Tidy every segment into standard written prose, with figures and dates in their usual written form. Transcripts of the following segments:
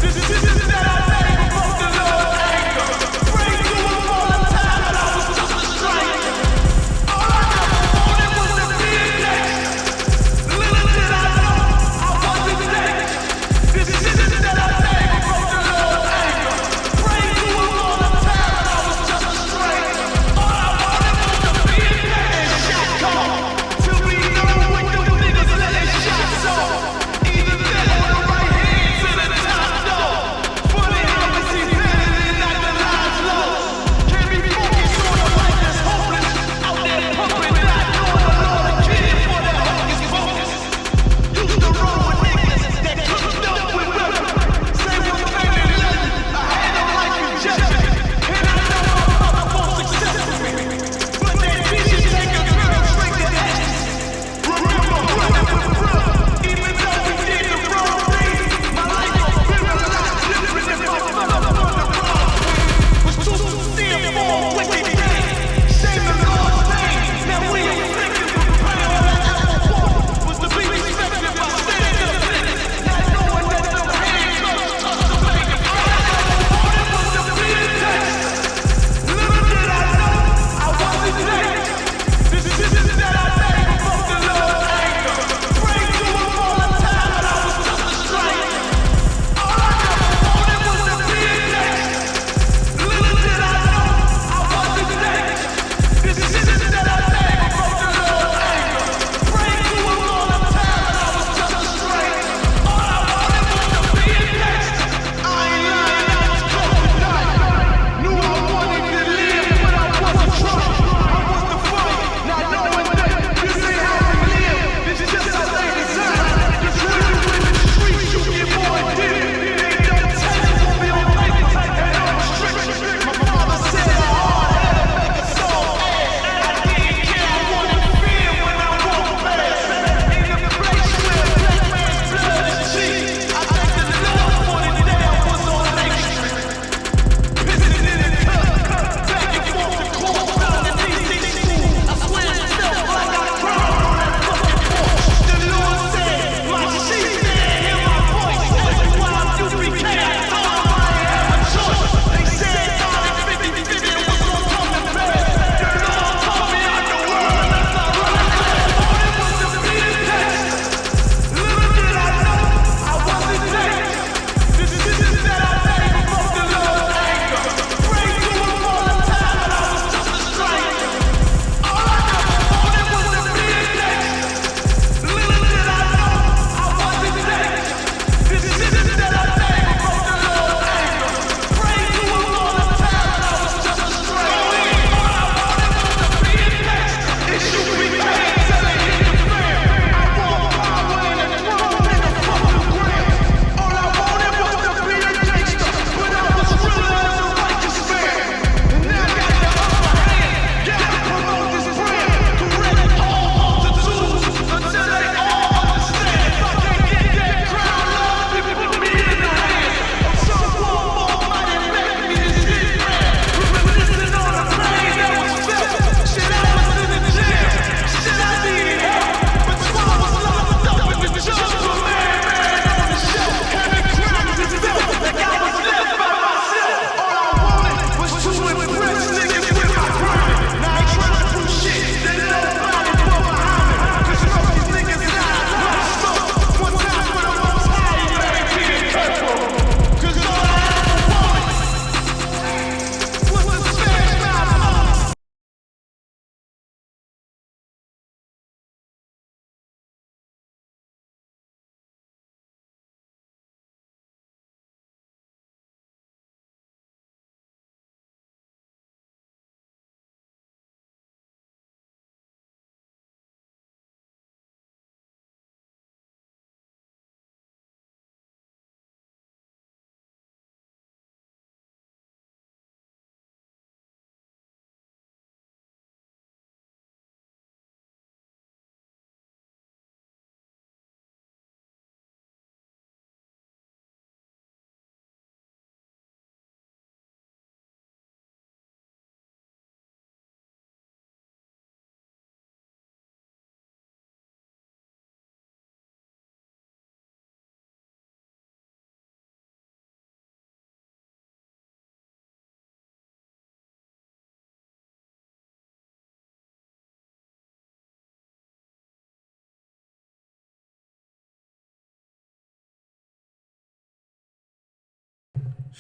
Decisions that I made before the Lord's anger. Bring to him all the time.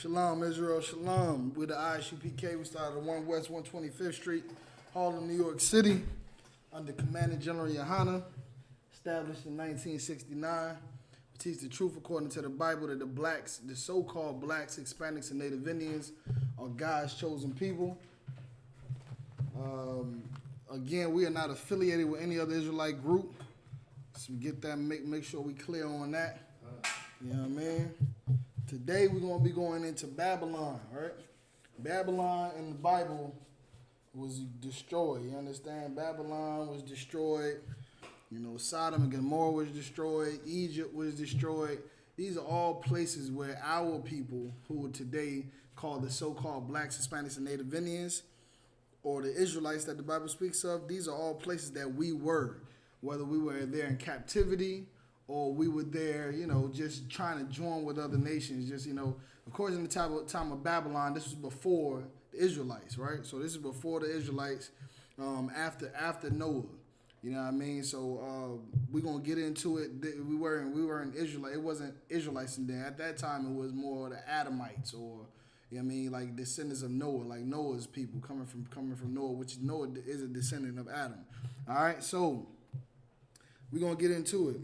Shalom, Israel, shalom. We're the I.S.U.P.K. We started at 1 West 125th Street, Harlem, New York City, under Commanding General YAHANNA, established in 1969. We teach the truth according to the Bible that the blacks, the so-called blacks, Hispanics, and Native Indians are God's chosen people. Again, we are not affiliated with any other Israelite group. So get that, make sure we clear on that. You know what I mean? Today we're going to be going into Babylon, right? Babylon in the Bible was destroyed. You understand? Babylon was destroyed. You know, Sodom and Gomorrah was destroyed. Egypt was destroyed. These are all places where our people, who are today called the so-called blacks, Hispanics, and Native Indians, or the Israelites that the Bible speaks of, these are all places that we were, whether we were there in captivity or we were there, you know, just trying to join with other nations. Just, you know, of course, in the time of Babylon, this was before the Israelites, right? So this is before the Israelites, after Noah. You know what I mean? So we're gonna get into it. We were in Israelite. It wasn't Israelites in there at that time. It was more the Adamites, or you know what I mean, like descendants of Noah, like Noah's people coming from Noah, which Noah is a descendant of Adam. All right, so we're gonna get into it.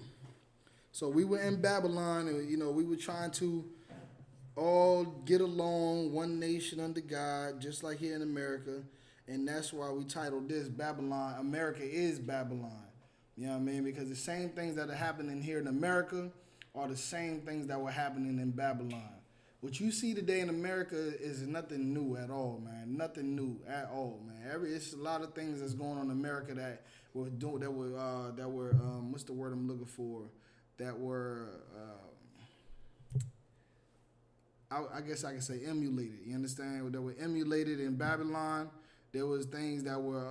So we were in Babylon, and you know we were trying to all get along, one nation under God, just like here in America. And that's why we titled this Babylon, America is Babylon. You know what I mean? Because the same things that are happening here in America are the same things that were happening in Babylon. What you see today in America is nothing new at all, man. Nothing new at all, man. It's a lot of things that's going on in America that were what's the word I'm looking for? That were I guess I can say emulated. You understand? That were emulated in Babylon. There was things that were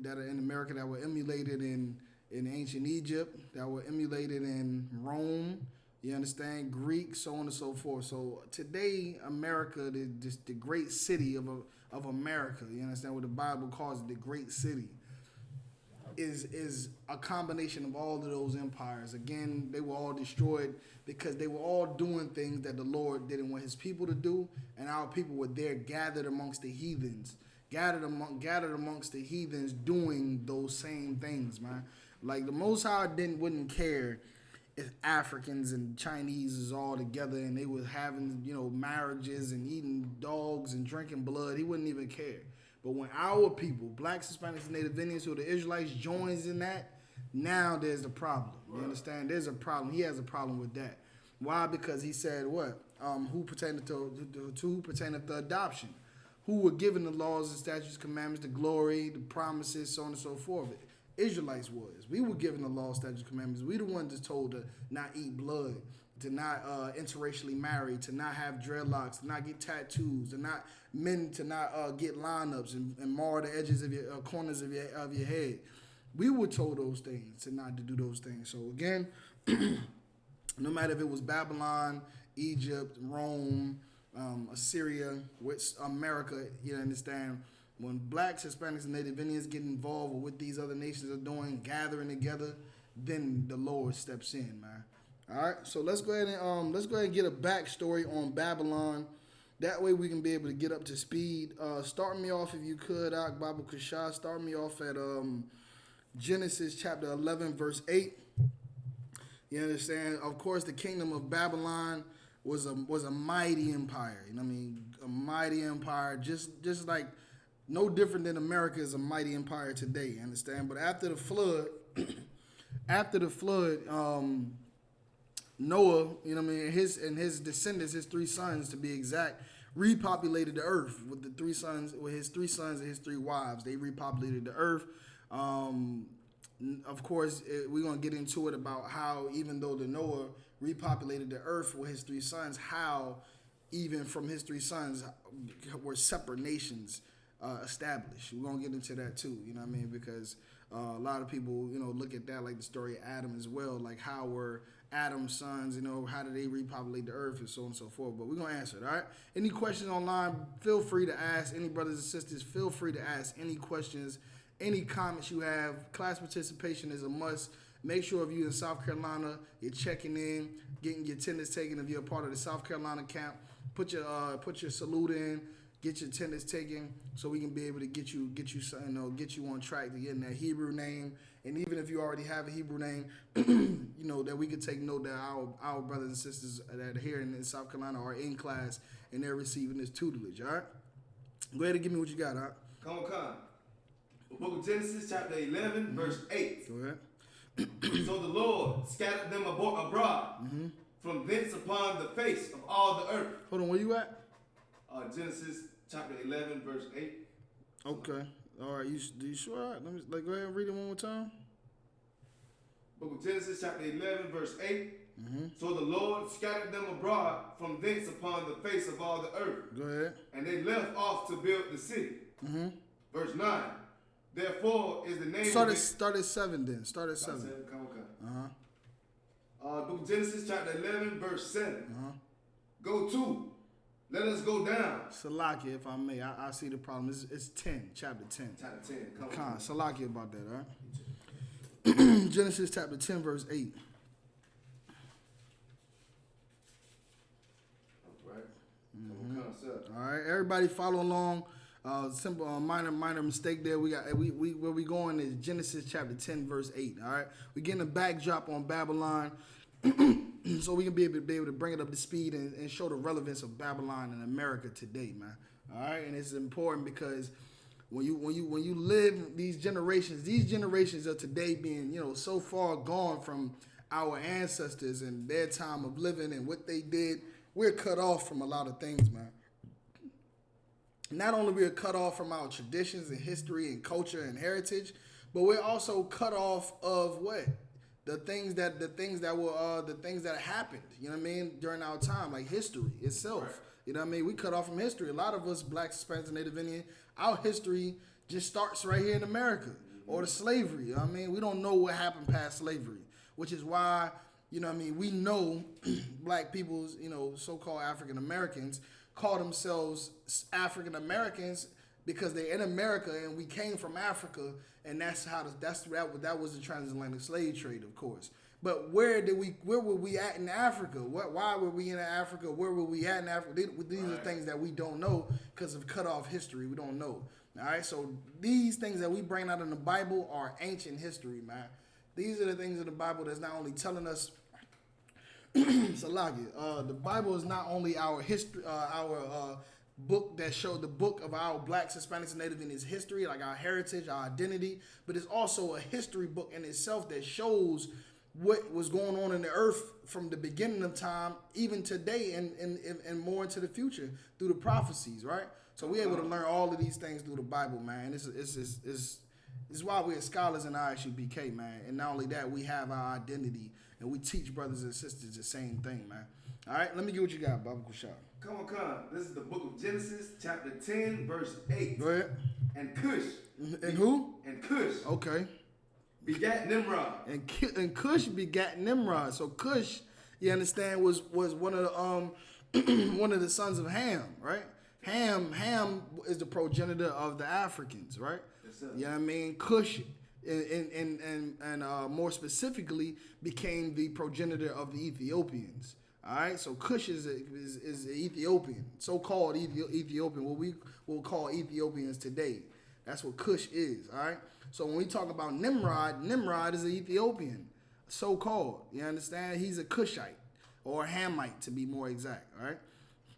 that are in America that were emulated in ancient Egypt, that were emulated in Rome. You understand? Greek, so on and so forth. So today, America, the great city of America. You understand what the Bible calls it, the great city, is a combination of all of those empires. Again, they were all destroyed because they were all doing things that the Lord didn't want His people to do, and our people were there gathered amongst the heathens. Gathered amongst the heathens doing those same things, man. Like the Most High wouldn't care if Africans and Chinese is all together and they was having, you know, marriages and eating dogs and drinking blood. He wouldn't even care. But when our people, blacks, Hispanics, and Native Indians, who the Israelites joins in that, now there's a problem. You understand? There's a problem. He has a problem with that. Why? Because he said what? Who pertaineth to adoption? Who were given the laws, the statutes, commandments, the glory, the promises, so on and so forth. Israelites was. We were given the law, statutes, commandments. We the ones that's told to not eat blood, to not interracially marry, to not have dreadlocks, to not get tattoos, to not get lineups and mar the edges of your corners of your head. We were told those things, to not to do those things. So again, no matter if it was Babylon, Egypt, Rome, Assyria, which America, you understand, when blacks, Hispanics, and Native Indians get involved with what these other nations are doing, gathering together, then the Lord steps in, man. All right, so let's go ahead and get a backstory on Babylon. That way we can be able to get up to speed. Start me off, if you could, Babu Kashah. Start me off at Genesis chapter 11, verse 8. You understand? Of course, the kingdom of Babylon was a mighty empire. You know what I mean? A mighty empire, just like no different than America is a mighty empire today. You understand? But after the flood, Noah, you know what I mean, his descendants, his three sons to be exact, repopulated the earth with his three sons and his three wives. They repopulated the earth. Of course, we're going to get into it about how even though the Noah repopulated the earth with his three sons, how even from his three sons were separate nations established. We're going to get into that too, you know what I mean? Because a lot of people, you know, look at that like the story of Adam as well. Like how were Adam's sons, you know, how did they repopulate the earth and so on and so forth. But we're going to answer it, all right? Any questions online, feel free to ask. Any brothers and sisters, feel free to ask any questions. Any comments you have. Class participation is a must. Make sure if you're in South Carolina, you're checking in, getting your attendance taken if you're a part of the South Carolina camp. Put your salute in. Get your attendance taken, so we can be able to get you get you on track to getting that Hebrew name. And even if you already have a Hebrew name, that we could take note that our brothers and sisters that are here in South Carolina are in class and they're receiving this tutelage. All right, go ahead and give me what you got. All right. Come on. The book of Genesis, chapter 11, verse 8. Go ahead. So the Lord scattered them abroad from thence upon the face of all the earth. Hold on, where you at? Genesis chapter 11, verse 8. Okay. All right. You sure? Let me go ahead and read it one more time. Book of Genesis chapter 11, verse 8. So the Lord scattered them abroad from thence upon the face of all the earth. Go ahead. And they left off to build the city. Verse 9. Therefore is the name. Start at 7 then. Start at 7. Book of Genesis chapter 11, verse 7. Go to. Let us go down. Salakia, if I may. I see the problem. It's 10, chapter 10. Chapter 10. Come on. Salakia about that, all right? Genesis chapter 10, verse 8. All right, everybody follow along. Simple, minor mistake there. We where we going is Genesis chapter 10, verse 8. All right, we getting a backdrop on Babylon, so we can be able to bring it up to speed and show the relevance of Babylon in America today, man. All right, and it's important because when you live these generations of today being so far gone from our ancestors and their time of living and what they did, we're cut off from a lot of things, man. Not only we're cut off from our traditions and history and culture and heritage, but we're also cut off of what? The things that happened, you know what I mean, during our time, like history itself. Right. You know what I mean? We cut off from history. A lot of us, blacks, Hispanics, and Native Indian, our history just starts right here in America, or the slavery. You know what I mean? We don't know what happened past slavery, which is why, you know what I mean, we know black people's, so-called African Americans call themselves African Americans because they're in America and we came from Africa, and that was the transatlantic slave trade, of course. But where were we at in Africa? Why were we in Africa? Where were we at in Africa? These are things that we don't know because of cut off history. We don't know. All right, so these things that we bring out in the Bible are ancient history, man. These are the things in the Bible that's not only telling us. Salagi, the Bible is not only our history, our book that showed the book of our blacks, Hispanics, and Native Indians history, like our heritage, our identity, but it's also a history book in itself that shows what was going on in the earth from the beginning of time, even today, and more into the future through the prophecies, right? So we're able to learn all of these things through the Bible, man. This is why we're scholars in I.S.U.P.K, man. And not only that, we have our identity. And we teach brothers and sisters the same thing, man. All right, let me get what you got, Baba Kushab. Come on. This is the book of Genesis, chapter 10, verse 8. Go ahead. And Cush. And who? And Cush. Okay. Begat Nimrod. And Cush begat Nimrod. So Cush, you understand, was one of the one of the sons of Ham, right? Ham is the progenitor of the Africans, right? Yes, sir. You know what I mean? Cush. And more specifically became the progenitor of the Ethiopians. All right, so Cush is Ethiopian, so-called Ethiopian, what we will call Ethiopians today. That's what Cush is. All right, so when we talk about Nimrod is an Ethiopian, so-called. You understand? He's a Cushite or a Hamite, to be more exact. All right,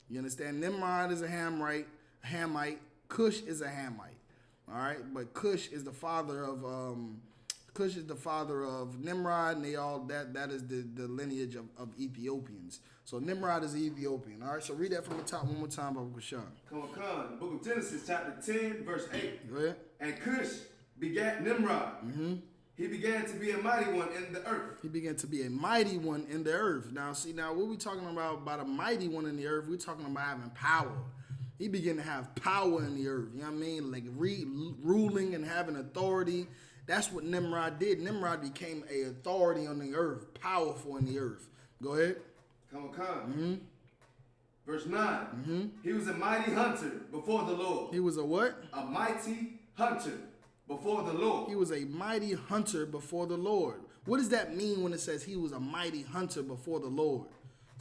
you understand? Nimrod is a Hamite. Cush is a Hamite. All right, but Cush is the father of Nimrod, and they all that is the lineage of Ethiopians. So Nimrod is Ethiopian. All right, so read that from the top one more time, Baba Kushab. Come on. Book of Genesis, chapter 10, verse 8. Go ahead. And Cush begat Nimrod. He began to be a mighty one in the earth. He began to be a mighty one in the earth. Now, what we talking about a mighty one in the earth? We're talking about having power. He began to have power in the earth. You know what I mean? Like ruling and having authority. That's what Nimrod did. Nimrod became an authority on the earth, powerful in the earth. Go ahead. Come on. Verse 9. He was a mighty hunter before the Lord. He was a what? A mighty hunter before the Lord. He was a mighty hunter before the Lord. What does that mean when it says he was a mighty hunter before the Lord?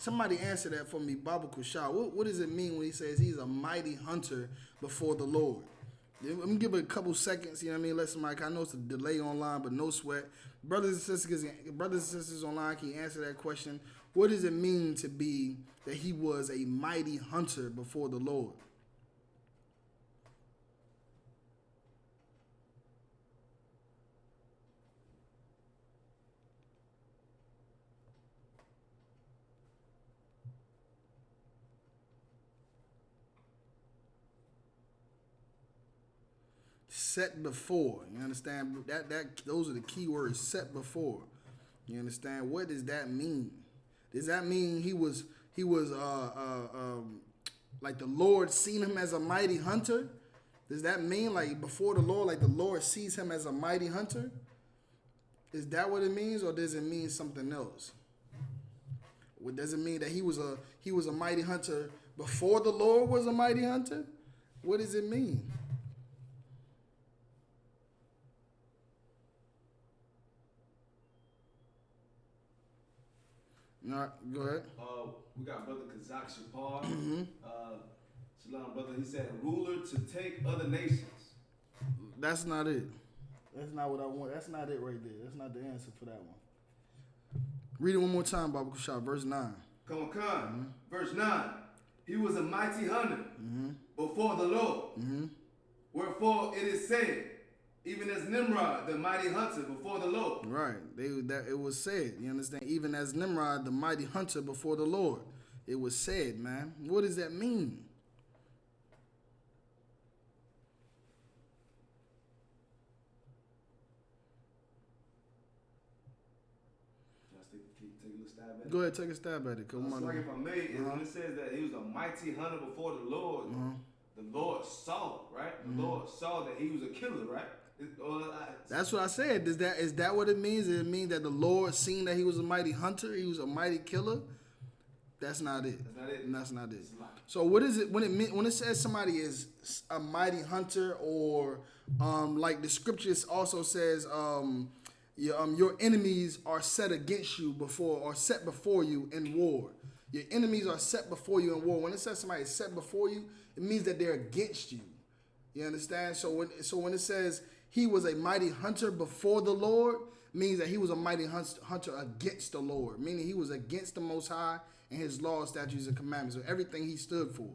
Somebody answer that for me, Baba Kushal. What does it mean when he says he's a mighty hunter before the Lord? Let me give it a couple seconds, you know what I mean? Let somebody, I know it's a delay online, but no sweat. Brothers and sisters online, can you answer that question? What does it mean to be that he was a mighty hunter before the Lord? Set before, you understand? Those are the key words. Set before, you understand? What does that mean? Does that mean he was like the Lord seen him as a mighty hunter? Does that mean like before the Lord, like the Lord sees him as a mighty hunter? Is that what it means, or does it mean something else? What does it mean that he was a mighty hunter before the Lord was a mighty hunter? What does it mean? All right, go ahead. We got Brother Kazak Shapar. Shalom, brother. He said, ruler to take other nations. That's not it. That's not what I want. That's not it right there. That's not the answer for that one. Read it one more time, Baba Kushal, verse 9. Come on, verse 9. He was a mighty hunter before the Lord. Wherefore it is said, even as Nimrod, the mighty hunter before the Lord. Right. It was said. You understand? Even as Nimrod, the mighty hunter before the Lord. It was said, man. What does that mean? Take a little stab at it. Go ahead, take a stab at it. Come on. Like if I may, when it says that he was a mighty hunter before the Lord, the Lord saw, right? The Lord saw that he was a killer, right? That's what I said. Is that what it means? Does it mean that the Lord seen that he was a mighty hunter? He was a mighty killer? That's not it. That's not it. So what is it when it says somebody is a mighty hunter, or like the scriptures also says your enemies are set against you or set before you in war. Your enemies are set before you in war. When it says somebody is set before you, it means that they're against you. You understand? So when it says he was a mighty hunter before the Lord, means that he was a mighty hunter against the Lord, meaning he was against the Most High and his laws, statutes, and commandments, or everything he stood for.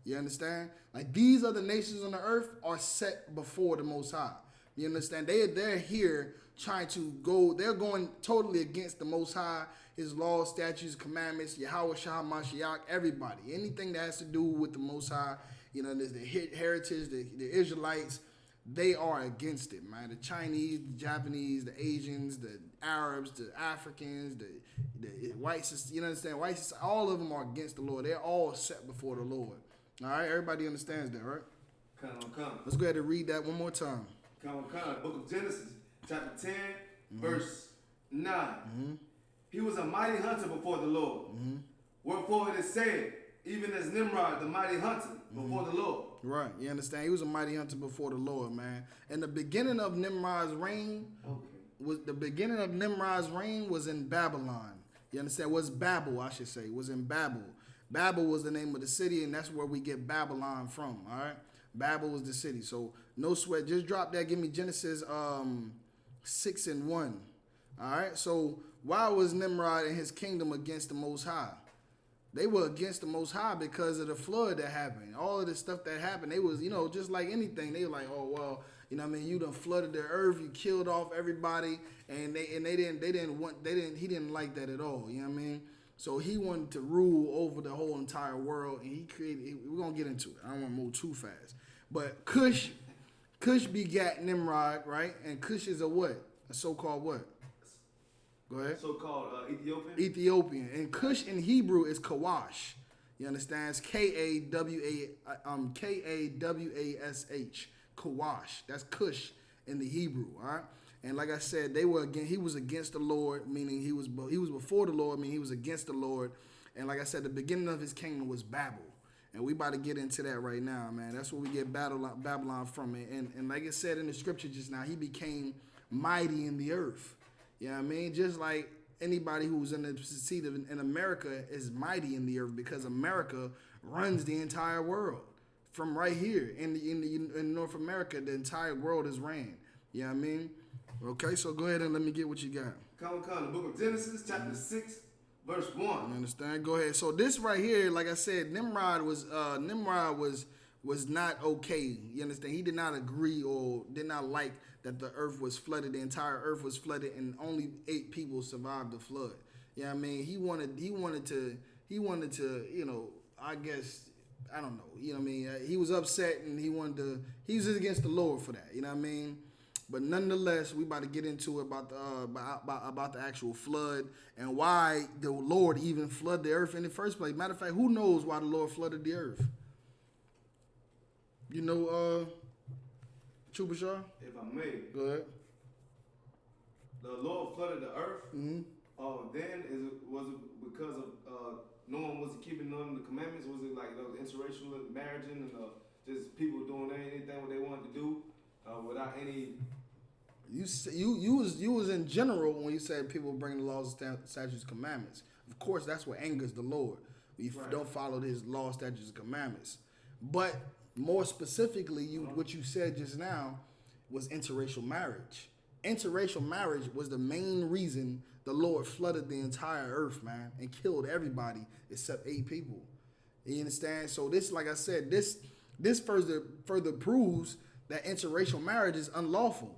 You understand? Like these other nations on the earth are set before the Most High. You understand? They're here trying to go. They're going totally against the Most High, his laws, statutes, commandments, Yahweh, Mashiach, everybody. Anything that has to do with the Most High, you know, there's the heritage, the Israelites. They are against it, man. The Chinese, the Japanese, the Asians, the Arabs, the Africans, the whites, you understand? Whites, all of them are against the Lord. They're all set before the Lord. All right, everybody understands that, right? Come. Let's go ahead and read that one more time. Come. Book of Genesis, chapter 10, verse 9. He was a mighty hunter before the Lord. Wherefore it is said, even as Nimrod, the mighty hunter before the Lord. Right, you understand? He was a mighty hunter before the Lord, man. And the beginning of Nimrod's reign was in Babylon. You understand? Was Babel, I should say, was in Babel. Babel was the name of the city, and that's where we get Babylon from. All right, Babel was the city. So no sweat. Just drop that. Give me Genesis 6:1. All right. So why was Nimrod and his kingdom against the Most High? They were against the Most High because of the flood that happened. All of the stuff that happened, they was, just like anything. They were like, oh well, you done flooded the earth, you killed off everybody, and he didn't like that at all. You know what I mean? So he wanted to rule over the whole entire world, and he created. We're gonna get into it. I don't want to move too fast, but Cush begat Nimrod, right? And Cush is a what? A so-called what? Go ahead. So-called Ethiopian? Ethiopian. And Cush in Hebrew is Kawash. You understand? It's K-A-W-A-S-H. Kawash. That's Cush in the Hebrew, all right? And like I said, he was against the Lord, meaning he was before the Lord, meaning he was against the Lord. And like I said, the beginning of his kingdom was Babel. And we about to get into that right now, man. That's where we get Babylon from. And like it said in the scripture just now, he became mighty in the earth. You know what I mean? Just like anybody who's in the seat in America is mighty in the earth, because America runs the entire world. From right here in North America, the entire world is ran. You know what I mean? Okay, so go ahead and let me get what you got. Come, the book of Genesis, chapter 6, verse 1. You understand? Go ahead. So this right here, like I said, Nimrod was not okay. You understand? He did not agree or did not like that the earth was flooded. The entire earth was flooded, and only 8 people survived the flood. You know what I mean? He wanted to, you know, I guess, I don't know. You know what I mean? He was upset, and he was against the Lord for that. You know what I mean? But nonetheless, we about to get into it about the actual flood and why the Lord even flooded the earth in the first place. Matter of fact, who knows why the Lord flooded the earth? You know, Chubashar? If I may. Go ahead. The Lord flooded the earth. Mm-hmm. Was it because of no one was keeping none of the commandments? Was it like those interracial marriage and just people doing anything what they wanted to do without any? You was in general when you said people bring the laws, statutes, commandments. Of course, that's what angers the Lord. We don't follow His laws, statutes, and commandments. But more specifically, what you said just now was interracial marriage. Interracial marriage was the main reason the Lord flooded the entire earth, man, and killed everybody except 8 people. You understand? So this, like I said, this further proves that interracial marriage is unlawful.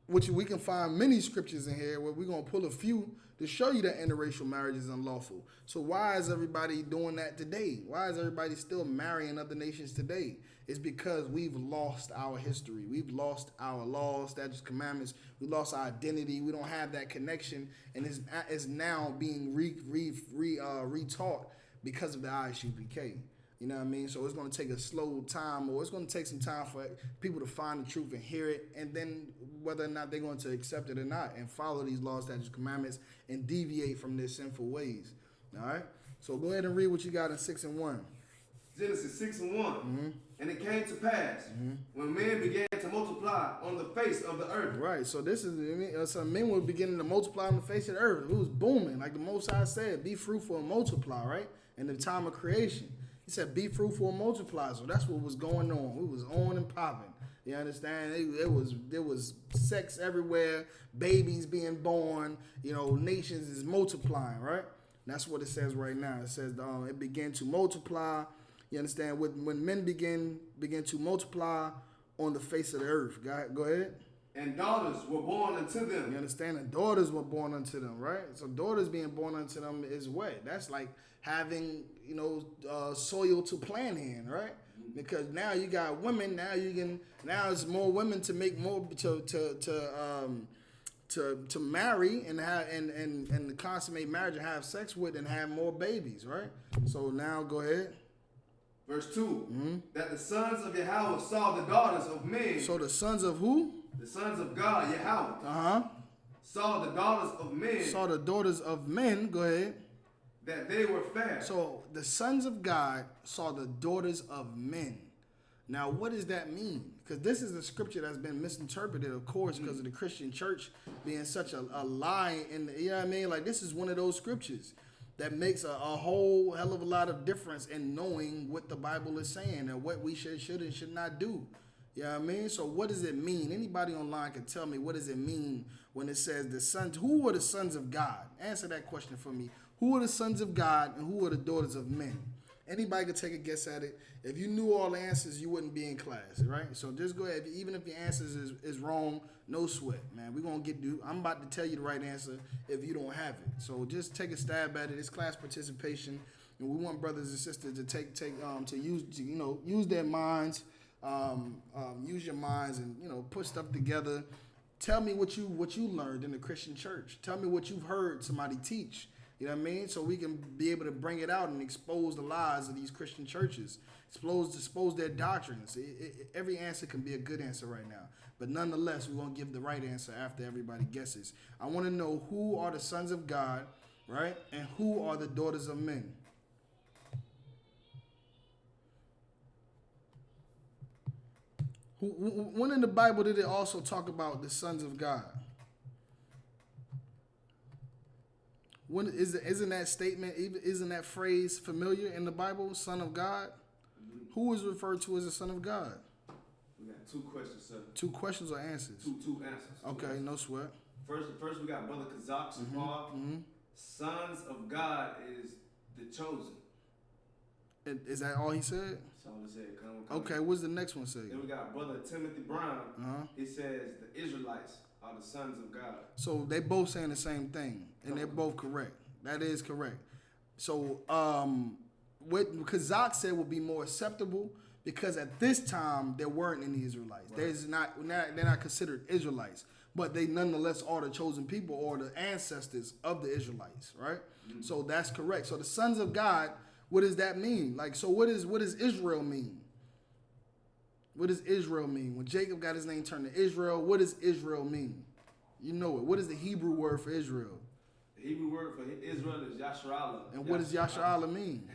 Which we can find many scriptures in here where we're going to pull a few to show you that interracial marriage is unlawful. So why is everybody doing that today? Why is everybody still marrying other nations today? It's because we've lost our history. We've lost our laws, statutes, commandments. We lost our identity. We don't have that connection, and it's now being retaught because of the I.S.U.P.K. You know what I mean? So it's going to take a slow time, or it's going to take some time for people to find the truth and hear it, and then whether or not they're going to accept it or not and follow these laws, statutes, commandments, and deviate from their sinful ways. All right? So go ahead and read what you got in 6 and 1. Genesis 6 and 1. Mm-hmm. And it came to pass when men began to multiply on the face of the earth. Right. So this is some men were beginning to multiply on the face of the earth. It was booming, like the Most High said, "Be fruitful and multiply." Right, in the time of creation, He said, "Be fruitful and multiply." So that's what was going on. It was on and popping. You understand? There was sex everywhere, babies being born. You know, nations is multiplying. Right. And that's what it says right now. It says it began to multiply. You understand? When men begin to multiply on the face of the earth. Go ahead. And daughters were born unto them. You understand? And daughters were born unto them, right? So daughters being born unto them is what? That's like having, soil to plant in, right? Because now you got women. Now it's more women to make more to marry and have and consummate marriage and have sex with and have more babies, right? So now go ahead. Verse 2, that the sons of Yahweh saw the daughters of men. So the sons of who? The sons of God, Yahweh. Saw the daughters of men. Saw the daughters of men, go ahead. That they were fair. So the sons of God saw the daughters of men. Now, what does that mean? Because this is the scripture that's been misinterpreted, of course, because of the Christian church being such a lie. You know what I mean? Like, this is one of those scriptures that makes a whole hell of a lot of difference in knowing what the Bible is saying and what we should and should not do. You know what I mean? So what does it mean? Anybody online can tell me, what does it mean when it says the sons? Who are the sons of God? Answer that question for me. Who are the sons of God and who are the daughters of men? Anybody could take a guess at it. If you knew all the answers, you wouldn't be in class, right? So just go ahead. Even if your answers is wrong, no sweat, man. We're going to I'm about to tell you the right answer if you don't have it. So just take a stab at it. It's class participation. And we want brothers and sisters to use their minds, use your minds and, put stuff together. Tell me what you learned in the Christian church. Tell me what you've heard somebody teach. You know what I mean? So we can be able to bring it out and expose the lies of these Christian churches, expose their doctrines. Every answer can be a good answer right now. But nonetheless, we're going to give the right answer after everybody guesses. I want to know who are the sons of God, right? And who are the daughters of men? When in the Bible did it also talk about the sons of God? When isn't that statement, isn't that phrase familiar in the Bible? Son of God. Who is referred to as the Son of God? We got 2 questions, sir. 2 questions or answers? Two answers. Okay, answers. no sweat. First we got Brother Kazak Shapar. Sons of God is the chosen. And is that all he said? That's all it said. Come. Okay, what's the next one say? Then we got Brother Timothy Brown. He says the Israelites are the sons of God. So they both saying the same thing, and they're both correct. That is correct. So what Kazak said would be more acceptable because at this time there weren't any Israelites. Right. They're not considered Israelites, but they nonetheless are the chosen people or the ancestors of the Israelites, right? Mm-hmm. So that's correct. So the sons of God, what does that mean? Like, so what does Israel mean? What does Israel mean? When Jacob got his name turned to Israel, what does Israel mean? You know it. What is the Hebrew word for Israel? The Hebrew word for Israel is Yasharallah. And what does Yasharallah mean?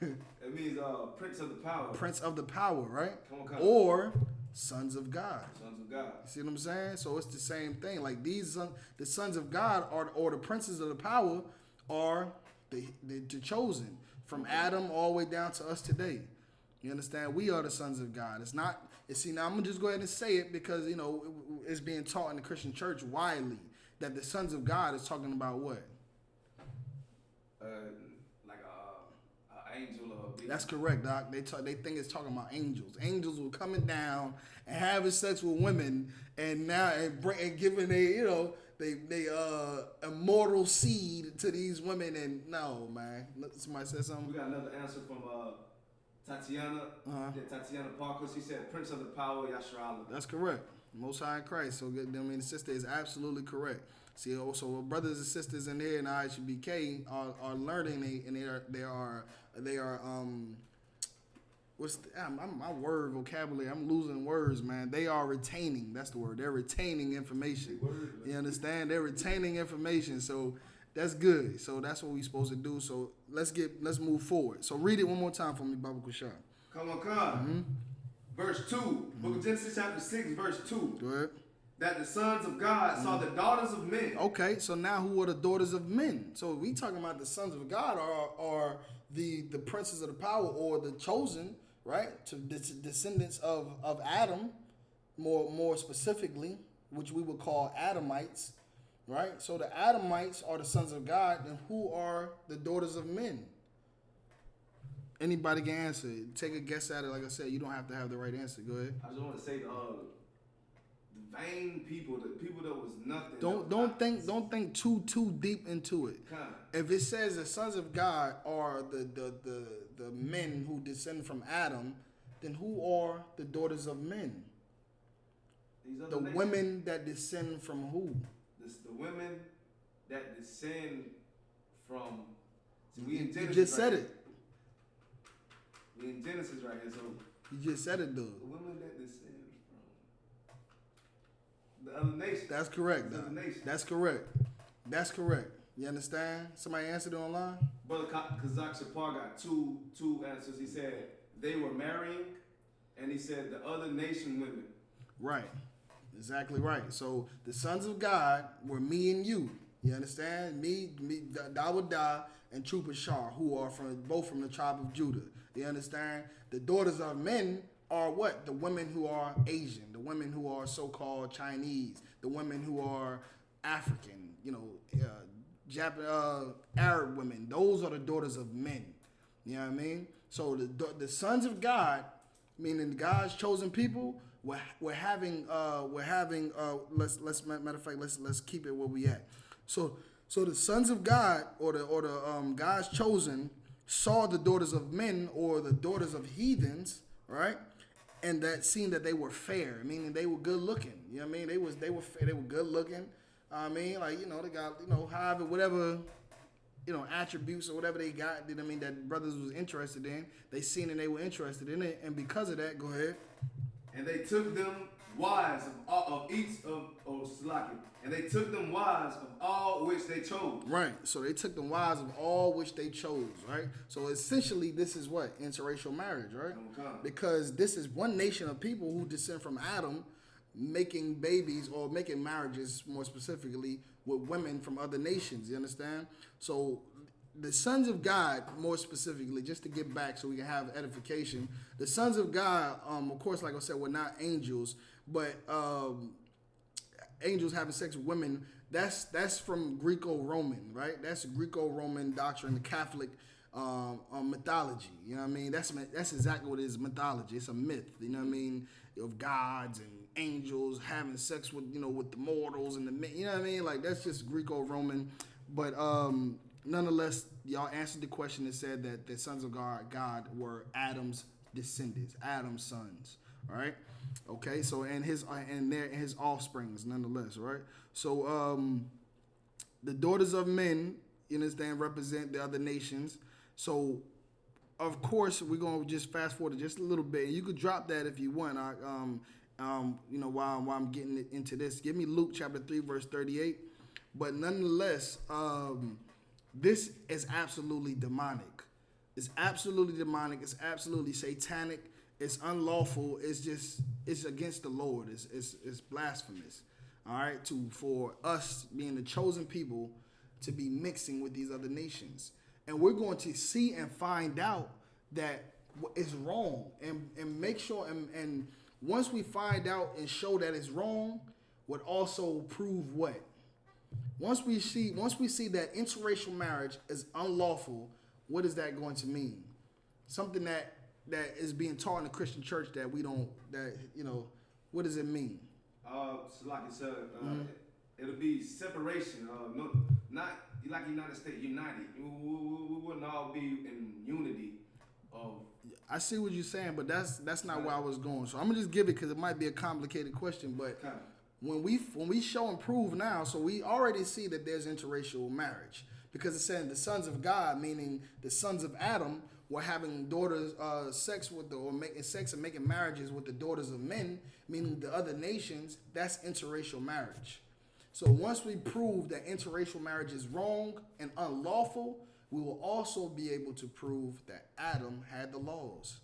It means Prince of the Power. Prince of the Power, right? Come on. Or Sons of God. Sons of God. You see what I'm saying? So it's the same thing. Like the sons of God or the princes of the power are the chosen from Adam all the way down to us today. You understand? We are the sons of God. It's not. See, now I'm gonna just go ahead and say it because it's being taught in the Christian church widely that the sons of God is talking about what? Like an angel or a being. That's correct, Doc. They think it's talking about angels. Angels were coming down and having sex with women, and now and giving they immortal seed to these women. And no, man, somebody said something. We got another answer from Tatiana. Tatiana Parker. She said, "Prince of the Power, Yasharallah." That's correct. Most High in Christ. So the sister is absolutely correct. See, also brothers and sisters in there in I.S.U.P.K are learning, and they are my word vocabulary? I'm losing words, man. They are retaining. That's the word. They're retaining information. You understand? They're retaining information. So that's good. So that's what we're supposed to do. So let's move forward. So read it one more time for me, Baba Kushar. Come on. Verse 2. Book of Genesis chapter 6, verse 2. Go ahead. That the sons of God saw the daughters of men. Okay, so now who are the daughters of men? So we talking about the sons of God are the princes of the power or the chosen, right? To descendants of Adam, more specifically, which we would call Adamites, right? So the Adamites are the sons of God, and who are the daughters of men? Anybody can answer. Take a guess at it. Like I said, you don't have to have the right answer. Go ahead. I just want to say the vain people, the people that was nothing. Don't think too deep into it. If it says the sons of God are the men who descend from Adam, then who are the daughters of men? The women that descend from who? The women that descend from. See, we in Genesis. You just said it. We in Genesis right here, so. You just said it, though. The women that descend from the other nation. That's correct. That's correct. You understand? Somebody answered it online? Brother Kazak Shapar got two answers. He said they were marrying, and he said the other nation women. Right. Exactly right. So the sons of God were me and you. You understand? Me, Dawada and Trooper Shah, who are both from the tribe of Judah. You understand? The daughters of men are what? The women who are Asian, the women who are so-called Chinese, the women who are African, Arab women. Those are the daughters of men. You know what I mean? So the sons of God, meaning God's chosen people, we're having let's matter of fact let's keep it where we at. So the sons of God or the God's chosen saw the daughters of men or the daughters of heathens, right? And that seemed that they were fair, meaning they were good looking. You know what I mean? They were fair, they were good looking. I mean, they got however whatever attributes or whatever they got. You know what I mean? That brothers was interested in. They seen and they were interested in it, and because of that, go ahead. And they took them wives of each of Salaki. And they took them wives of all which they chose. Right. So they took them wives of all which they chose, right? So essentially this is what? Interracial marriage, right? Okay. Because this is one nation of people who descend from Adam making babies or making marriages, more specifically, with women from other nations. You understand? So the sons of God, more specifically, just to get back so we can have edification, the sons of God, of course, like I said, were not angels, but angels having sex with women, that's from Greco-Roman, right? That's Greco-Roman doctrine, the Catholic mythology. You know what I mean? That's exactly what it is, mythology. It's a myth, you know what I mean, of gods and angels having sex with, with the mortals and you know what I mean? Like, that's just Greco-Roman. But nonetheless, y'all answered the question and said that the sons of God were Adam's descendants, Adam's sons, all right? Okay, so and his offsprings, nonetheless, right? So the daughters of men, you understand, represent the other nations. So of course we're gonna just fast forward just a little bit. You could drop that if you want. While I'm getting into this, give me Luke chapter 3 verse 38. But nonetheless, this is absolutely demonic. It's absolutely demonic. It's absolutely satanic. It's unlawful. It's against the Lord. It's blasphemous. All right, for us being the chosen people to be mixing with these other nations, and we're going to see and find out that it's wrong, and make sure and once we find out and show that it's wrong, would also prove what. Once we see that interracial marriage is unlawful, what is that going to mean? Something that is being taught in the Christian church that we don't, what does it mean? So like you said, it'll be separation. Not like United States united. We wouldn't all be in unity. I see what you're saying, but that's not where I was going. So I'm gonna just give it because it might be a complicated question. But when we show and prove now, so we already see that there's interracial marriage because it's saying the sons of God, meaning the sons of Adam, were having daughters sex with or making sex and making marriages with the daughters of men, meaning the other nations. That's interracial marriage. So once we prove that interracial marriage is wrong and unlawful, we will also be able to prove that Adam had the laws.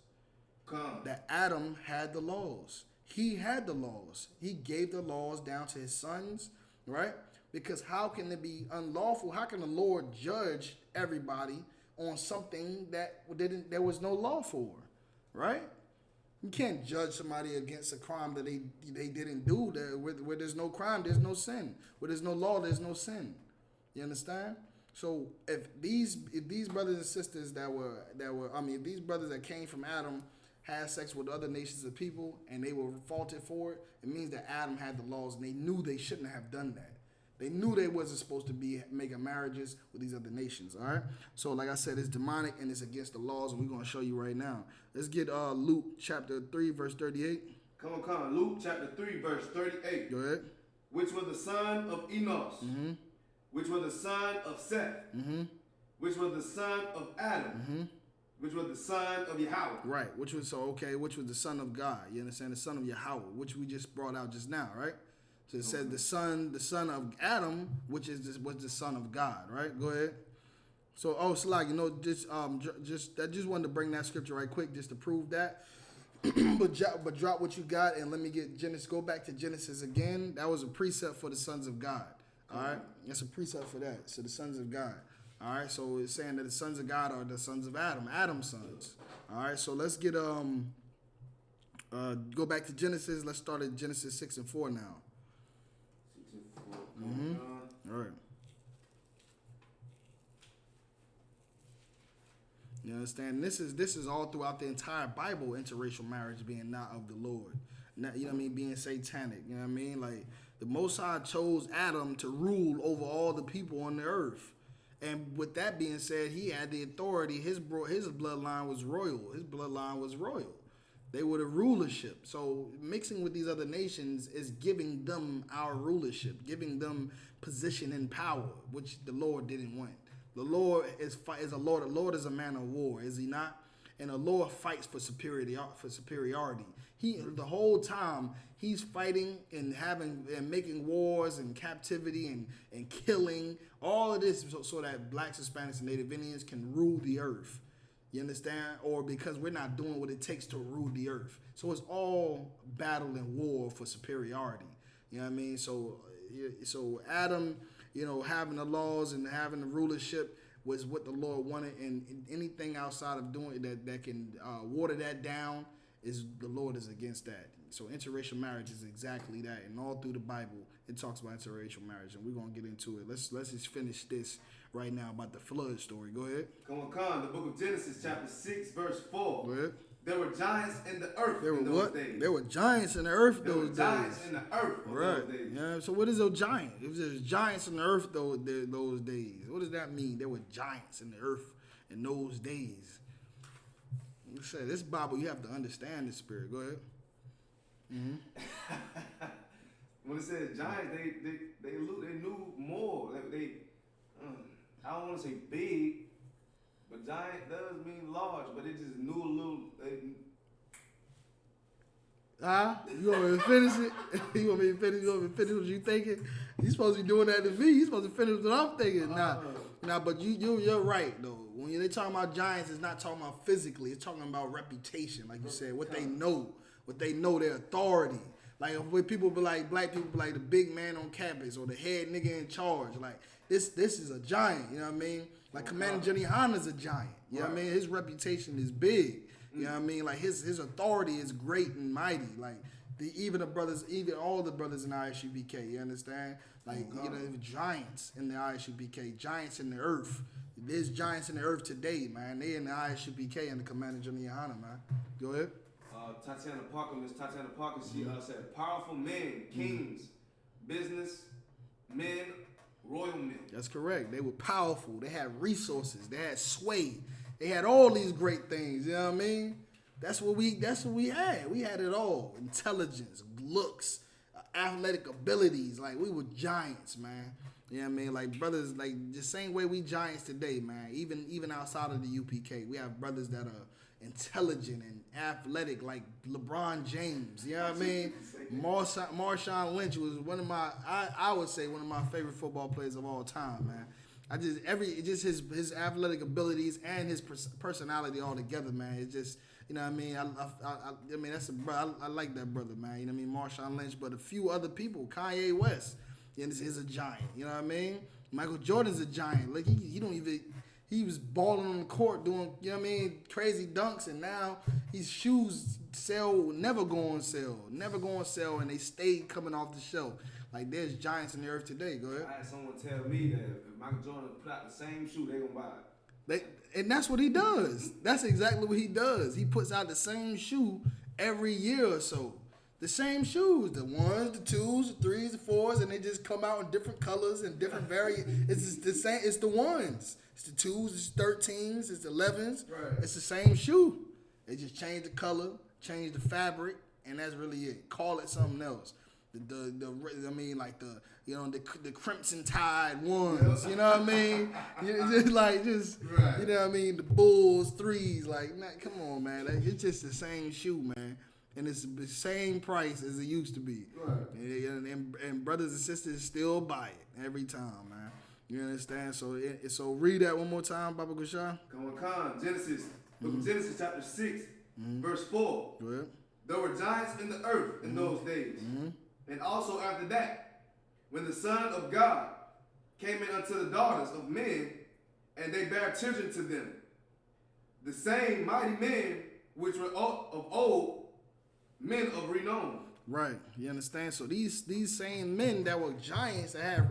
That Adam had the laws. He had the laws. He gave the laws down to his sons, right? Because how can it be unlawful? How can the Lord judge everybody on something that there was no law for, right? You can't judge somebody against a crime that they didn't do. Where there's no crime, there's no sin. Where there's no law, there's no sin. You understand? So if these brothers and sisters if these brothers that came from Adam had sex with other nations of people and they were faulted for it, it means that Adam had the laws and they knew they shouldn't have done that. They knew they wasn't supposed to be making marriages with these other nations, all right? So like I said, it's demonic and it's against the laws, and we're going to show you right now. Let's get Luke chapter 3, verse 38. Come on. Luke chapter 3, verse 38. Go ahead. Which was the son of Enos, which was the son of Seth, which was the son of Adam, which was the son of Yahweh. Right, which was the son of God. You understand? The son of Yahweh, which we just brought out just now, right? So it says the son of Adam, was the son of God, right? Go ahead. So, Salah, just just wanted to bring that scripture right quick just to prove that. but drop what you got and let me get Genesis. Go back to Genesis again. That was a precept for the sons of God. All right, that's a precept for that. So the sons of God. All right, so it's saying that the sons of God are the sons of Adam, Adam's sons. All right, so let's get go back to Genesis. Let's start at Genesis 6 and 4 now. All right. You understand? This is all throughout the entire Bible. Interracial marriage being not of the Lord, not, you know what I mean, being satanic. You know what I mean? Like the Most High chose Adam to rule over all the people on the earth, and with that being said, he had the authority. His bloodline was royal. His bloodline was royal. They were the rulership. So mixing with these other nations is giving them our rulership, giving them position and power, which the Lord didn't want. The Lord is a Lord. The Lord is a man of war, is he not? And the Lord fights for superiority. The whole time he's fighting and making wars and captivity and killing all of this so that blacks, Hispanics, and Native Indians can rule the earth. You understand? Or because we're not doing what it takes to rule the earth. So it's all battle and war for superiority. You know what I mean? So Adam, having the laws and having the rulership was what the Lord wanted, and anything outside of doing that can water that down the Lord is against that. So interracial marriage is exactly that, and all through the Bible it talks about interracial marriage, and we're gonna get into it. Let's just finish this right now about the flood story. Go ahead. Come on, the book of Genesis, chapter 6, verse 4. Go ahead. There were giants in the earth There were in those what? days. There were giants in the earth There those were giants days. in the earth Right. those days. Yeah. So what is a giant? If there's giants in the earth those days, what does that mean? There were giants in the earth in those days. You say this Bible, you have to understand the spirit. Go ahead. When it says giants, they knew more. I don't want to say big, but giant does mean large. But it just knew a little. You want me to finish it? You want me to finish what you thinking? You supposed to be doing that to me. You supposed to finish what I'm thinking. Nah, but you're right though. When they talking about giants, it's not talking about physically. It's talking about reputation, like you said, what they know, their authority. Like when people be like, black people be like the big man on campus or the head nigga in charge. Like this is a giant. You know what I mean? Like Commander YAHANNA's a giant. You know what I mean? His reputation is big. You know what I mean? Like his authority is great and mighty. Like even all the brothers in I.S.U.P.K. You understand? Like giants in the I.S.U.P.K. Giants in the earth. There's giants in the earth today, man. They in the I.S.U.P.K. and the Commander YAHANNA, man. Go ahead. Miss Tatiana Parker, she said, powerful men, kings, business men, royal men. That's correct. They were powerful. They had resources. They had sway. They had all these great things. You know what I mean? That's what we had. We had it all. Intelligence, looks, athletic abilities. Like we were giants, man. You know what I mean? Like brothers, like the same way we giants today, man. Even outside of the UPK, we have brothers that are intelligent and athletic, like LeBron James. You know what I mean? Marshawn Lynch was I would say one of my favorite football players of all time, man. His athletic abilities and his personality all together, man. It's just, you know what I mean? I mean that's I like that brother, man. You know what I mean? Marshawn Lynch, but a few other people, Kanye West, is a giant. You know what I mean? Michael Jordan's a giant. Like he was balling on the court doing, you know what I mean, crazy dunks, and now his shoes never go on sale, and they stay coming off the shelf. Like there's giants in the earth today. Go ahead. I had someone tell me that if Michael Jordan put out the same shoe, they gonna buy it. And that's what he does. That's exactly what he does. He puts out the same shoe every year or so. The same shoes, the 1s, the 2s, the 3s, the 4s, and they just come out in different colors and different It's just the same. It's the 1s. It's the 2s. It's 13s. It's 11s. Right. It's the same shoe. They just change the color, change the fabric, and that's really it. Call it something else. The crimson tide ones, you know what I mean? You know what I mean? The Bulls 3s, come on, man. It's just the same shoe, man. And it's the same price as it used to be. Right. And brothers and sisters still buy it every time, man. You understand? So read that one more time, Baba Gushan. Come on, Genesis. Book of Genesis chapter 6, verse 4. Go ahead. There were giants in the earth in those days. And also after that, when the Son of God came in unto the daughters of men, and they bare children to them, the same mighty men which were of old, men of renown. Right, you understand? So these same men that were giants that had,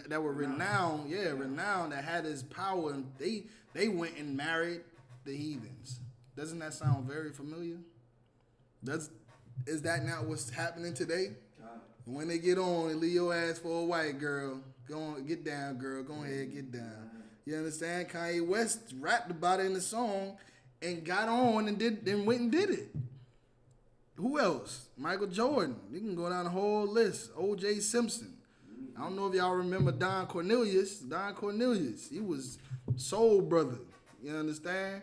that were renowned, renowned, that had this power, and they went and married the heathens. Doesn't that sound very familiar? Is that not what's happening today? When they get on and leave your ass for a white girl, go on, get down, girl. Go ahead, get down. You understand? Kanye West rapped about it in the song and got on and went and did it. Who else? Michael Jordan. You can go down the whole list. O.J. Simpson. I don't know if y'all remember Don Cornelius. He was Soul Brother. You understand?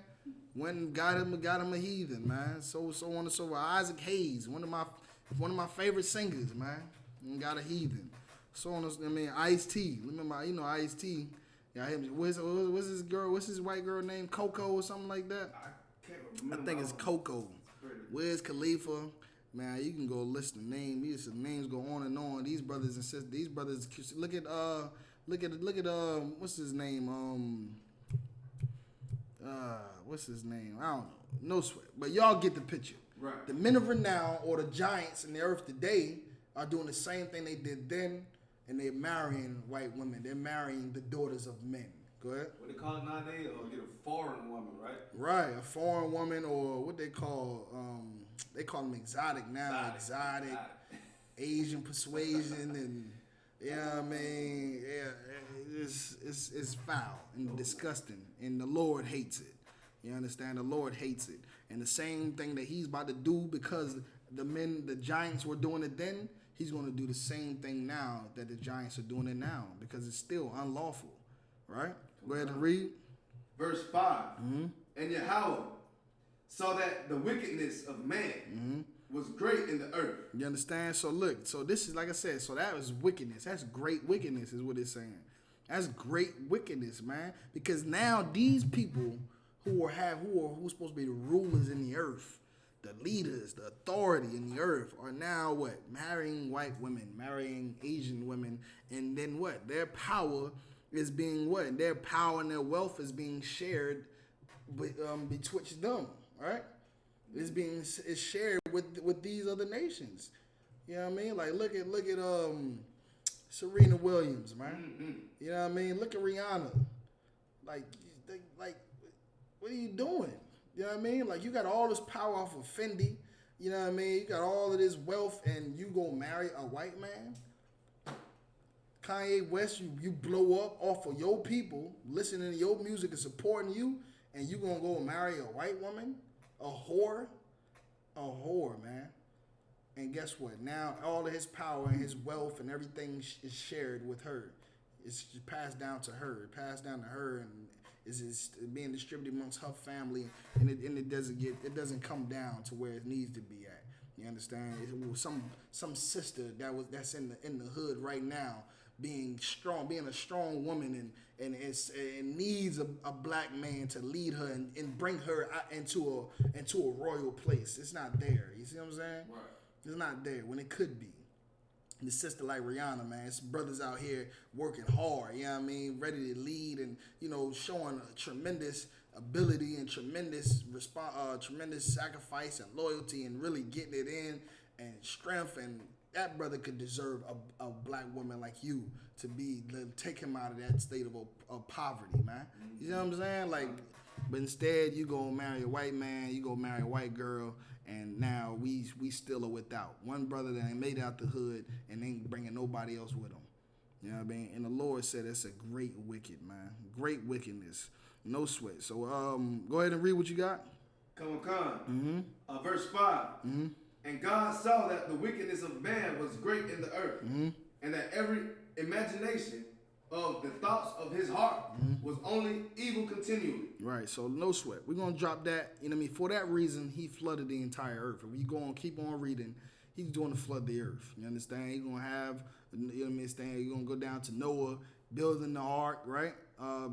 Went and got him a heathen, man. So on and so forth. Isaac Hayes, one of my favorite singers, man. And got a heathen. So on. I mean, Ice-T. Remember, I-S-T. Yeah, him. What's his girl? What's his white girl name? Coco or something like that. I can't remember. I think it's Coco. Wiz Khalifa. Man, you can go list the name. These names go on and on. These brothers and sisters. These brothers. Look at what's his name? What's his name? I don't know. No sweat. But y'all get the picture. Right. The men of renown or the giants in the earth today are doing the same thing they did then, and they're marrying white women. They're marrying the daughters of men. Go ahead. What they call it nowadays? Or get a foreign woman, right? Right, a foreign woman, or what they call them exotic now. Exotic. Asian persuasion, and yeah, I mean, yeah, it's foul and disgusting, and the Lord hates it. You understand? The Lord hates it, and the same thing that He's about to do, because the giants were doing it then, He's going to do the same thing now that the giants are doing it now, because it's still unlawful, right? Go ahead and read. Verse 5. Mm-hmm. And Yahweh saw that the wickedness of man was great in the earth. You understand? So look, so this is, like I said, so that was wickedness. That's great wickedness is what it's saying. That's great wickedness, man. Because now these people who's supposed to be the rulers in the earth, the leaders, the authority in the earth, are now what? Marrying white women, marrying Asian women, and then what? Their power is being what? Their power and their wealth is being shared betwixt them, right? It's shared with these other nations. You know what I mean? Like look at Serena Williams, man. Mm-hmm. You know what I mean? Look at Rihanna. Like what are you doing? You know what I mean? Like you got all this power off of Fendi. You know what I mean? You got all of this wealth, and you go marry a white man. Kanye West, you blow up off of your people, listening to your music and supporting you, and you gonna go marry a white woman? A whore, man. And guess what? Now all of his power and his wealth and everything is shared with her. It's passed down to her. And is being distributed amongst her family, and it doesn't come down to where it needs to be at. You understand? It was some sister that's in the hood right now, being a strong woman, and needs a black man to lead her and bring her into a royal place. It's not there. You see what I'm saying? Right. It's not there when it could be. The sister like Rihanna, man, it's brothers out here working hard, you know what I mean, ready to lead, and showing a tremendous ability and tremendous sacrifice and loyalty, and really getting it in, and strength. And that brother could deserve a black woman like you to take him out of that state of poverty, man. You know what I'm saying? Like, but instead you go marry a white man, you go marry a white girl, and now we still are without one brother that ain't made out the hood and ain't bringing nobody else with him. You know what I mean? And the Lord said it's a great wicked, man. Great wickedness. No sweat. So go ahead and read what you got. Come on. Verse 5. Mm-hmm. And God saw that the wickedness of man was great in the earth, and that every imagination of the thoughts of his heart was only evil continually. Right, so no sweat. We're going to drop that. You know what I mean? For that reason, he flooded the entire earth. If you keep on reading, he's going to flood the earth. You understand? He's going to have, you know what I mean? You're going to go down to Noah, building the ark, right?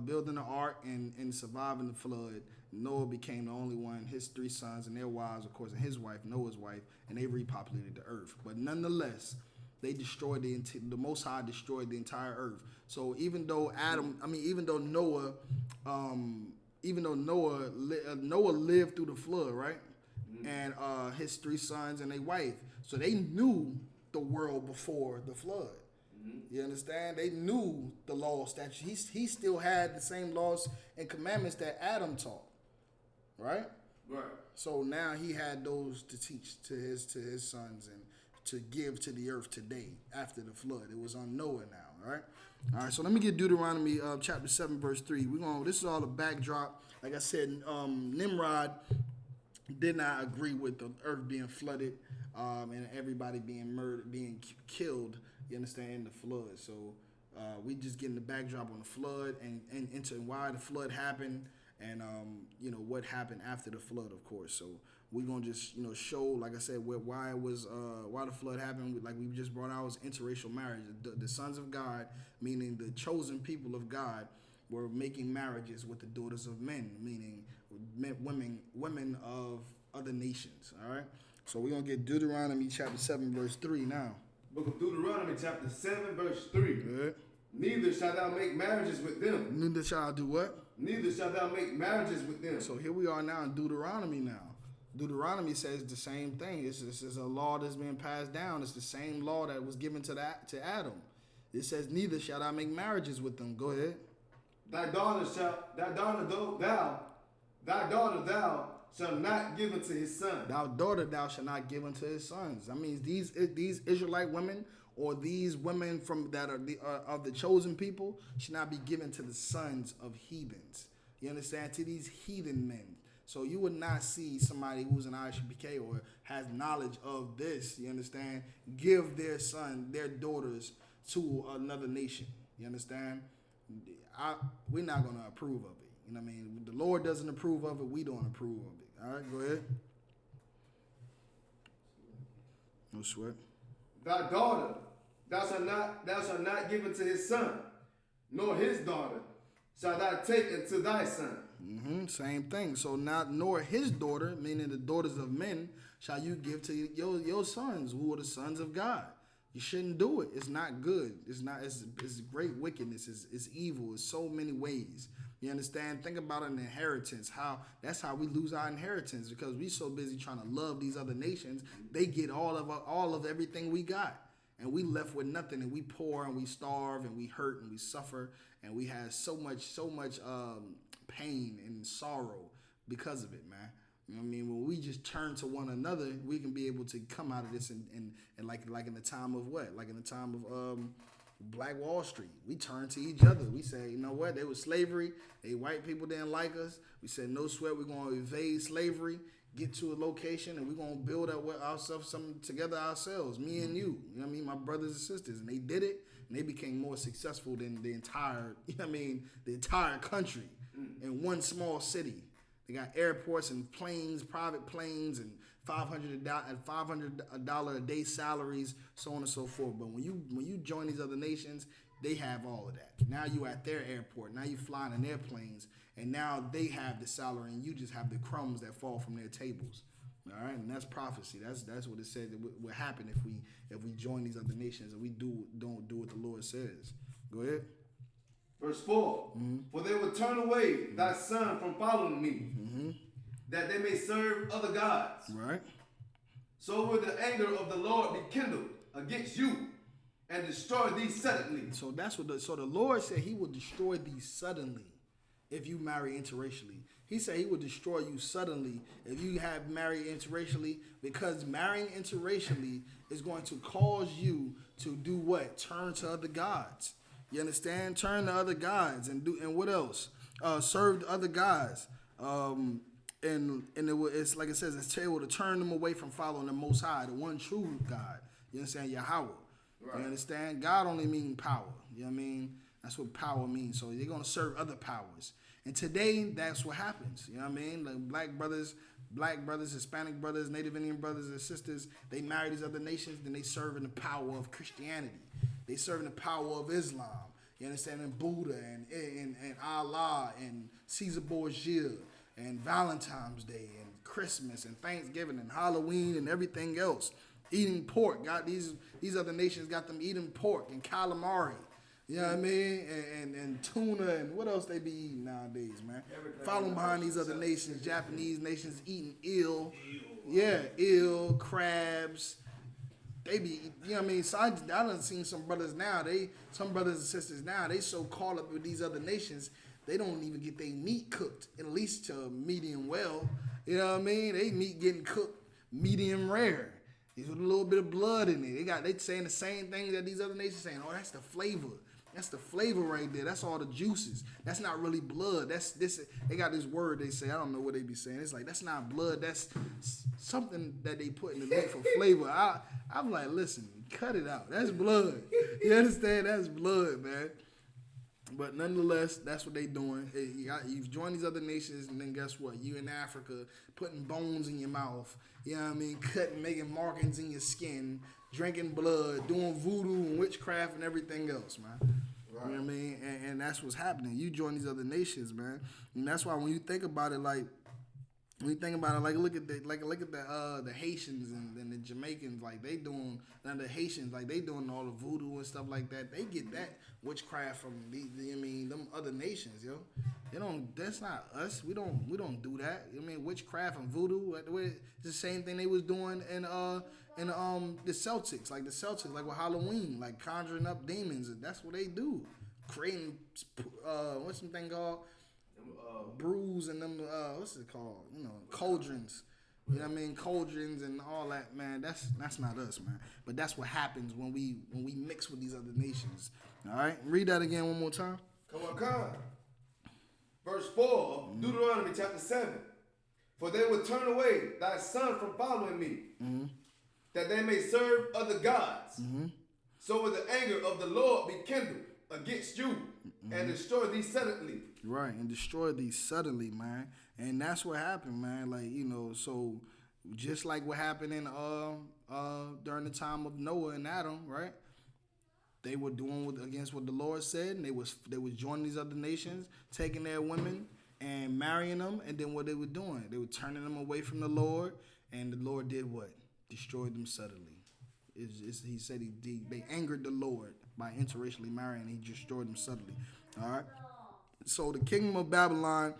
Building the ark and surviving the flood. Noah became the only one, his 3 sons and their wives, of course, and his wife, Noah's wife, and they repopulated the earth. But nonetheless, they destroyed the Most High destroyed the entire earth. So even though Noah lived through the flood, right? Mm-hmm. And his 3 sons and their wife, so they knew the world before the flood. Mm-hmm. You understand? They knew the law, statutes. He still had the same laws and commandments that Adam taught, right? Right. So now he had those to teach to his sons and to give to the earth today after the flood. It was on Noah now, right? All right, so let me get Deuteronomy chapter 7, verse 3. This is all a backdrop. Like I said, Nimrod did not agree with the earth being flooded and everybody being murdered, being killed, you understand, in the flood. So we just getting the backdrop on the flood and into why the flood happened and, what happened after the flood, of course. So we're going to just, show, like I said, why the flood happened. Like we just brought out was interracial marriage. The sons of God, meaning the chosen people of God, were making marriages with the daughters of men, meaning women of other nations. All right. So we're gonna get Deuteronomy chapter 7, verse 3 now. Book of Deuteronomy chapter 7, verse 3. Good. Neither shalt thou make marriages with them. Neither shall I do what? Neither shalt thou make marriages with them. So here we are now in Deuteronomy now. Deuteronomy says the same thing. This is a law that's being passed down. It's the same law that was given to Adam. It says, neither shall I make marriages with them. Go ahead. Thy daughter thou shalt not give unto his son. Thou daughter thou shalt not give unto his sons. That means these Israelite women or these women from that are of the chosen people should not be given to the sons of heathens. You understand? To these heathen men. So you would not see somebody who's an I.S.U.P.K or has knowledge of this, you understand, give their daughters to another nation. You understand? We're not going to approve of it. You know what I mean? The Lord doesn't approve of it. We don't approve of it. All right, go ahead. No sweat. Thy daughter thou shalt not give unto his son, nor his daughter shalt thou take unto thy son. Same thing. So not nor his daughter, meaning the daughters of men, shall you give to your sons, who are the sons of God. You shouldn't do it. It's not good. It's great wickedness. It's evil. It's so many ways. You understand? Think about an inheritance. That's how we lose our inheritance, because we so busy trying to love these other nations. They get all of everything we got, and we left with nothing. And we poor and we starve and we hurt and we suffer and we have so much pain and sorrow because of it, man. You know what I mean? When we just turn to one another, we can be able to come out of this and like in the time of what? Like in the time of Black Wall Street. We turn to each other. We say, you know what? There was slavery. White people didn't like us. We said, no sweat. We're going to evade slavery, get to a location, and we're going to build up something together ourselves, me and you. You know what I mean? My brothers and sisters. And they did it, and they became more successful than the entire, the entire country in one small city. They got airports and planes, private planes, and $500 a day salaries, so on and so forth. But when you join these other nations, they have all of that. Now you at their airport. Now you flying in their planes, and now they have the salary, and you just have the crumbs that fall from their tables. All right, and that's prophecy. That's what it said would happen if we join these other nations and we don't do what the Lord says. Go ahead. Verse 4, For they will turn away thy son from following me, that they may serve other gods. Right. So will the anger of the Lord be kindled against you and destroy thee suddenly. So that's what the Lord said he will destroy thee suddenly if you marry interracially. He said he will destroy you suddenly if you have married interracially, because marrying interracially is going to cause you to do what? Turn to other gods. You understand? Turn to other gods and what else? Serve other gods. It's like it says, it's able to turn them away from following the Most High, the one true God. You understand? Yahweh. Right. You understand? God only means power. You know what I mean? That's what power means. So they're going to serve other powers. And today, that's what happens. You know what I mean? Like black brothers, Hispanic brothers, Native Indian brothers and sisters, they marry these other nations, then they serve in the power of Christianity. They serve in the power of Islam. You understand? And Buddha and Allah and Caesar Borgia and Valentine's Day and Christmas and Thanksgiving and Halloween and everything else. Eating pork. Got these other nations got them eating pork and calamari. You know what I mean? And tuna and what else they be eating nowadays, man? Following behind these other nations, Japanese nations eating eel. Yeah, eel, crabs. They be, you know what I mean? So I done seen some brothers now, some brothers and sisters now, they so caught up with these other nations, they don't even get their meat cooked, at least to medium well. You know what I mean? They meat getting cooked medium rare. With a little bit of blood in it. They saying the same thing that these other nations saying. Oh, that's the flavor. That's the flavor right there. That's all the juices. That's not really blood. That's this. They got this word they say. I don't know what they be saying. It's like, that's not blood. That's something that they put in the meat for flavor. I'm like, listen, cut it out. That's blood. You understand? That's blood, man. But nonetheless, that's what they doing. You've joined these other nations, and then guess what? You in Africa putting bones in your mouth. You know what I mean? Cutting, making markings in your skin, drinking blood, doing voodoo and witchcraft and everything else, man. Right. You know what I mean? And that's what's happening. You join these other nations, man. And that's why when you think about it, like, look at the Haitians and the Jamaicans, like they doing, and the Haitians, like they doing all the voodoo and stuff like that. They get that witchcraft from them other nations, yo. They don't. That's not us. We don't do that. I mean, witchcraft and voodoo. It's the same thing they was doing in the Celtics, like with Halloween, like conjuring up demons. That's what they do. Creating what's some thing called? Brews and them what's it called? Cauldrons. You know what I mean? Cauldrons and all that, man. That's not us, man. But that's what happens when we mix with these other nations. All right, read that again one more time. Come on. Verse 4 of Deuteronomy chapter 7. For they will turn away thy son from following me, that they may serve other gods. So will the anger of the Lord be kindled against you and destroy thee suddenly. Right, and destroy thee suddenly, man. And that's what happened, man. Like, so just like what happened in during the time of Noah and Adam, right? They were doing against what the Lord said, and they was joining these other nations, taking their women and marrying them, and then what they were doing, they were turning them away from the Lord, and the Lord did what? Destroyed them suddenly. He said they angered the Lord by interracially marrying, and he destroyed them suddenly. All right. So the kingdom of Babylon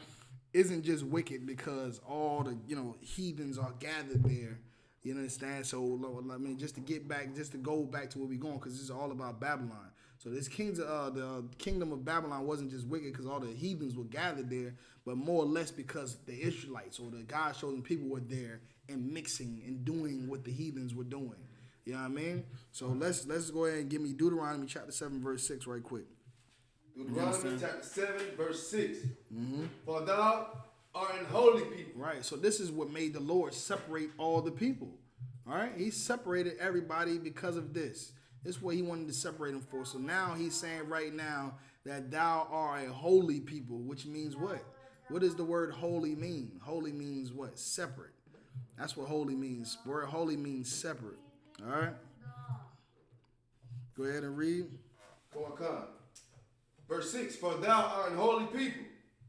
isn't just wicked because all the heathens are gathered there. You understand? So I mean, just to go back to where we're going, because this is all about Babylon. So the kingdom of Babylon wasn't just wicked because all the heathens were gathered there, but more or less because the Israelites or the God-chosen people were there and mixing and doing what the heathens were doing. You know what I mean? So let's go ahead and give me Deuteronomy chapter 7 verse 6 right quick. Deuteronomy chapter 7 verse 6. For thou art an holy people. Right. So this is what made the Lord separate all the people. All right. He separated everybody because of this. This is what he wanted to separate them for. So now he's saying right now that thou art a holy people, which means what? What does the word holy mean? Holy means what? Separate. That's what holy means. Word holy means separate. All right. Go ahead and read. Come on. Verse 6. For thou art an holy people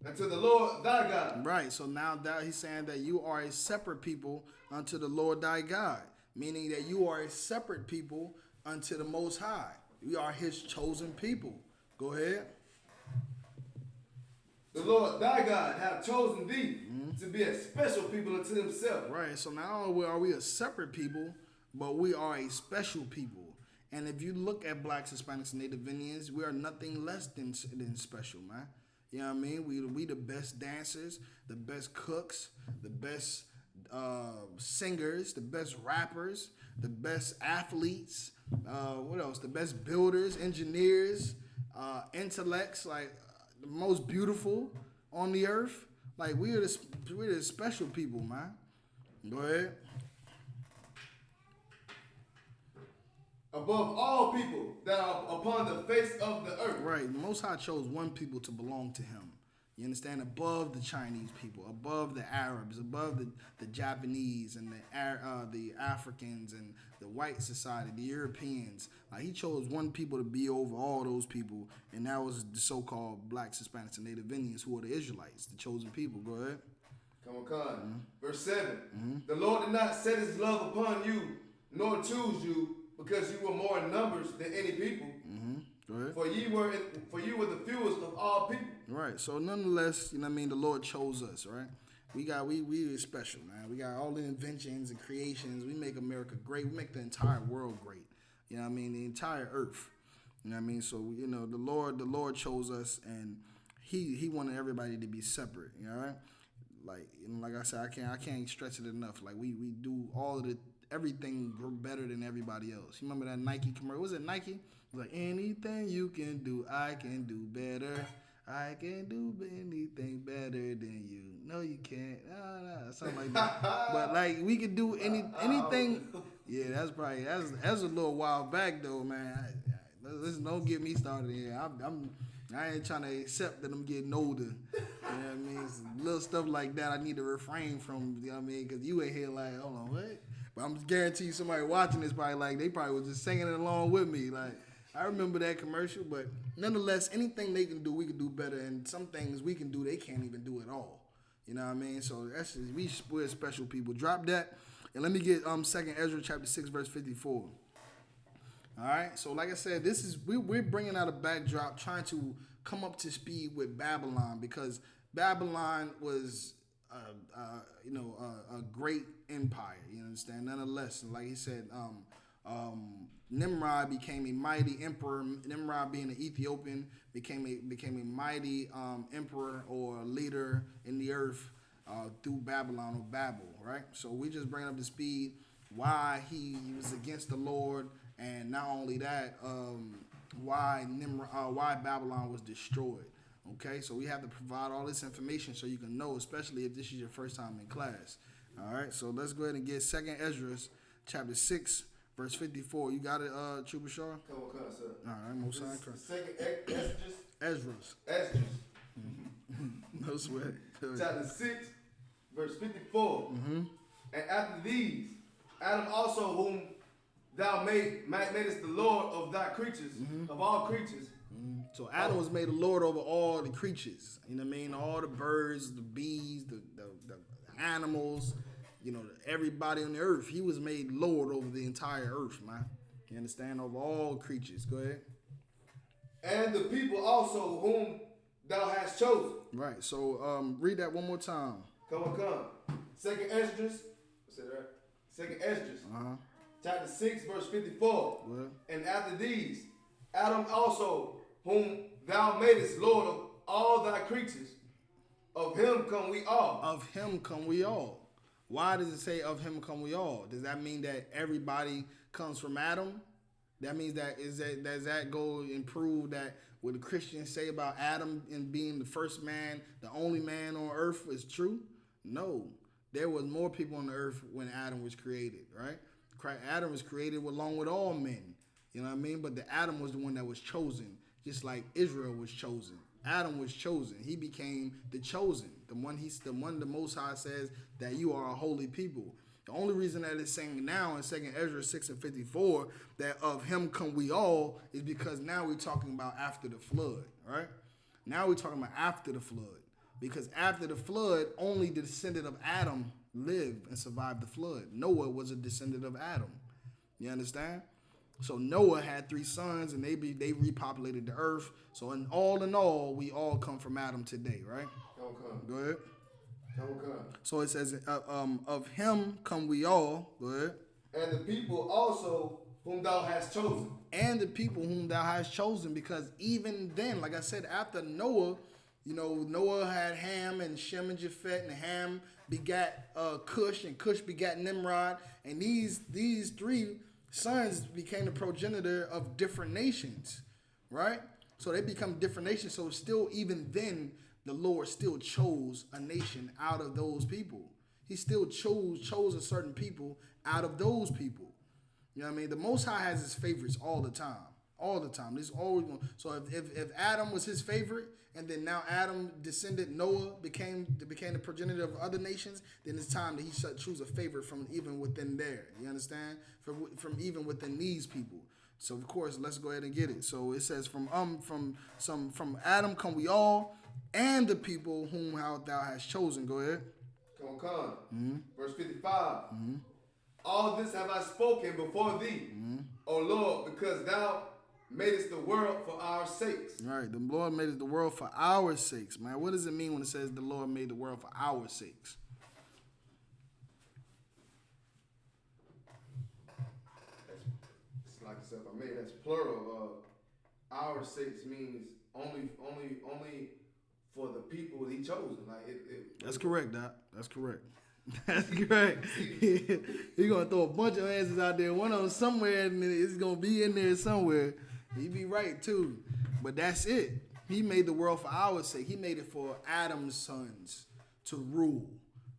unto the Lord thy God. Right. So now he's saying that you are a separate people unto the Lord thy God. Meaning that you are a separate people unto the Most High. We are his chosen people. Go ahead. The Lord thy God hath chosen thee to be a special people unto himself. Right. So not only are we a separate people, but we are a special people. And if you look at blacks, Hispanics, and Native Indians, we are nothing less than special, man. You know what I mean? We the best dancers, the best cooks, the best singers, the best rappers, the best athletes. What else? The best builders, engineers, intellects, like the most beautiful on the earth. Like we're the special people, man. Go ahead. Above all people that are upon the face of the earth. Right. The Most High chose one people to belong to him. You understand? Above the Chinese people, above the Arabs, above the Japanese and the Africans and the white society, the Europeans. Like he chose one people to be over all those people, and that was the so-called blacks, Hispanics, and Native Indians, who are the Israelites, the chosen people. Go ahead. Come on. Verse 7. The Lord did not set his love upon you, nor choose you, because you were more in numbers than any people. Go ahead. For you were the fewest of all people. Right. So nonetheless, you know what I mean, the Lord chose us, right? We are special, man. We got all the inventions and creations. We make America great. We make the entire world great. You know what I mean? The entire earth. You know what I mean? So the Lord chose us, and he wanted everybody to be separate, you know, right? Like I said, I can't stress it enough. Like we do all of everything better than everybody else. You remember that Nike commercial? Was it Nike? It was like, anything you can do, I can do better. I can do anything better than you. No, you can't. No, something like that. But like we could do anything. Yeah, that's a little while back though, man. Listen, don't get me started here. I ain't trying to accept that I'm getting older. You know what I mean? Some little stuff like that I need to refrain from. You know what I mean? Because you ain't here like, hold on, what? But I'm just guarantee you somebody watching this probably like they probably was just singing it along with me. Like, I remember that commercial, but nonetheless, anything they can do, we can do better, and some things we can do, they can't even do at all. You know what I mean? So that's just, we're special people. Drop that, and let me get 2nd Ezra chapter 6 verse 54. All right. So like I said, this is we're bringing out a backdrop, trying to come up to speed with Babylon, because Babylon was a great empire. You understand? Nonetheless, like he said, Nimrod became a mighty emperor. Nimrod, being an Ethiopian, became a mighty emperor or leader in the earth through Babylon or Babel, right? So we just bring up to speed why he was against the Lord, and not only that, why Babylon was destroyed. Okay, so we have to provide all this information so you can know, especially if this is your first time in class. All right, so let's go ahead and get 2nd Ezra chapter 6 verse 54. You got it, Trooper Shaw? Come on, sir. All right, most sign. 2nd Ezra's. No sweat. Chapter 6, verse 54. And after these, Adam also, whom thou madest the Lord of thy creatures, of all creatures. So Adam was made the Lord over all the creatures. You know what I mean? All the birds, the bees, the animals, everybody on the earth. He was made Lord over the entire earth, man. You understand? Over all creatures. Go ahead. And the people also whom thou hast chosen. Right. So read that one more time. Come. 2nd Esdras. What's it right? 2nd Esdras. Chapter 6, verse 54. Well. And after these, Adam also, whom thou madest Lord of all thy creatures, of him come we all. Of him come we all. Why does it say of him come we all? Does that mean that everybody comes from Adam? That means does that go and prove that what the Christians say about Adam and being the first man, the only man on earth, is true? No. There was more people on the earth when Adam was created, right? Adam was created along with all men. You know what I mean? But the Adam was the one that was chosen, just like Israel was chosen. Adam was chosen. He became the chosen. The one the Most High says that you are a holy people. The only reason that it's saying now in 2nd Ezra 6 and 54 that of him come we all is because now we're talking about after the flood, right? Now we're talking about after the flood. Because after the flood, only the descendant of Adam lived and survived the flood. Noah was a descendant of Adam. You understand? So Noah had 3 sons, and they repopulated the earth. So in all, we all come from Adam today, right? Come. Go ahead. Come. So it says, of him come we all. Go ahead. And the people also whom thou hast chosen. And the people whom thou hast chosen, because even then, like I said, after Noah, Noah had Ham and Shem and Japheth, and Ham begat Cush, and Cush begat Nimrod, and these 3 sons became the progenitor of different nations, right? So they become different nations. So still, even then, the Lord still chose a nation out of those people. He still chose a certain people out of those people. You know what I mean? The Most High has his favorites all the time. All the time. This is always going. So if Adam was his favorite, and then now Adam descended, Noah became the progenitor of other nations, then it's time that he should choose a favorite from even within there. You understand? From even within these people. So of course, let's go ahead and get it. So it says from Adam come we all, and the people whom thou hast chosen. Go ahead. Come. Verse 55. All this have I spoken before thee, O Lord, because thou madest the world for our sakes. Right. The Lord made the world for our sakes, man. What does it mean when it says the Lord made the world for our sakes? It's like yourself. I made that's plural. Our sakes means only for the people he chosen. That's correct, Doc. That's correct. That's correct. He's gonna throw a bunch of answers out there. One of them somewhere, and it's gonna be in there somewhere. He be right too, but that's it. He made the world for our sake. He made it for Adam's sons to rule,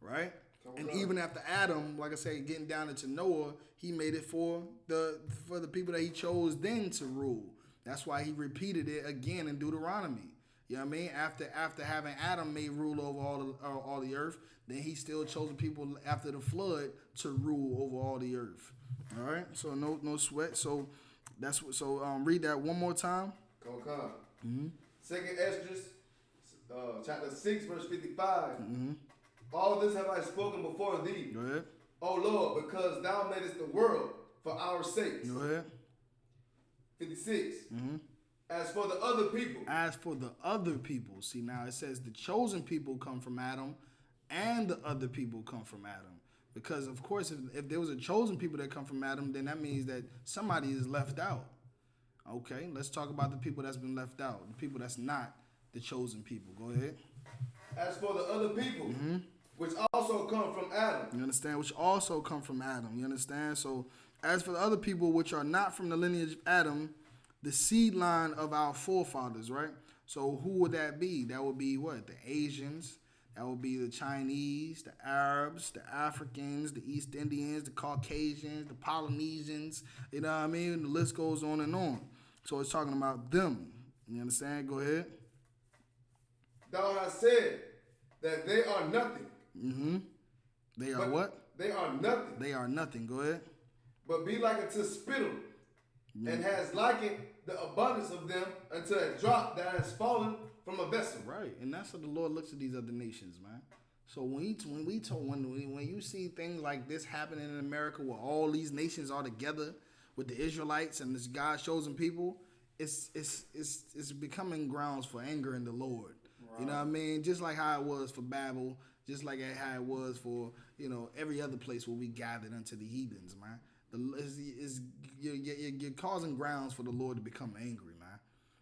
right? And even after Adam, like I said, getting down into Noah, he made it for the people that he chose then to rule. That's why he repeated it again in Deuteronomy. You know what I mean? After having Adam made rule over all the earth, then he still chose the people after the flood to rule over all the earth. All right? So no sweat. So That's what. So read that one more time. Come. Second Esdras, chapter 6, verse 55. All this have I spoken before thee, Go ahead. O Lord, because thou madest the world for our sakes. Go ahead. 56. As for the other people. As for the other people. See, now it says the chosen people come from Adam and the other people come from Adam. Because, of course, if there was a chosen people that come from Adam, then that means that somebody is left out. Okay, let's talk about the people that's been left out. The people that's not the chosen people. Go ahead. As for the other people, which also come from Adam. You understand? Which also come from Adam. You understand? So, as for the other people which are not from the lineage of Adam, the seed line of our forefathers, right? So who would that be? That would be what? The Asians. That would be the Chinese, the Arabs, the Africans, the East Indians, the Caucasians, the Polynesians. You know what I mean? The list goes on and on. So it's talking about them. You understand? Go ahead. Thou hast said that they are nothing. They are what? They are nothing. They are nothing. Go ahead. But be like unto spittle, and has likened the abundance of them unto a drop that has fallen from a vessel. Right, and that's what the Lord looks at these other nations, man. So when you see things like this happening in America, where all these nations are together with the Israelites and this God's chosen people, it's becoming grounds for anger in the Lord. Right. You know what I mean? Just like how it was for Babel, just like how it was for every other place where we gathered unto the heathens, man. You're causing grounds for the Lord to become angry, man.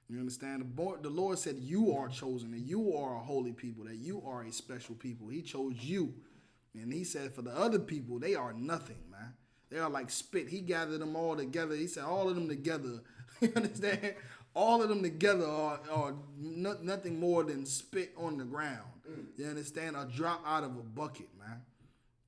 You understand? The Lord said you are chosen, and you are a holy people, that you are a special people. He chose you. And he said for the other people, they are nothing, man. They are like spit. He gathered them all together. He said all of them together. You understand? All of them together are nothing more than spit on the ground. You understand? A drop out of a bucket, man.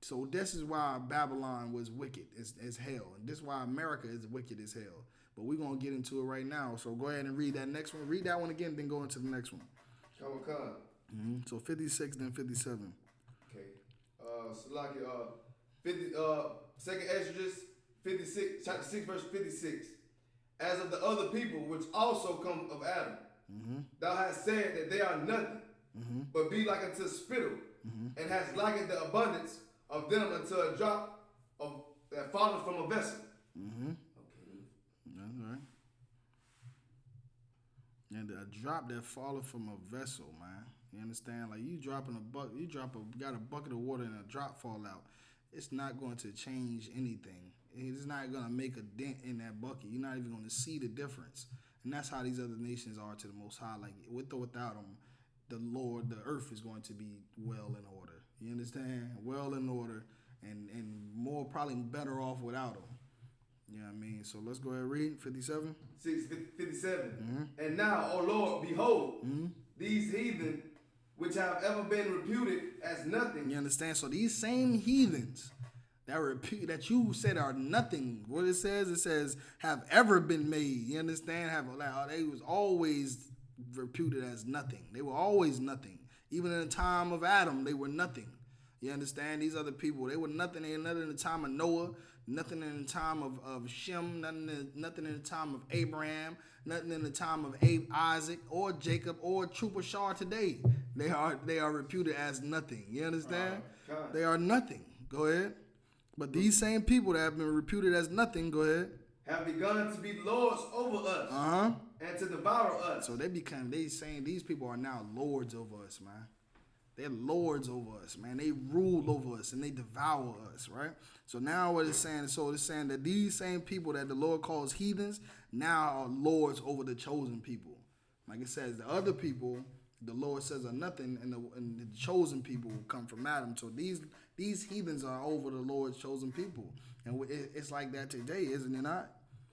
So this is why Babylon was wicked as hell. And this is why America is wicked as hell. But we're going to get into it right now. So go ahead and read that next one. Read that one again, then go into the next one. Come. So 56, then 57. Okay. Second Esdras 56, chapter 6, verse 56. As of the other people which also come of Adam, thou hast said that they are nothing, but be like unto spittle, and hast likened the abundance of them unto a drop of that falleth from a vessel. Okay. That's right. And a drop that falleth from a vessel, man. You understand? Like you dropping got a bucket of water and a drop fall out. It's not going to change anything. It's not going to make a dent in that bucket. You're not even going to see the difference. And that's how these other nations are to the Most High. Like with or without them, the earth is going to be well in order. You understand? Well in order, and more probably better off without them. You know what I mean? So let's go ahead and read 57. 57. And now, O Lord, behold, these heathen which have ever been reputed as nothing. You understand? So these same heathens that you said are nothing. What it says have ever been made. You understand? They was always reputed as nothing. They were always nothing. Even in the time of Adam, they were nothing. You understand? These other people, they were nothing. They were nothing in the time of Noah, nothing in the time of Shem, nothing in the time of Abraham, nothing in the time of Isaac or Jacob or Trooper Shah today. They are reputed as nothing. You understand? They are nothing. Go ahead. But these same people that have been reputed as nothing, go ahead, have begun to be lords over us and to devour us. So they saying these people are now lords over us, man. They're lords over us, man. They rule over us and they devour us, right? So now what it's saying, it's saying that these same people that the Lord calls heathens now are lords over the chosen people. Like it says, the other people, the Lord says are nothing, and the chosen people come from Adam. So these heathens are over the Lord's chosen people. And it's like that today, isn't it not?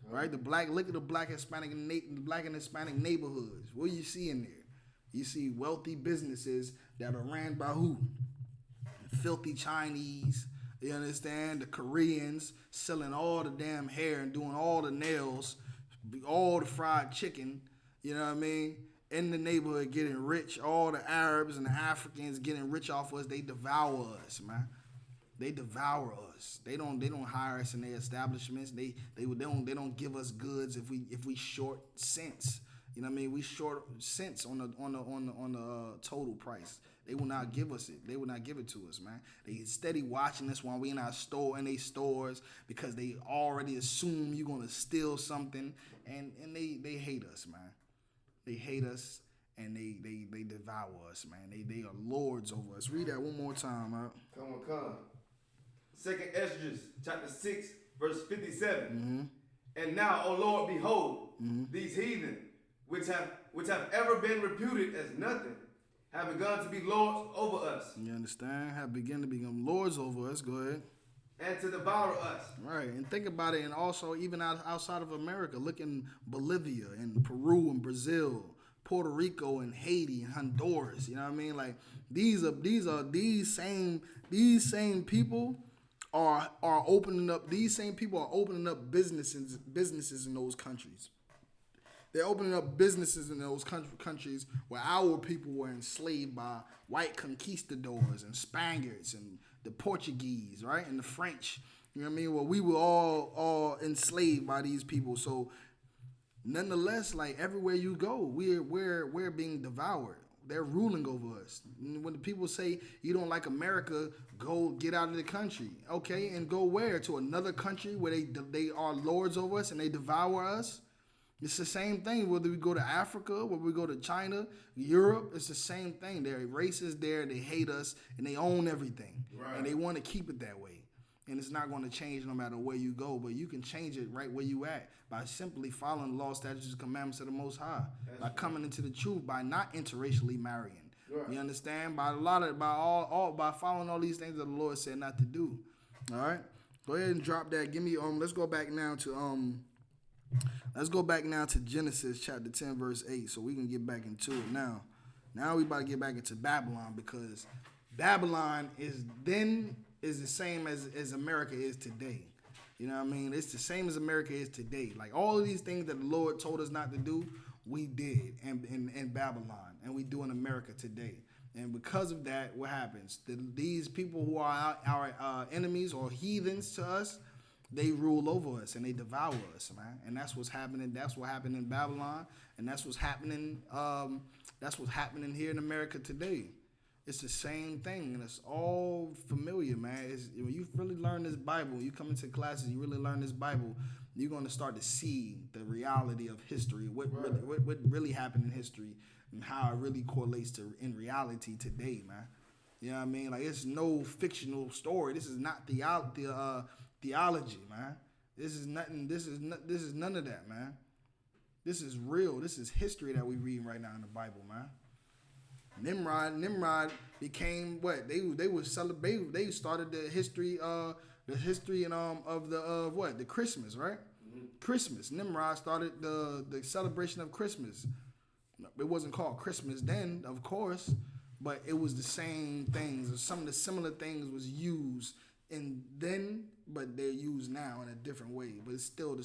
Right? Look at the black and Hispanic neighborhoods. What do you see in there? You see wealthy businesses that are ran by who? Filthy Chinese, you understand? The Koreans selling all the damn hair and doing all the nails, all the fried chicken, you know what I mean? In the neighborhood getting rich. All the Arabs and the Africans getting rich off us. They devour us, man. They devour us. They don't hire us in their establishments. They don't give us goods if we short cents. You know what I mean? We short cents on the total price. They will not give us it. They will not give it to us, man. They steady watching us while we in our store, in they stores, because they already assume you're gonna steal something, and they hate us, man. They hate us, and they devour us, man. They are lords over us. Read that one more time, man. Come. Second Esdras, chapter 6, verse 57. Mm-hmm. And now, O Lord, behold, these heathen, which have ever been reputed as nothing, have begun to be lords over us. You understand? Have begun to become lords over us. Go ahead. And to devour us. Right, and think about it, and also even outside of America, look in Bolivia and Peru and Brazil, Puerto Rico and Haiti and Honduras. You know what I mean? Like these same people are opening up. These same people are opening up businesses in those countries. They're opening up businesses in those countries where our people were enslaved by white conquistadors and Spaniards and the Portuguese, right, and the French. You know what I mean? Well, we were all enslaved by these people. So, nonetheless, like everywhere you go, we're being devoured. They're ruling over us. When the people say you don't like America, go get out of the country. Okay, and go where? To another country where they are lords over us and they devour us. It's the same thing whether we go to Africa, whether we go to China, Europe. It's the same thing. There are races there. They hate us and they own everything, right. And they want to keep it that way. And it's not going to change no matter where you go, but you can change it right where you at by simply following the law, statutes, and commandments of the Most High, by coming into the truth, by not interracially marrying. Right. You understand? By following all these things that the Lord said not to do. All right, go ahead and drop that. Give me Let's go back now to Genesis chapter 10 verse 8, so we can get back into it now. Now we about to get back into Babylon, because Babylon is the same as America is today. You know what I mean? It's the same as America is today. Like all of these things that the Lord told us not to do, we did in Babylon, and we do in America today. And because of that, what happens? These people who are our enemies or heathens to us, they rule over us and they devour us, man. And that's what's happening. That's what happened in Babylon, and that's what's happening. That's what's happening here in America today. It's the same thing, and it's all familiar, man. When you really learn this Bible, when you come into classes, you really learn this Bible, you're going to start to see the reality of history, what really happened in history, and how it really correlates to in reality today, man. You know what I mean? Like, it's no fictional story. This is not theology, man. This is nothing. This is none of that, man. This is real. This is history that we reading right now in the Bible, man. Nimrod became what they would celebrate. They started the history of the Christmas, right? Mm-hmm. Christmas. Nimrod started the celebration of Christmas. It wasn't called Christmas then, of course, but it was the same things. Some of the similar things was used in then, but they're used now in a different way. But it's still the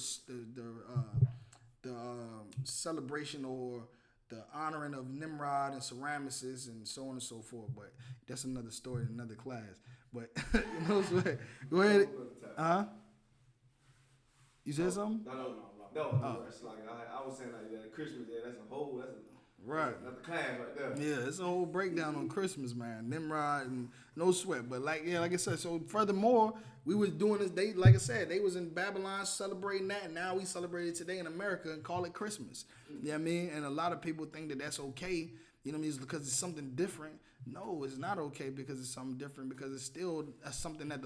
celebration or the honoring of Nimrod and Semiramis and so on and so forth. But that's another story in another class. But you know what? Go ahead. You said something? No. It's like I was saying like that Christmas. Yeah, that's right. Another class right there. Yeah, it's a whole breakdown on Christmas, man. Nimrod and no sweat. But like I said, so furthermore, we was doing this. They, like I said, they was in Babylon celebrating that, and now we celebrate it today in America and call it Christmas. You know what I mean? And a lot of people think that that's okay. You know what I mean? It's because it's something different. No, it's not okay because it's something different, because it's still something that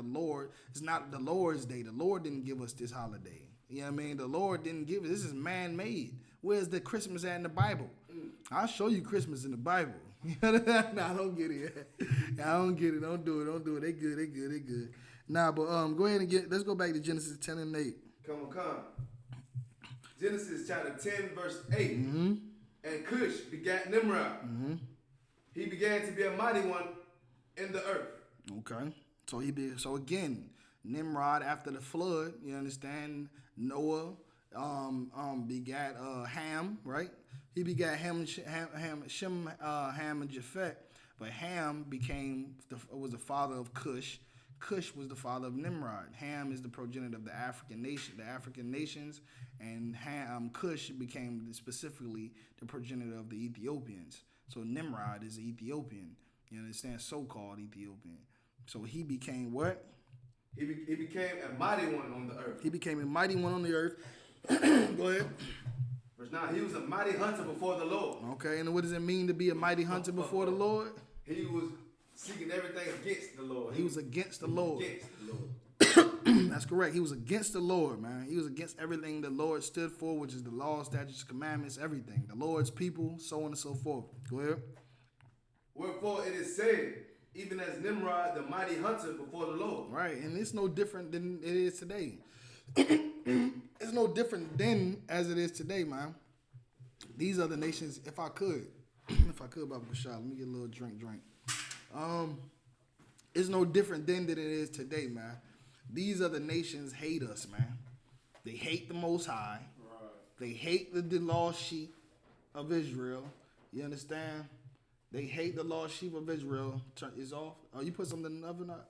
it's not the Lord's day. The Lord didn't give us this holiday. You know what I mean? The Lord didn't give it. This is man-made. Where's the Christmas at in the Bible? I'll show you Christmas in the Bible. Nah, I don't get it. I don't get it. Don't do it. They good. Nah, but go ahead and let's go back to Genesis 10 and 8. Come. Genesis chapter 10, verse 8. Mm-hmm. And Cush begat Nimrod. Mm-hmm. He began to be a mighty one in the earth. Okay. So again, Nimrod after the flood, you understand, Noah begat Ham, right? He begat Ham, and Japheth, but Ham was the father of Cush. Cush was the father of Nimrod. Ham is the progenitor of the African nations, and Cush became specifically the progenitor of the Ethiopians. So Nimrod is an Ethiopian. You understand? So-called Ethiopian. So he became what? He became a mighty one on the earth. He became a mighty one on the earth. Go ahead. Verse 9, he was a mighty hunter before the Lord. Okay, and what does it mean to be a mighty hunter before the Lord? He was seeking everything against the Lord. He was against the Lord. Against the Lord. That's correct. He was against the Lord, man. He was against everything the Lord stood for, which is the law, statutes, commandments, everything. The Lord's people, so on and so forth. Go ahead. Wherefore it is said, even as Nimrod, the mighty hunter before the Lord. Right, and it's no different than it is today. It's no different then as it is today, man. These other nations, if I could, Baba Bashar, let me get a little drink. It's no different then than it is today, man. These other nations hate us, man. They hate the Most High. Right. They hate the lost sheep of Israel. You understand? They hate the lost sheep of Israel. Turn is off. Oh, you put something in the oven? Not?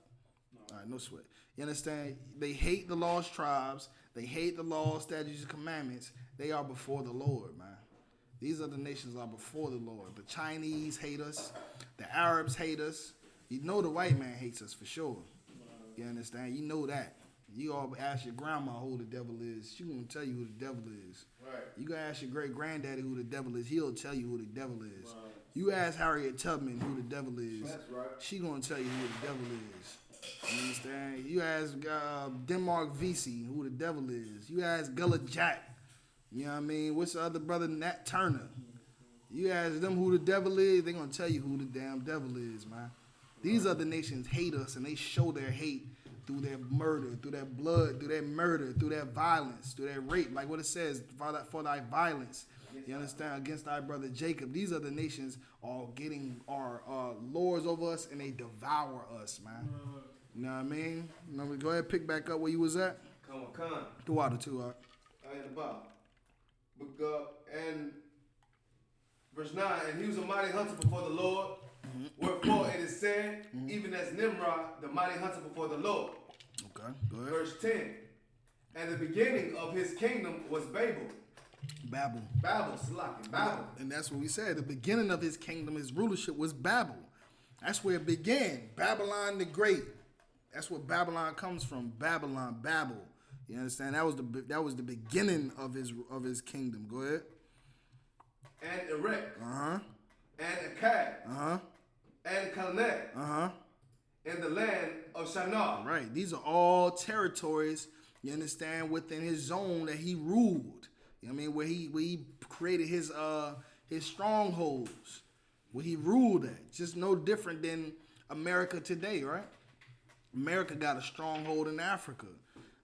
No. All right, no sweat. You understand? They hate the lost tribes. They hate the law, statutes, and commandments. They are before the Lord, man. These other nations are before the Lord. The Chinese hate us. The Arabs hate us. You know the white man hates us for sure. You understand? You know that. You all ask your grandma who the devil is. She gonna tell you who the devil is. Right. You gonna ask your great granddaddy who the devil is. He'll tell you who the devil is. Right. You ask Harriet Tubman who the devil is. That's right. She gonna tell you who the devil is. You understand? You ask Denmark Vesey who the devil is. You ask Gullah Jack. You know what I mean? What's the other brother, Nat Turner? You ask them who the devil is, they gonna tell you who the damn devil is, man. These other nations hate us, and they show their hate through their murder, through their blood, through their murder, through their violence, through their rape. Like what it says, for thy violence. You understand? Against thy brother Jacob. These other nations are lords over us, and they devour us, man. You know what I mean? Now we go ahead and pick back up where you was at. Come on. The water too, all right. I had the bottom. And verse 9, and he was a mighty hunter before the Lord. Wherefore it is said, even as Nimrod, the mighty hunter before the Lord. Okay, go ahead. Verse 10, and the beginning of his kingdom was Babel. Babel. Babel. And that's what we said. The beginning of his kingdom, his rulership was Babel. That's where it began. Babylon the Great. That's where Babylon comes from. Babel. You understand? That was the beginning of his kingdom. Go ahead. And Erech. Uh-huh. And Akkad. Uh-huh. And Calneh. Uh-huh. In the land of Shinar. Right. These are all territories, you understand, within his zone that he ruled. You know what I mean? Where he created his strongholds. Where he ruled at. Just no different than America today, right? America got a stronghold in Africa.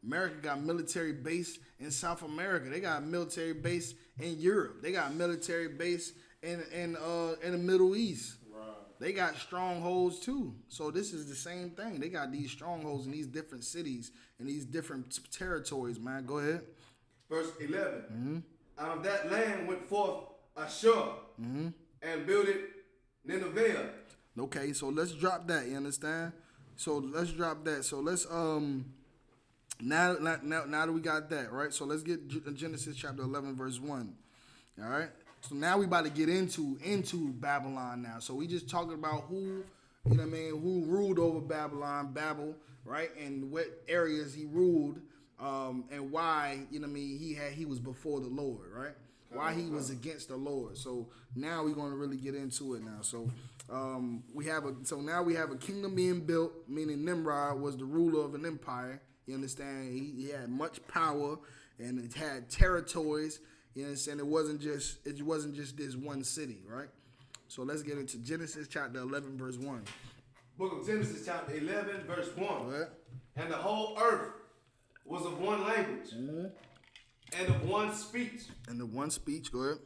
America got military base in South America. They got military base in Europe. They got military base in the Middle East. Right. They got strongholds too. So this is the same thing. They got these strongholds in these different cities and these different territories, man. Go ahead. Verse 11. Out of that land went forth Ashur and builded Nineveh. Okay, so let's drop that. You understand? So let's drop that. So let's now that we got that, right? So let's get Genesis chapter 11 verse 1. All right? So now we about to get into Babylon now. So we just talking about who, you know what I mean, who ruled over Babel, right? And what areas he ruled, and why, you know what I mean, he was before the Lord, right? Why he was against the Lord. So now we're going to really get into it now. So now we have a kingdom being built, meaning Nimrod was the ruler of an empire. You understand? He had much power and it had territories. You understand? It wasn't just this one city, right? So let's get into Genesis chapter 11 verse 1. Book of Genesis chapter 11 verse 1. What? And the whole earth was of one language and of one speech. And the one speech, go ahead.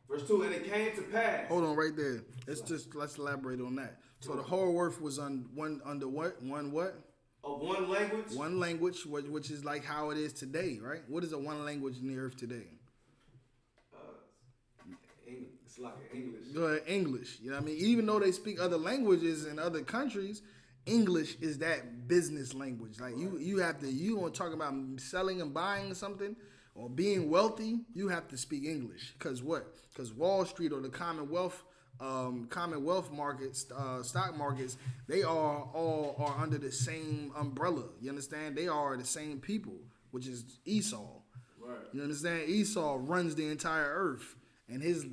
Verse 2, and it came to pass. Hold on right there. Let's elaborate on that. So the whole earth was under what? One what? Of one language. One language, which is like how it is today, right? What is a one language in the earth today? It's like English. Go ahead, English. You know what I mean? Even though they speak other languages in other countries, English is that business language. Like you have to, you want to talk about selling and buying something or being wealthy, you have to speak English. Cause what? Cause Wall Street or the Commonwealth markets, stock markets, they all are under the same umbrella. You understand? They are the same people, which is Esau. Right. You understand? Esau runs the entire earth, and his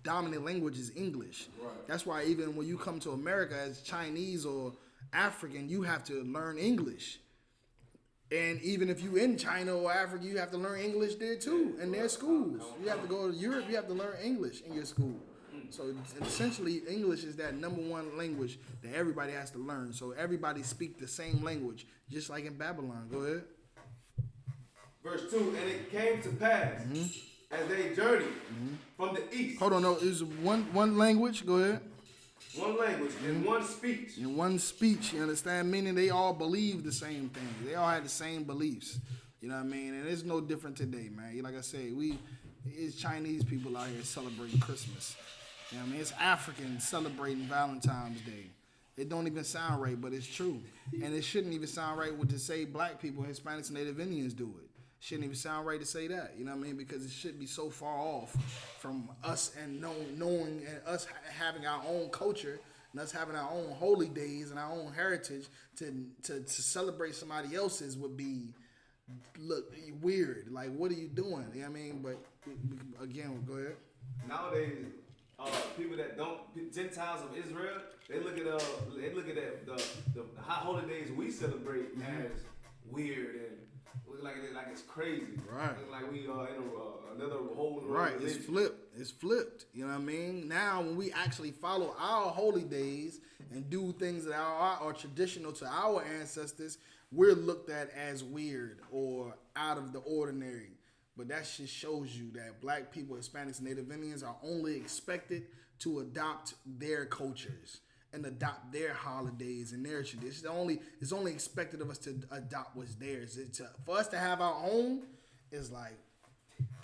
dominant language is English. Right. That's why even when you come to America as Chinese or African, you have to learn English. And even if you in China or Africa, you have to learn English there too, in their schools. You have to go to Europe, you have to learn English in your school. So essentially, English is that number one language that everybody has to learn. So everybody speak the same language, just like in Babylon. Go ahead. Verse 2, and it came to pass as they journeyed from the east. Hold on, no, is one language. Go ahead. One language and one speech. In one speech, you understand? Meaning they all believe the same thing. They all had the same beliefs. You know what I mean? And it's no different today, man. Like I said, it's Chinese people out here celebrating Christmas. You know what I mean? It's Africans celebrating Valentine's Day. It don't even sound right, but it's true. And it shouldn't even sound right to say black people, Hispanics, and Native Indians do it. Shouldn't even sound right to say that, you know what I mean? Because it should be so far off from us and knowing and us having our own culture and us having our own holy days and our own heritage to celebrate somebody else's would be look weird. Like, what are you doing? You know what I mean? But again, go ahead. Nowadays, people that don't Gentiles of Israel, they look at the high holy days we celebrate as weird and look like it's crazy. Right. Look like we are in another whole right. religion. It's flipped. You know what I mean? Now when we actually follow our holy days and do things that are traditional to our ancestors, we're looked at as weird or out of the ordinary. But that just shows you that black people, Hispanics, and Native Indians are only expected to adopt their cultures and adopt their holidays and their traditions. It's only expected of us to adopt what's theirs. For us to have our own is like,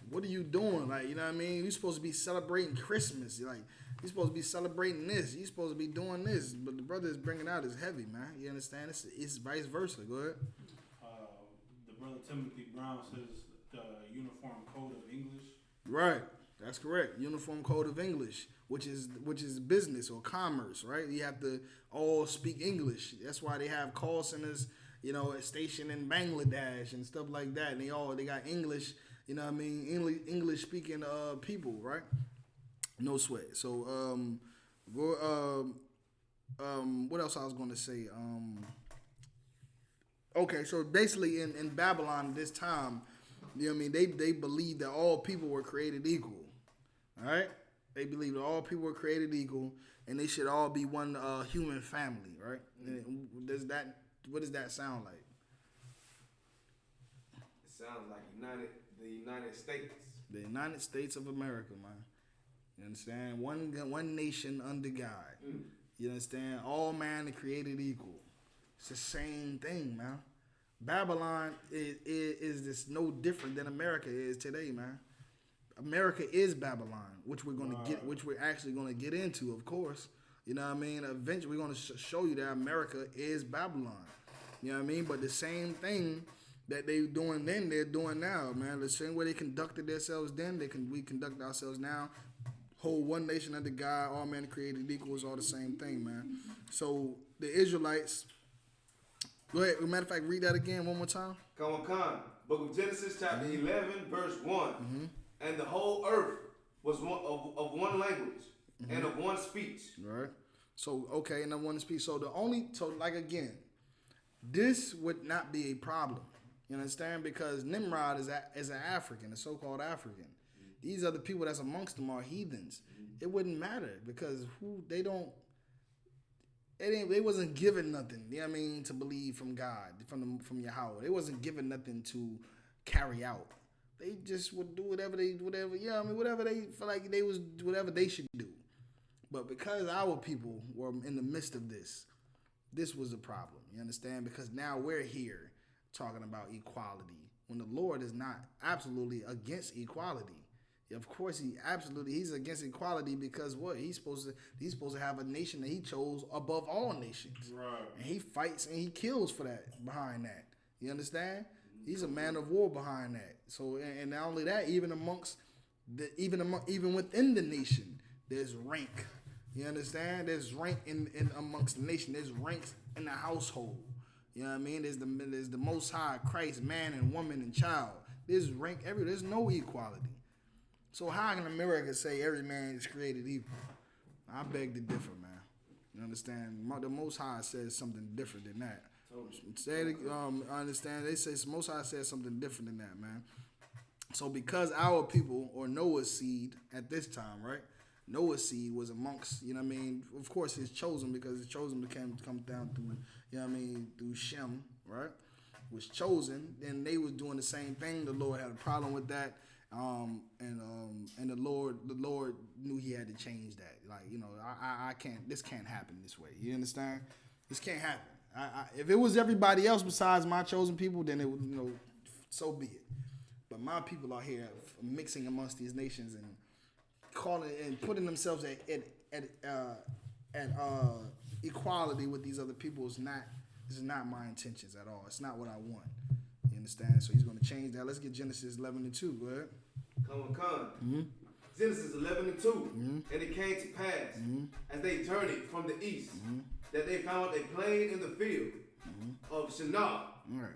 what are you doing? Like, you know what I mean? You're supposed to be celebrating Christmas. Like, you're supposed to be celebrating this. You're supposed to be doing this. But the brother is bringing out is heavy, man. You understand? It's vice versa. Go ahead. The brother Timothy Brown says the Uniform Code of English. Right. That's correct. Uniform Code of English, which is business or commerce, right? You have to all speak English. That's why they have call centers, you know, stationed in Bangladesh and stuff like that. And they got English, you know what I mean, English speaking people, right? No sweat. So what else I was going to say? Okay, so basically in Babylon this time, you know what I mean, they believe that all people were created equal. All right? They believe that all people were created equal and they should all be one human family, right? And what does that sound like? It sounds like the United States. The United States of America, man. You understand? One nation under God. You understand? All man are created equal. It's the same thing, man. Babylon is this no different than America is today, man. America is Babylon, which we're actually gonna get into, of course. You know what I mean? Eventually, we're gonna show you that America is Babylon. You know what I mean? But the same thing that they doing then, they're doing now, man. The same way they conducted themselves then, we conduct ourselves now. Whole one nation under God, all men created equal is all the same thing, man. So the Israelites. Go ahead. As a matter of fact, read that again one more time. Come on. Book of Genesis, chapter 11, verse 1. And the whole earth was of one language and of one speech. Right. So, okay, and of one speech. So, again, this would not be a problem. You understand? Because Nimrod is an African, a so-called African. These other people that's amongst them are heathens. It wouldn't matter because they wasn't given nothing, you know what I mean, to believe from God, from Yahweh. They wasn't given nothing to carry out. They just would do whatever they feel like whatever they should do. But because our people were in the midst of this was a problem. You understand? Because now we're here talking about equality when the Lord is not absolutely against equality. Of course, he's against equality because what he's supposed to have a nation that he chose above all nations, Right. and he fights and he kills for that. Behind that, you understand? He's a man of war behind that. So, and not only that, even within the nation, there's rank. You understand? There's rank in amongst the nation. There's ranks in the household. You know what I mean? There's the Most High, Christ, man and woman and child. There's rank everywhere. There's no equality. So how can America say every man is created equal? I beg to differ, man. You understand? The Most High says something different than that. I understand. They say Most High says something different than that, man. So because our people, or Noah's seed at this time, right? Noah's seed was amongst, you know what I mean? Of course, it's chosen because it's chosen comes down through, you know what I mean, through Shem, right? Was chosen, then they was doing the same thing. The Lord had a problem with that. And the Lord knew He had to change that. Like, you know, I can't. This can't happen this way. You understand? This can't happen. If it was everybody else besides my chosen people, then it would, you know, so be it. But my people are here mixing amongst these nations and calling and putting themselves at equality with these other people is not. This is not my intentions at all. It's not what I want. You understand? So He's going to change that. Let's get Genesis 11:2. Go ahead. Come. Genesis 11:2. And it came to pass, as they journeyed from the east, that they found a plain in the field of Shinar. All right.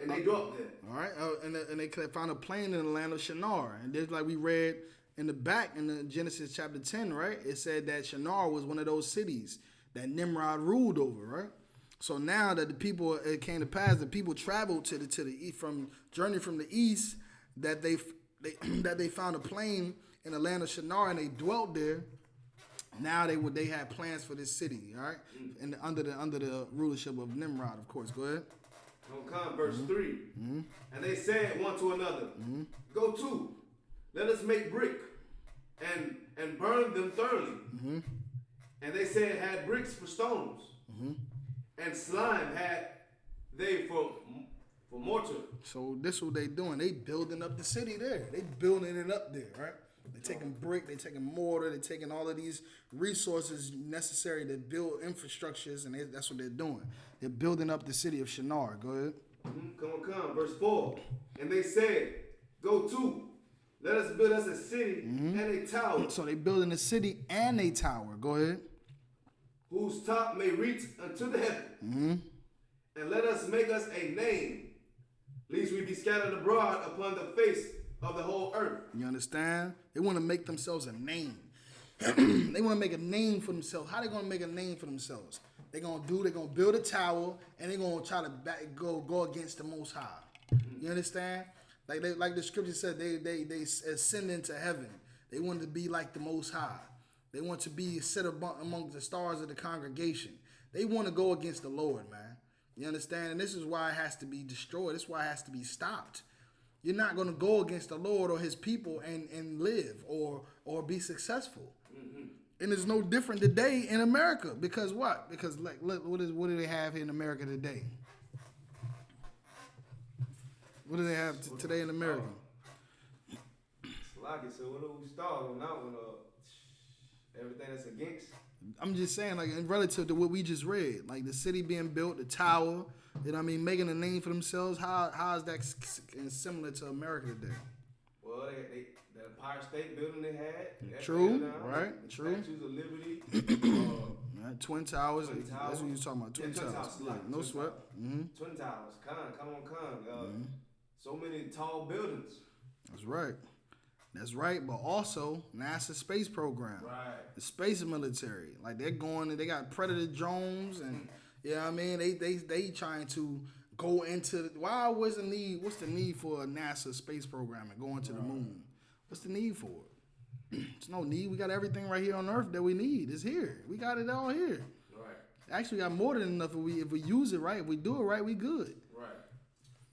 And they dwelt there. All right. And they found a plain in the land of Shinar. And just like we read in the back in the Genesis chapter 10, right? It said that Shinar was one of those cities that Nimrod ruled over, right? So now that the people, it came to pass, the people traveled to the east, from the east, that they found a plain in the land of Shinar and they dwelt there. Now they had plans for this city, all right, and under the rulership of Nimrod, of course. Go ahead. Come, verse 3. And they said one to another, Go to, let us make brick and burn them thoroughly. And they said, had bricks for stones. And slime had they for mortar. So this is what they doing. They building up the city there. They building it up there, right? They taking brick, they taking mortar, they taking all of these resources necessary to build infrastructures, and that's what they're doing. They're building up the city of Shinar. Go ahead. Come. Verse 4. And they said, Go to, let us build us a city and a tower. So they building a city and a tower. Go ahead. Whose top may reach unto the heaven. And let us make us a name, lest we be scattered abroad upon the face of the whole earth. You understand? They want to make themselves a name. They want to make a name for themselves. How they going to make a name for themselves? They're going to build a tower, and they're going to try to go against the Most High. You understand? Like the scripture said, they ascend into heaven. They want to be like the Most High. They want to be set among the stars of the congregation. They want to go against the Lord, man. You understand? And this is why it has to be destroyed. This is why it has to be stopped. You're not going to go against the Lord or His people and live or be successful. And it's no different today in America. Because what? Because like, look, what do they have here in America today? What do they have today in America? Like it, so what do we start on that one? Everything that's against. I'm just saying, like, in relative to what we just read, like the city being built, the tower, you know what I mean, making a name for themselves. How is that similar to America today? Well, the Empire State Building they had. True, right? True. Statues of Liberty. Twin Towers. That's what you was talking about. Twin Towers. Yeah, no sweat. Twin Towers. Come on. So many tall buildings. That's right. That's right, but also NASA space program, right? The space military, like they're going and they got Predator drones, and you know what I mean. They trying to go into what's the need for a NASA space program and going to the moon? What's the need for it? There's no need. We got everything right here on Earth that we need. It's here. We got it all here. Right. Actually, we got more than enough. If we use it right, if we do it right, we good. Right.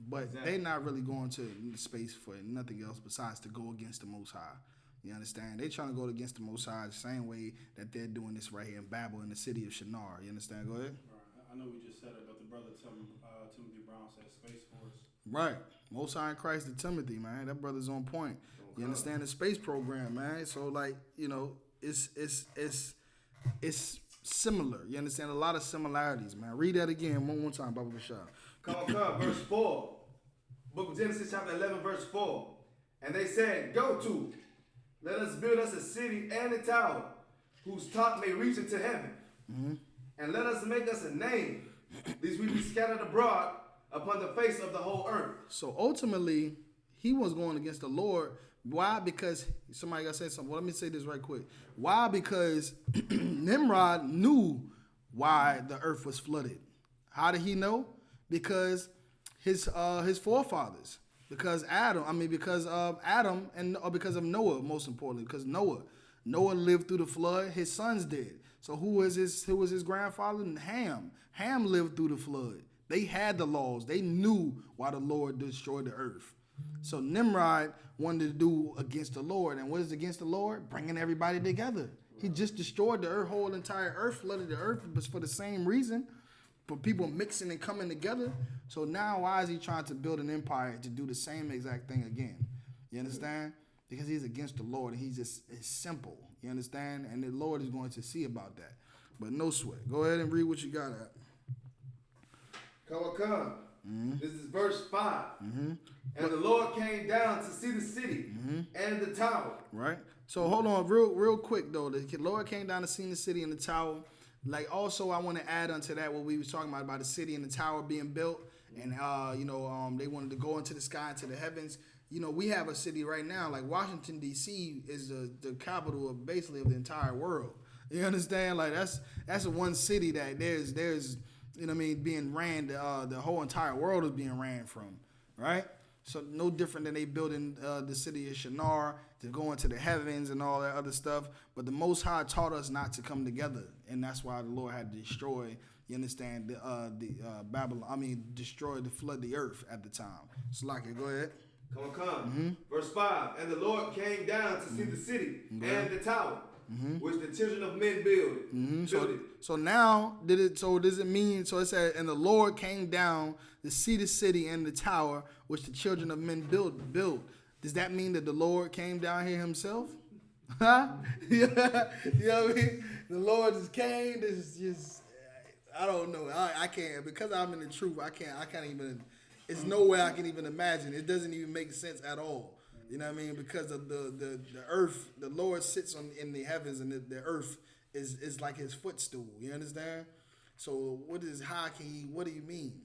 But exactly. They're not really going to space for nothing else besides to go against the Most High. You understand? They're trying to go against the Most High the same way that they're doing this right here in Babel in the city of Shinar. You understand? Go ahead. Right. I know we just said it, but the brother Timothy Brown said Space Force. Right. Most High in Christ to Timothy, man. That brother's on point. You understand the space program, man. So like, it's similar. You understand a lot of similarities, man. Read that again one more time, Baba Bashar. COMCAST, verse 4. Book of Genesis, chapter 11, verse 4. And they said, go to, let us build us a city and a tower, whose top may reach into heaven. Mm-hmm. And let us make us a name, lest we be scattered abroad upon the face of the whole earth. So ultimately, he was going against the Lord. Why? Because somebody got to say something. Well, let me say this right quick. Why? Because Nimrod knew why the earth was flooded. How did he know? Because his forefathers. Because Adam and because of Noah, most importantly, because Noah lived through the flood. His sons did. So who was his grandfather? Ham. Ham lived through the flood. They had the laws. They knew why the Lord destroyed the earth. So Nimrod wanted to do against the Lord. And what is against the Lord? Bringing everybody together. He just destroyed the whole entire earth, flooded the earth, but for the same reason, for people mixing and coming together. So now why is he trying to build an empire to do the same exact thing again? You understand? Because he's against the Lord and it's simple. You understand? And the Lord is going to see about that. But no sweat. Go ahead and read what you got at. Come. This is verse 5. Mm-hmm. And the Lord came down to see the city and the tower. Right. So hold on real quick, though. The Lord came down to see the city and the tower. Like, also, I want to add onto that what we was talking about the city and the tower being built. And, they wanted to go into the sky, into the heavens. We have a city right now, like Washington, D.C. is the capital of basically of the entire world. You understand? Like, that's one city that there's being ran, the whole entire world is being ran from, right? So no different than they building the city of Shinar to go into the heavens and all that other stuff. But the Most High taught us not to come together, and that's why the Lord had to destroy. You understand Babylon? Destroy the flood the earth at the time. Salaki, go ahead. Come. Mm-hmm. Verse 5. And the Lord came down to see the city and the tower, which the children of men build. Mm-hmm. So now does it mean? So it said, and the Lord came down to see the city and the tower, which the children of men build. Does that mean that the Lord came down here himself? Huh? Yeah. You know what I mean? The Lord just came. This is just, I don't know. I can't, because I'm in the truth. I can't even. It's no way I can even imagine. It doesn't even make sense at all. You know what I mean? Because of the earth, the Lord sits in the heavens, and the earth is like his footstool. You understand? So what do you mean?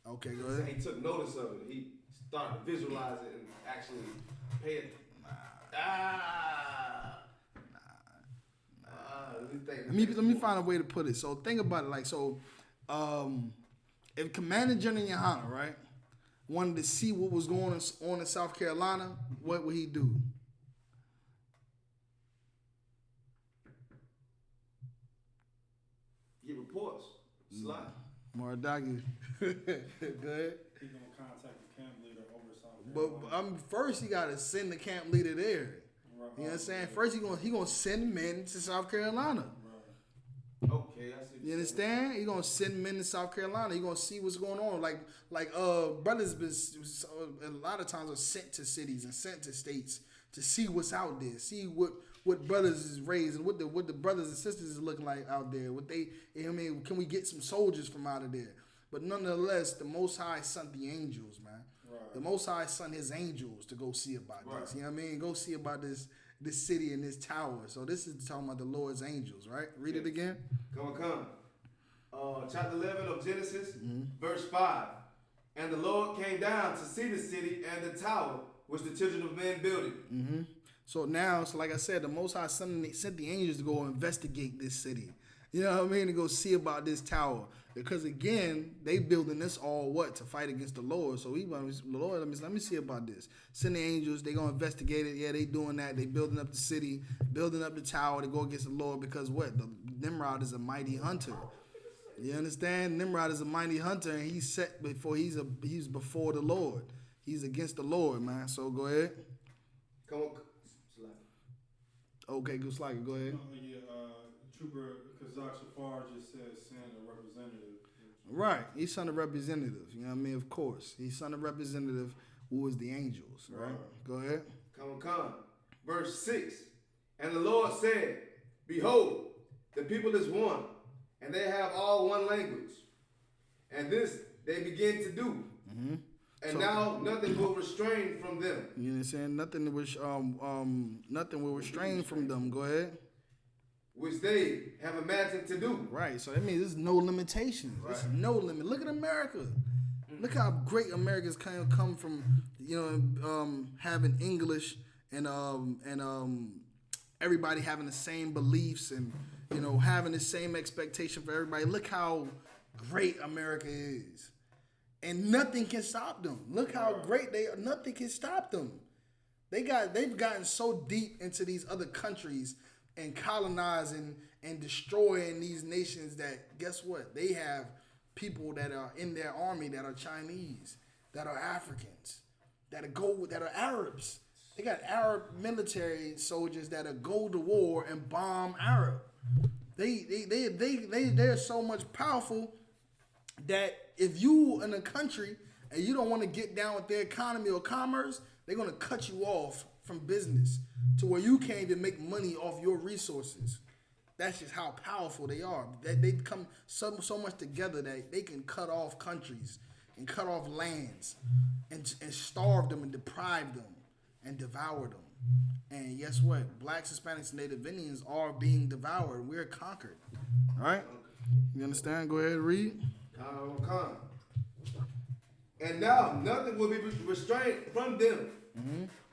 Okay, go ahead. He took notice of it. He started to visualize it and actually pay it. Let me find a way to put it. So think about it. If Commander General YAHANNA, right, wanted to see what was going on in South Carolina, what would he do? Get reports. Slide. Maradagi. Go ahead. He's going to contact the camp leader over South Carolina. But first he got to send the camp leader there. Right. You know what I'm saying? First he gonna send men to South Carolina. Right. Okay, I see. You understand? He gonna send men to South Carolina. He gonna see what's going on. Brothers a lot of times are sent to cities and sent to states to see what's out there, see what brothers is raised and what the brothers and sisters is looking like out there. Can we get some soldiers from out of there? But nonetheless, the Most High sent the angels, man. Right. The Most High sent his angels to go see about this. You know what I mean? Go see about this city and this tower. So this is talking about the Lord's angels, right? Read it again. Come. Chapter 11 of Genesis, verse 5. And the Lord came down to see the city and the tower, which the children of men builded. Mm-hmm. So like I said, the Most High sent the angels to go investigate this city. You know what I mean? To go see about this tower. Because again, they building this all to fight against the Lord. So the Lord, let me see about this. Send the angels, they gonna investigate it. Yeah, they doing that. They building up the city, building up the tower to go against the Lord. Because Nimrod is a mighty hunter. You understand? Nimrod is a mighty hunter, and he's before the Lord. He's against the Lord, man. So go ahead. Come on. Okay, go ahead. Trooper Kazakh Shafar just said send a representative. Right, he sent a representative. You know what I mean? Of course, he sent a representative. who is the angels, right? Go ahead. Come. Verse 6. And the Lord said, Behold, the people is one, and they have all one language. And this they begin to do. Mm-hmm. And now nothing will restrain from them. You know what I'm saying? Nothing will restrain from them. Go ahead. Which they have imagined to do. Right. So that means there's no limitations. Right. There's no limit. Look at America. Look how great America's kind of come from, having English and everybody having the same beliefs and, having the same expectation for everybody. Look how great America is. And nothing can stop them. Look how great they are. Nothing can stop them. They've gotten so deep into these other countries and colonizing and destroying these nations that, guess what? They have people that are in their army that are Chinese, that are Africans, that are Arabs. They got Arab military soldiers that go to war and bomb Arab. They're so much powerful that if you in a country and you don't want to get down with their economy or commerce, they're gonna cut you off from business to where you can't even make money off your resources. That's just how powerful they are. They come so much together that they can cut off countries and cut off lands and starve them and deprive them and devour them. And guess what? Blacks, Hispanics, and Native Indians are being devoured. We're conquered. All right? You understand? Go ahead and read. Come. And now nothing will be restrained from them,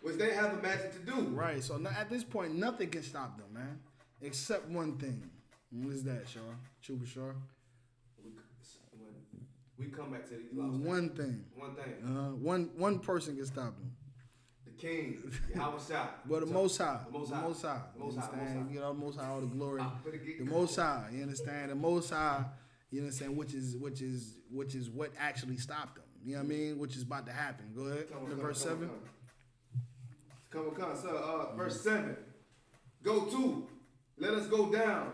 which they have imagined to do. Right. So at this point, nothing can stop them, man, except one thing. What is that, Shaw? Chuba Shaw? We come back to these one thing. One thing. One person can stop them. The King, YAHANNA. But the Most High. The Most High. The Most High. The Most High. You understand? You get all the Most High, all the glory. The Most High. You understand? The Most High. You understand? Which is what actually stopped them. You know what I mean? Which is about to happen. Go ahead. Verse 7. Come. So, verse 7. Go to, let us go down,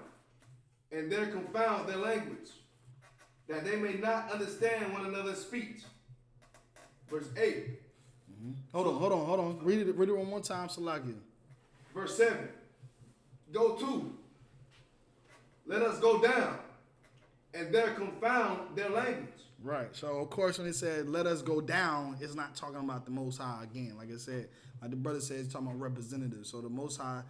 and there confound their language, that they may not understand one another's speech. Verse 8. Hold on. Read it one more time, Salakia. Verse 7. Go to, let us go down, and there confound their language. Right. So, of course, when it said, let us go down, it's not talking about the Most High again. Like I said, like the brother said, he's talking about representatives. So the Most High,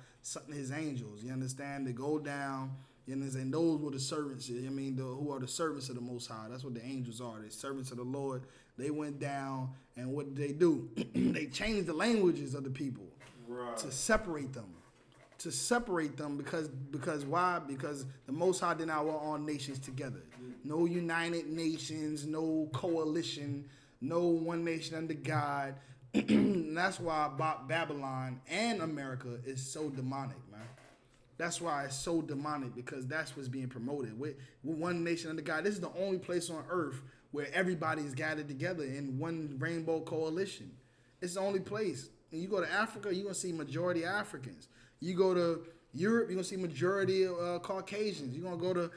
his angels, you understand? They go down, you understand? Those were the servants, who are the servants of the Most High. That's what the angels are. They're servants of the Lord. They went down, and what did they do? They changed the languages of the people to separate them. Because why? Because the Most High did not want all nations together. No United Nations, no coalition, no one nation under God. That's why Babylon and America is so demonic, man. That's why it's so demonic, because that's what's being promoted. With one nation under God. This is the only place on earth where everybody is gathered together in one rainbow coalition. It's the only place. And you go to Africa, you're going to see majority Africans. You go to Europe, you're going to see majority of Caucasians. You're going to go to,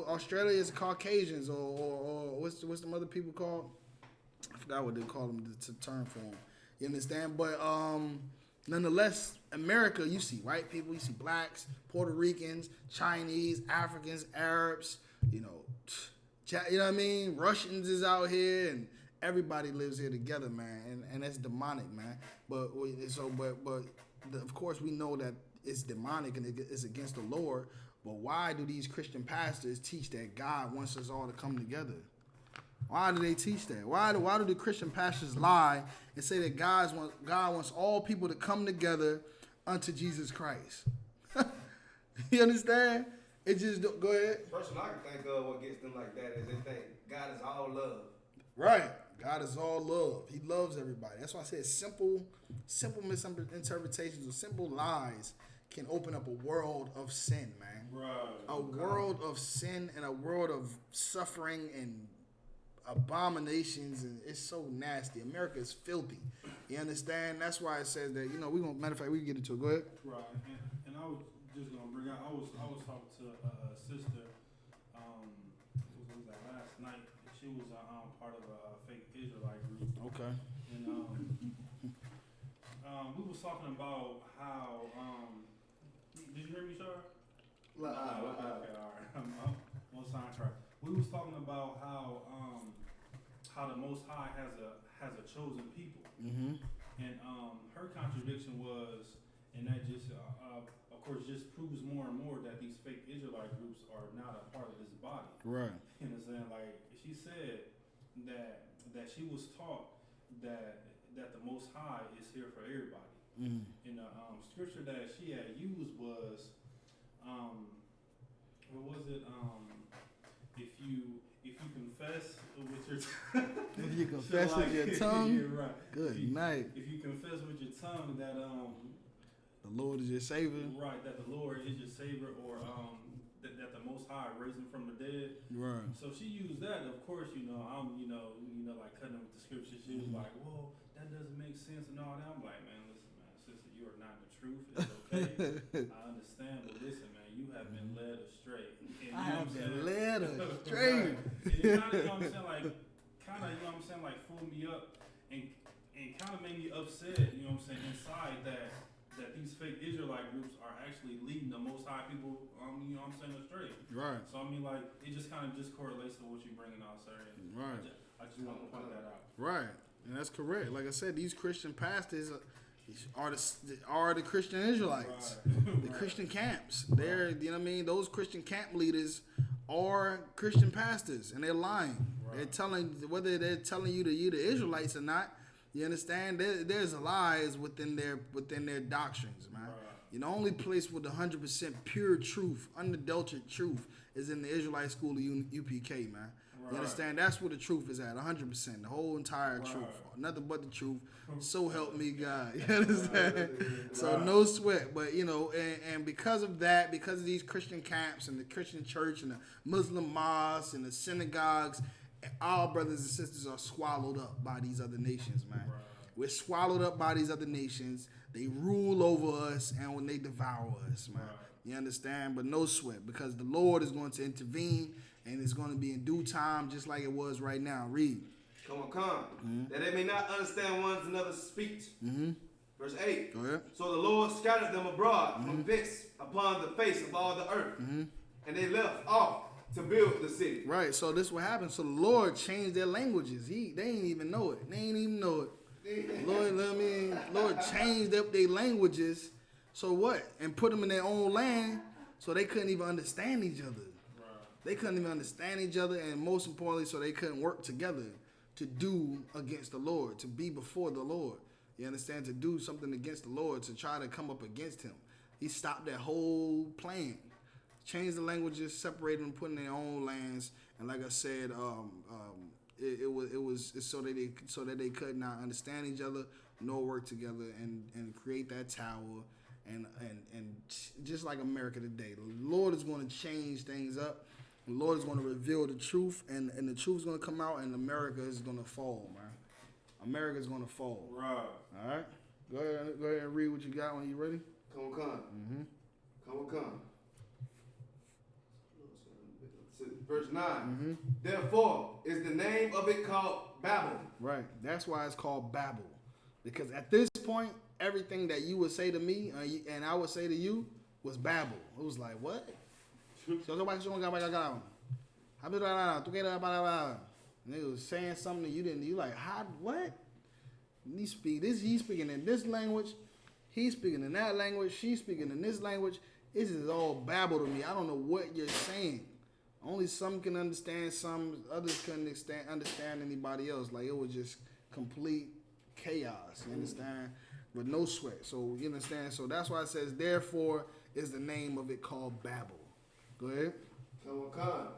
Australia is Caucasians, or what's the other people called? I forgot what they call them, the term for them. You understand? But nonetheless, America, you see white people, you see blacks, Puerto Ricans, Chinese, Africans, Arabs, you know what I mean? Russians is out here, and everybody lives here together, man. And that's demonic, man. But of course, we know that it's demonic and it's against the Lord. But why do these Christian pastors teach that God wants us all to come together? Why do they teach that? Why do the Christian pastors lie and say that God wants all people to come together unto Jesus Christ? You understand? It just go ahead. First one I can think of what gets them like that is they think God is all love. Right. God is all love. He loves everybody. That's why I said simple misinterpretations or simple lies can open up a world of sin, man. Right. A world of sin and a world of suffering and abominations, and it's so nasty. America is filthy. You understand? That's why it says that, matter of fact, we can get into it. Go ahead. Right. And I was just gonna bring out, I was talking to a sister, what was that, last night. She was part of a fake Israelite group. Okay. And talking about how did you hear me, Shar? Okay, all right. I'm on soundtrack. We was talking about how the Most High has a chosen people, Mm-hmm. and her contradiction was, and that just of course just proves more and more that these fake Israelite groups are not a part of this body. Right. You know what I'm saying? Like she said that she was taught that the Most High is here for everybody. Mm. And the scripture that she had used was, what was it? If you confess with your If you confess with your tongue, yeah, right. good night. If you confess with your tongue that The Lord is your Savior. right, that the Lord is your Savior, or that the Most High raised him from the dead. Right. So she used that. Of course, I'm like cutting with the scripture. She was like, well, that doesn't make sense and all that. I'm like, man, listen, man, sister, you are not the truth. It's okay. I understand, but listen, man, you have been led astray. And, I have been led astray. Right. And it kind of, you know what I'm saying, like, like fooled me up and kind of made me upset, you know what I'm saying, inside that these fake Israelite groups are actually leading the Most High people, you know what I'm saying, astray. Right. So I mean, like, it just kind of just correlates to what you're bringing out, sir. And Right. I just want to point that out. Right. And that's correct. Like I said, these Christian pastors are the Christian Israelites. Right. The Christian camps. They're, you know what I mean? Those Christian camp leaders are Christian pastors, and they're lying. Right. They're telling, whether they're telling you that you're the Israelites or not, you understand? There's lies within their doctrines, man. Right. The only place with 100% pure truth, unadulterated truth, is in the Israelite school of UPK, man. Right. You understand? That's where the truth is at, 100%. The whole entire truth. Nothing but the truth. So help me God. You understand? So no sweat. But, and because of that, because of these Christian camps and the Christian church and the Muslim mosques and the synagogues, our brothers and sisters are swallowed up by these other nations, man. Right. We're swallowed up by these other nations. They rule over us, and when they devour us, man. Right. You understand? But no sweat, because the Lord is going to intervene, and it's going to be in due time, just like it was right now. Read. Come. Mm-hmm. That they may not understand one another's speech. Mm-hmm. Verse 8. Go ahead. So the Lord scattered them abroad from thence upon the face of all the earth. Mm-hmm. And they left off to build the city. Right, so this what happened. So the Lord changed their languages. They ain't even know it. They ain't even know it. Lord changed up their languages. So what? And put them in their own land, so they couldn't even understand each other. Right. They couldn't even understand each other, and most importantly, so they couldn't work together to do against the Lord, to be before the Lord. You understand? To do something against the Lord, to try to come up against him. He stopped that whole plan. Changed the languages, separated them, put in their own lands, and like I said, it was so that they could not understand each other, nor work together, and create that tower, and just like America today, the Lord is going to change things up. The Lord is going to reveal the truth, and the truth is going to come out, and America is going to fall, man. America is going to fall. Right. All right, go ahead and read what you got when you ready. Come. Come. Verse 9. Mm-hmm. Therefore is the name of it called Babel. Right. That's why it's called Babel. Because at this point, everything that you would say to me and I would say to you was Babel. It was like, what? And they was saying something you didn't. You like, how? What? And he speak this. He's speaking in this language. He's speaking in that language. She's speaking in this language. This is all Babel to me. I don't know what you're saying. Only some can understand, some others couldn't understand anybody else. Like, it was just complete chaos, you understand? With no sweat. So, you understand? So that's why it says, therefore is the name of it called Babel. Go ahead. Come.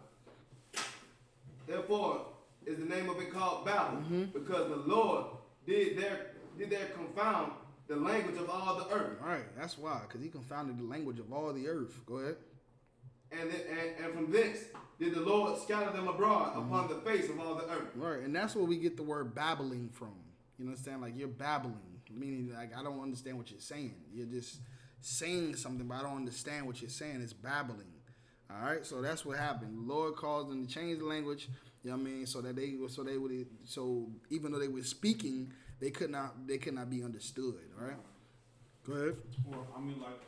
Therefore is the name of it called Babel, because the Lord did there confound the language of all the earth. All right, that's why, because he confounded the language of all the earth. Go ahead. And from thence did the Lord scatter them abroad upon the face of all the earth. Right, and that's where we get the word babbling from. You understand? Like, you're babbling, meaning like I don't understand what you're saying. You're just saying something, but I don't understand what you're saying. It's babbling. All right, so that's what happened. The Lord caused them to change the language. You know what I mean? So even though they were speaking, they could not be understood. All right. Go ahead. Or I mean, like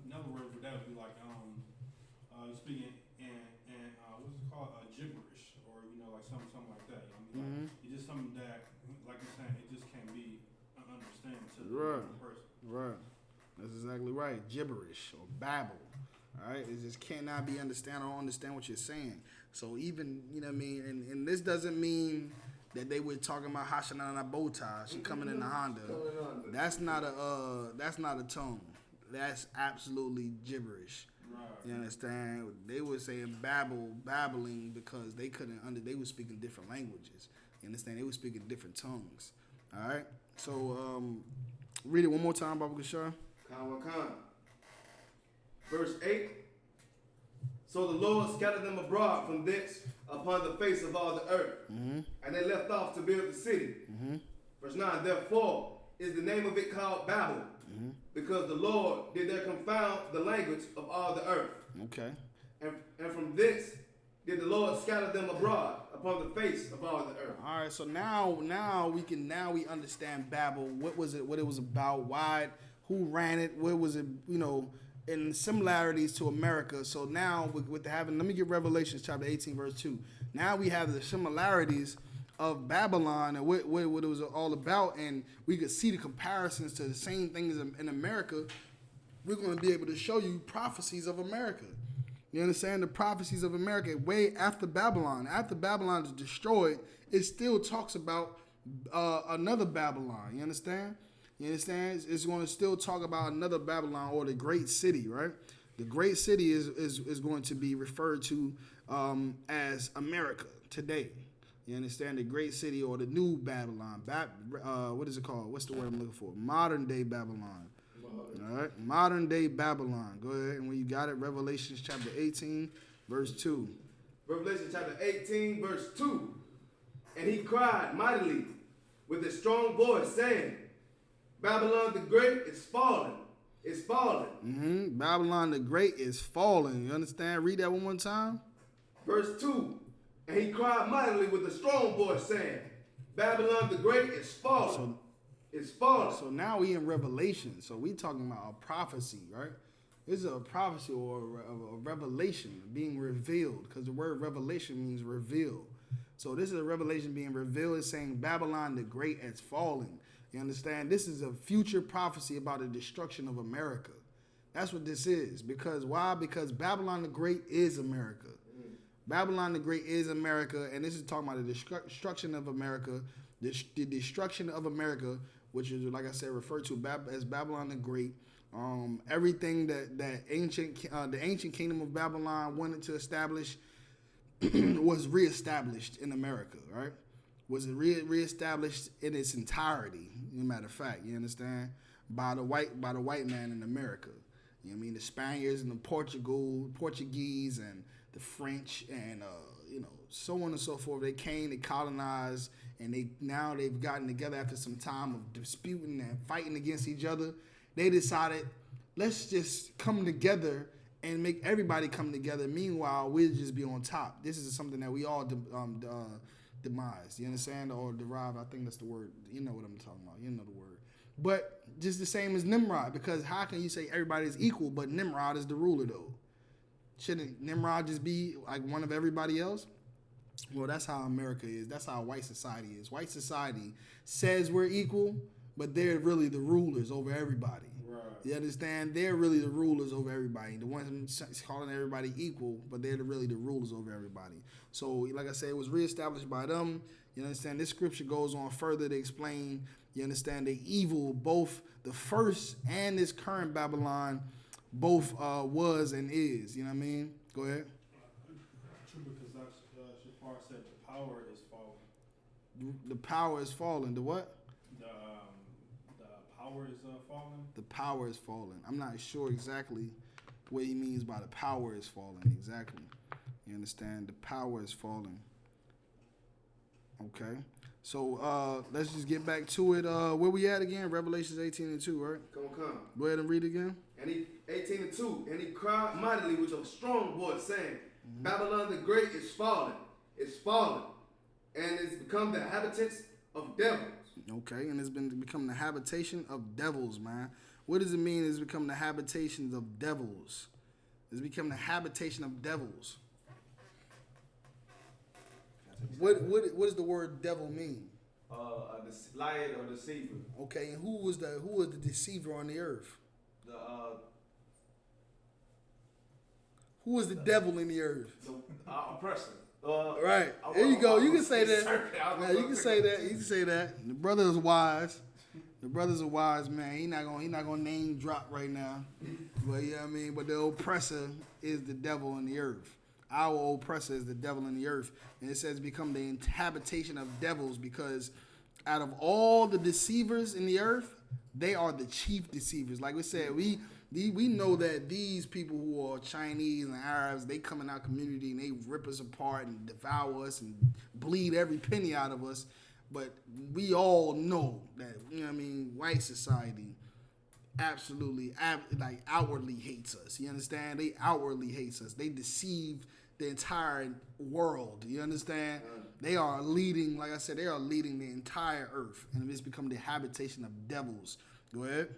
another word for that would be like speaking and what's it called, gibberish, or like something like that. I mean, like, it's just something that, like you're saying, it just can't be understanding to the normal person. Right. That's exactly right. Gibberish or babble. All right. It just cannot be understand or understand what you're saying. So even, you know what I mean, and this doesn't mean that they were talking about Hashanah bow tie. She coming in the Honda. That's not a tongue. That's absolutely gibberish. Right. You understand? They were saying babbling because they couldn't they were speaking different languages. You understand? They were speaking different tongues. All right. So read it one more time, Baba Kashar. Khan. Verse 8. So the Lord scattered them abroad from thence upon the face of all the earth. And they left off to build the city. Verse 9. Therefore is the name of it called Babel, because the Lord did there confound the language of all the earth. Okay. And from thence did the Lord scatter them abroad upon the face of all the earth. All right. So now we understand Babel. What was it? What it was about? Why? Who ran it? What was it? And similarities to America. So now with having, let me get Revelations chapter 18 verse 2. Now we have the similarities of Babylon and what it was all about, and we could see the comparisons to the same things in America. We're going to be able to show you prophecies of America. You understand? The prophecies of America way after Babylon. After Babylon is destroyed, it still talks about another Babylon. You understand? It's going to still talk about another Babylon, or the great city, right? The great city is going to be referred to as America today. You understand? The great city, or the new Babylon. What is it called? What's the word I'm looking for? Modern day Babylon. All right? Modern day Babylon. Go ahead. And when you got it, Revelation chapter 18, verse 2. Revelation chapter 18, verse 2. And he cried mightily with a strong voice, saying, Babylon the Great is fallen. It's fallen. Babylon the Great is fallen. You understand? Read that one more time. Verse 2. And he cried mightily with a strong voice, saying, Babylon the Great is fallen. It's fallen. So now we in Revelation. So we talking about a prophecy, right? This is a prophecy or a revelation being revealed, because the word revelation means reveal. So this is a revelation being revealed. It's saying Babylon the Great has fallen. You understand? This is a future prophecy about the destruction of America. That's what this is. Because why? Because Babylon the Great is America. Babylon the Great is America, and this is talking about the destruction of America, the destruction of America, which is, like I said, referred to as Babylon the Great. Everything that the ancient kingdom of Babylon wanted to establish was reestablished in America, right? Was it reestablished in its entirety? As a matter of fact, you understand, by the white man in America. You know what I mean? The Spaniards and the Portuguese and the French and so on and so forth. They came, they colonized, and they've gotten together after some time of disputing and fighting against each other. They decided, let's just come together and make everybody come together. Meanwhile, we'll just be on top. This is something that we all demise. You understand? Or derive. I think that's the word. You know what I'm talking about. You know the word. But just the same as Nimrod, because how can you say everybody's equal, but Nimrod is the ruler though? Shouldn't Nimrod just be like one of everybody else? Well, that's how America is. That's how white society is. White society says we're equal, but they're really the rulers over everybody. Right. You understand? They're really the rulers over everybody. The ones calling everybody equal, but they're really the rulers over everybody. So, like I said, it was reestablished by them. You understand? This scripture goes on further to explain, you understand, the evil, both the first and this current Babylon, both was and is. You know what I mean? Go ahead. True, because that's Shafar said the power is falling. The power is falling. The what? The power is falling. The power is falling. I'm not sure exactly what he means by the power is falling. Exactly. You understand? The power is falling. Okay. So let's just get back to it. Where we at again? Revelations 18:2, right? Come. Go ahead and read again. And he 18:2, and he cried mightily with a strong voice, saying, Babylon the Great is fallen, and it's become the inhabitants of devils. Okay, and it's been become the habitation of devils, man. What does it mean? It's become the habitations of devils. It's become the habitation of devils. What does the word devil mean? A liar or deceiver. Okay, and who was the deceiver on the earth? The Who was the devil in the earth? oppressor. Right. There you go. You can say that. Yeah, you can say that. You can say that. The brother is wise. The brother's a wise man. He not gonna name drop right now. But yeah, I mean, but the oppressor is the devil in the earth. Our oppressor is the devil in the earth. And it says become the habitation of devils because out of all the deceivers in the earth, they are the chief deceivers. Like we said, we know that these people who are Chinese and Arabs, they come in our community and they rip us apart and devour us and bleed every penny out of us. But we all know that, you know what I mean, white society absolutely, like, outwardly hates us. You understand? They outwardly hates us. They deceive the entire world. You understand? They are leading, like I said, they are leading the entire earth. And it's become the habitation of devils. Go ahead.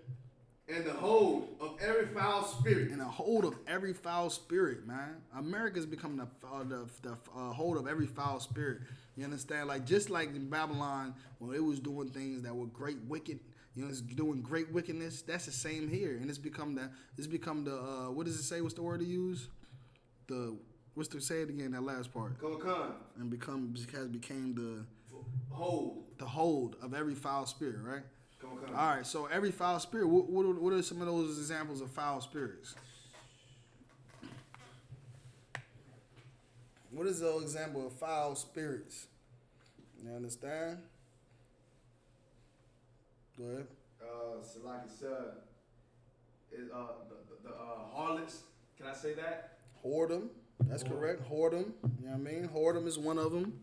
And the hold of every foul spirit. And the hold of every foul spirit, man. America's become the hold of every foul spirit. You understand? Like, just like in Babylon, when it was doing things that were great wicked, you know, it's doing great wickedness. That's the same here, and it's become the what does it say? What's the word to use? Say it again? That last part. COMCAST. And became the hold of every foul spirit, right? COMCAST. All right. So every foul spirit. What are some of those examples of foul spirits? What is an example of foul spirits? You understand? Go ahead. Like I said, is the harlots. Can I say that? Whoredom. That's correct. Whoredom. You know what I mean? Whoredom is one of them.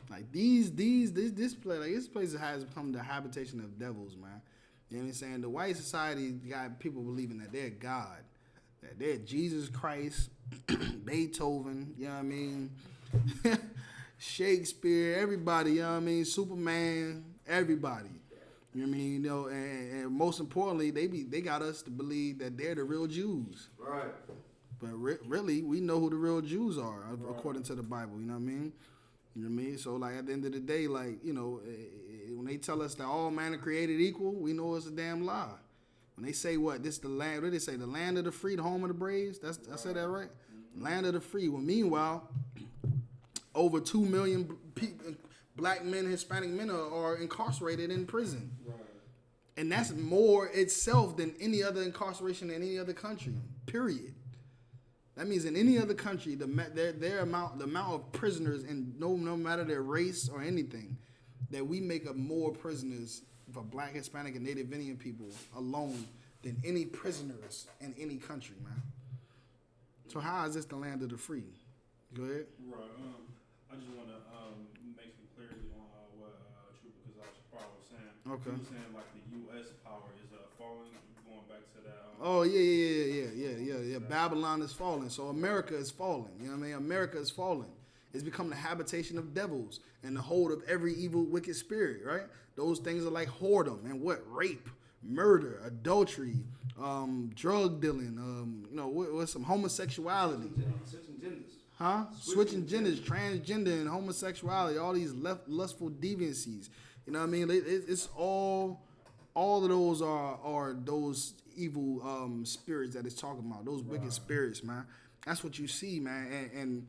Like this place has become the habitation of devils, man. You know what I'm saying? The white society got people believing that they're God, that they're Jesus Christ, Beethoven, you know what I mean? Shakespeare, everybody, you know what I mean? Superman, everybody. You know what I mean? You know, and most importantly, they got us to believe that they're the real Jews. Right. But really, we know who the real Jews are, according to the Bible, you know what I mean? You know what I mean? So, like, at the end of the day, like, you know, when they tell us that all man are created equal, we know it's a damn lie. When they say what? This the land, what did they say? The land of the free, the home of the braves? I said that right? Mm-hmm. Land of the free. Well, meanwhile, over 2 million people, black men, Hispanic men are incarcerated in prison. Right. And that's more itself than any other incarceration in any other country, period. That means in any other country, the amount of prisoners, and no matter their race or anything, that we make up more prisoners for black, Hispanic, and Native Indian people alone than any prisoners in any country, man. So how is this the land of the free? Go ahead. Right. I just want to make some clarity on what Trooper Kazach was saying. Okay. He was saying like the U.S. power is falling. Going back to that. Oh yeah. Babylon is falling, so America is falling. You know what I mean? America is falling. It's become the habitation of devils and the hold of every evil, wicked spirit. Right? Those things are like whoredom and what? Rape, murder, adultery, drug dealing. You know, what's some homosexuality? Switching genders. Huh? Switching genders, transgender, and homosexuality. All these lustful deviancies. You know what I mean? It's all of those are those evil spirits that it's talking about. Those wicked spirits, man. That's what you see, man.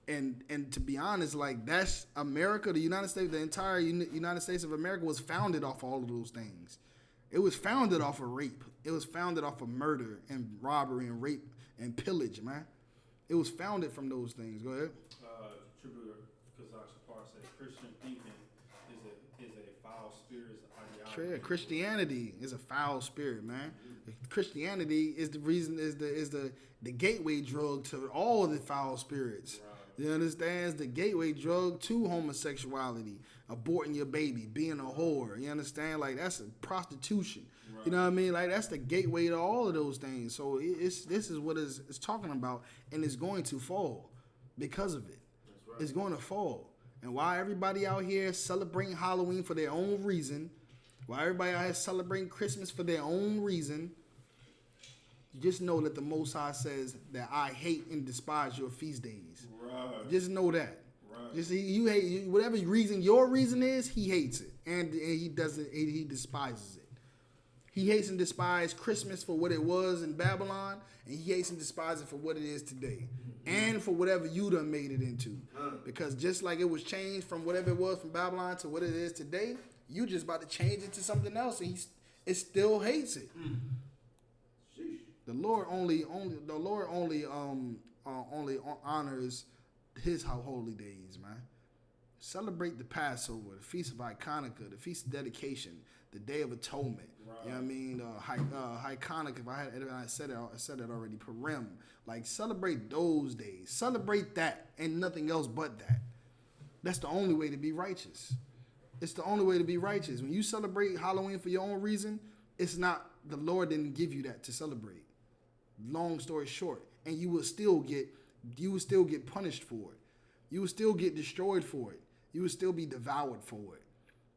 And to be honest, like, that's America, the United States, the entire United States of America was founded off all of those things. It was founded off of rape. It was founded off of murder and robbery and rape and pillage, man. It was founded from those things. Go ahead. Tribute Kazakh said Christian thinking is a foul spirit ideology. Christianity is a foul spirit, man. Christianity is the reason, is the gateway drug to all of the foul spirits. Right. You understand? It's the gateway drug to homosexuality, aborting your baby, being a whore. You understand? Like, that's a prostitution. Right. You know what I mean? Like, that's the gateway to all of those things. So this is what it's talking about, and it's going to fall because of it. That's right. Right. It's going to fall. And while everybody out here celebrating Halloween for their own reason, while everybody out here celebrating Christmas for their own reason, just know that the Most High says that I hate and despise your feast days. Right. Just know that. Right. Just you hate whatever reason your reason is. He hates it, and he doesn't. He despises it. He hates and despises Christmas for what it was in Babylon, and he hates and despises it for what it is today, and for whatever you done made it into. Because just like it was changed from whatever it was from Babylon to what it is today, you just about to change it to something else, and it still hates it. The Lord only honors his holy days, man. Celebrate the Passover, the Feast of Hanukkah, the Feast of Dedication, the Day of Atonement. Right. You know what I mean? Hanukkah, if I said it already. Purim, like celebrate those days. Celebrate that and nothing else but that. That's the only way to be righteous. It's the only way to be righteous. When you celebrate Halloween for your own reason, it's not, the Lord didn't give you that to celebrate. Long story short, and you will still get punished for it. You will still get destroyed for it. You will still be devoured for it.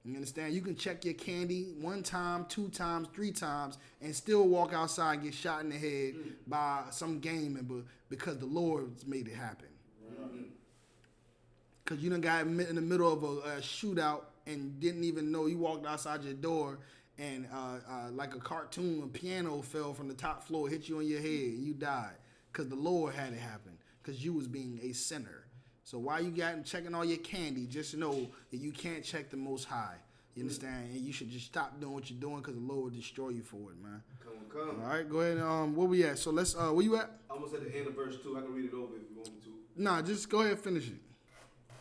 You understand? You can check your candy 1 time, 2 times, 3 times, and still walk outside and get shot in the head by some gang member because the Lord's made it happen. Because you done got in the middle of a shootout and didn't even know. You walked outside your door and like a cartoon, a piano fell from the top floor, hit you on your head, and you died. Because the Lord had it happen. Because you was being a sinner. So while you got checking all your candy, just know that you can't check the Most High. You understand? And you should just stop doing what you're doing because the Lord will destroy you for it, man. Come. All right, go ahead. Where we at? So let's. Where you at? Almost at the end of verse 2. I can read it over if you want me to. Nah, just go ahead and finish it.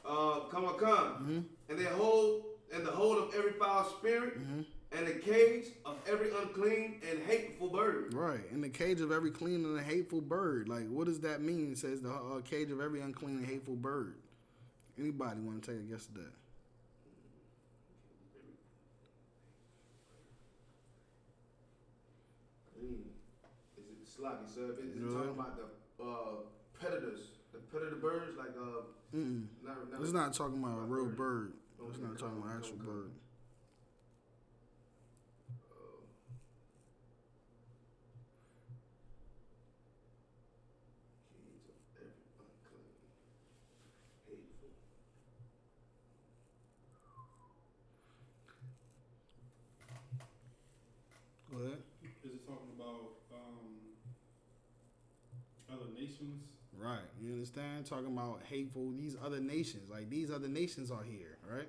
Come. And the hold of every foul spirit, and the cage of every unclean and hateful bird. Right, in the cage of every clean and hateful bird. Like, what does that mean? It says the cage of every unclean and hateful bird. Anybody want to take a guess at that? Is it sloppy, sir? Is it talking about the predators, the predator birds, like It's not talking about a real bird. It's not talking about an actual bird. Go ahead. Is it talking about other nations? Right, you understand? Talking about hateful, these other nations. Like, these other nations are here, right?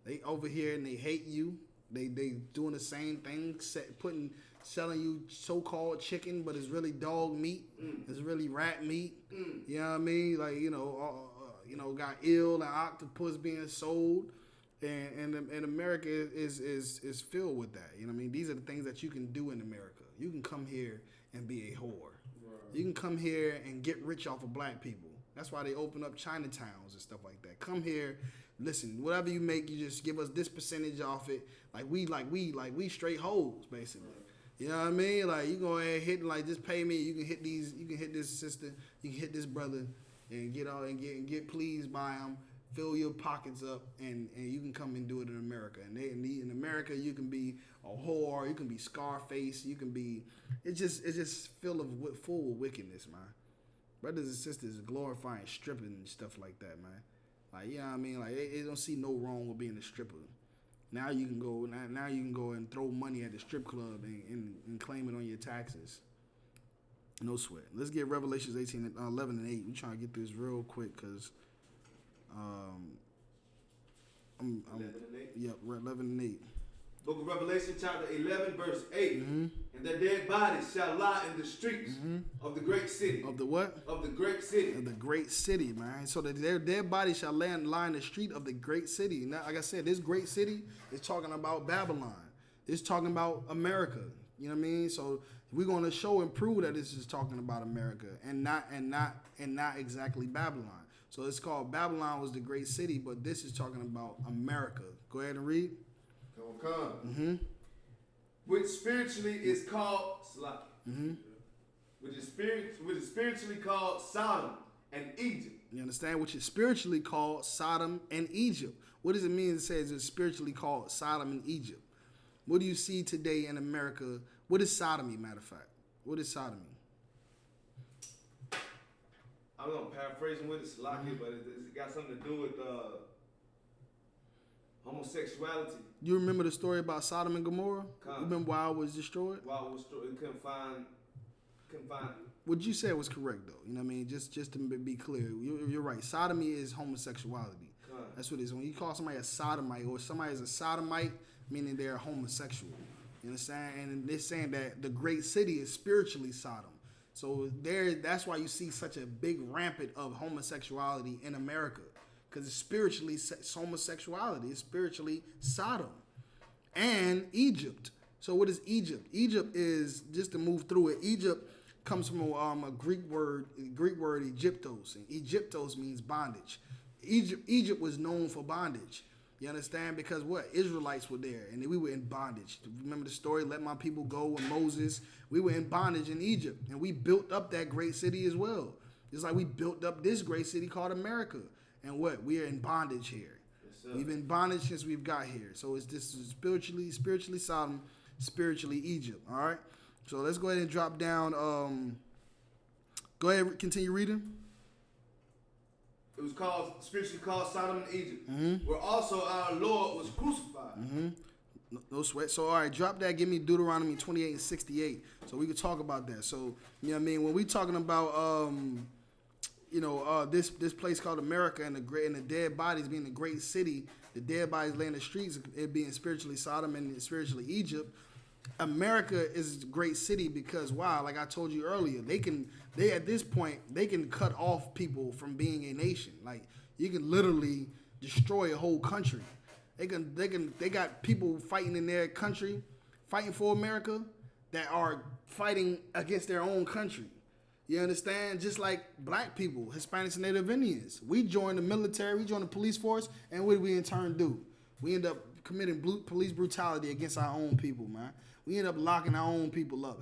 They over here and they hate you. They doing the same thing, selling you so-called chicken, but it's really dog meat. It's really rat meat. You know what I mean? Like, got eel and octopus being sold. And America is filled with that. You know what I mean? These are the things that you can do in America. You can come here and be a whore. Right. You can come here and get rich off of black people. That's why they open up Chinatowns and stuff like that. Come here, listen, whatever you make, you just give us this percentage off it. Like we straight hoes, basically. Right. You know what I mean? Like, you go ahead and hit, like, just pay me. You can hit this sister, you can hit this brother, and get all and get pleased by them. Fill your pockets up, and you can come and do it in America. And in America, you can be a whore, you can be Scarface, you can be. It's just full of wickedness, man. Brothers and sisters glorifying stripping and stuff like that, man. Like, you know what I mean? Like, they don't see no wrong with being a stripper. Now you can go and throw money at the strip club and claim it on your taxes. No sweat. Let's get Revelations 11 and 8. We're trying to get through this real quick because. 11 and 8? Yep, 11 and 8. Book of Revelation, chapter 11, verse 8. And their dead bodies shall lie in the streets of the great city. Of the what? Of the great city. Of the great city, man. So that their dead bodies shall lie in the street of the great city. Now, like I said, this great city is talking about Babylon. It's talking about America. You know what I mean? So we're going to show and prove that this is talking about America and not exactly Babylon. So it's called Babylon was the great city, but this is talking about America. Go ahead and read. Come. Which spiritually is called Which is spiritually called Sodom and Egypt, You understand? Which is spiritually called Sodom and Egypt. What does it mean? It says it's spiritually called Sodom and Egypt. What do you see today in America? What is sodomy, matter of fact? What is sodomy? I'm gonna paraphrasing with it, Salaki, but it got something to do with homosexuality. You remember the story about Sodom and Gomorrah? You remember why it was destroyed? Why it was it couldn't find What you said was correct, though. You know what I mean? Just to be clear, you're right. Sodomy is homosexuality. That's what it is. When you call somebody a sodomite or somebody is a sodomite, meaning they're homosexual. You understand? And they're saying that the great city is spiritually Sodom. So that's why you see such a big rampant of homosexuality in America, because it's spiritually homosexuality. It's spiritually Sodom. And Egypt. So what is Egypt? Egypt is, just to move through it, Egypt comes from a Greek word Egyptos, and Egyptos means bondage. Egypt was known for bondage. You understand? Because what? Israelites were there, and we were in bondage. Remember the story, let my people go with Moses? We were in bondage in Egypt, and we built up that great city as well. Just like we built up this great city called America. And what? We are in bondage here. Yes, we've been in bondage since we've got here. So it's this spiritually Sodom, spiritually Egypt. All right? So let's go ahead and drop down. Go ahead, continue reading. It was spiritually called Sodom and Egypt, where also our Lord was crucified. No sweat. So, all right, drop that. Give me Deuteronomy 28 and 68 so we can talk about that. So, you know what I mean? When we talking about, this place called America and the dead bodies being the great city, the dead bodies laying in the streets, it being spiritually Sodom and spiritually Egypt, America is a great city because why? Like I told you earlier, they at this point they can cut off people from being a nation. Like you can literally destroy a whole country. They got people fighting in their country, fighting for America, that are fighting against their own country. You understand? Just like black people, Hispanics and Native Indians. We join the military, we join the police force, and what do we in turn do? We end up committing police brutality against our own people, man. We end up locking our own people up,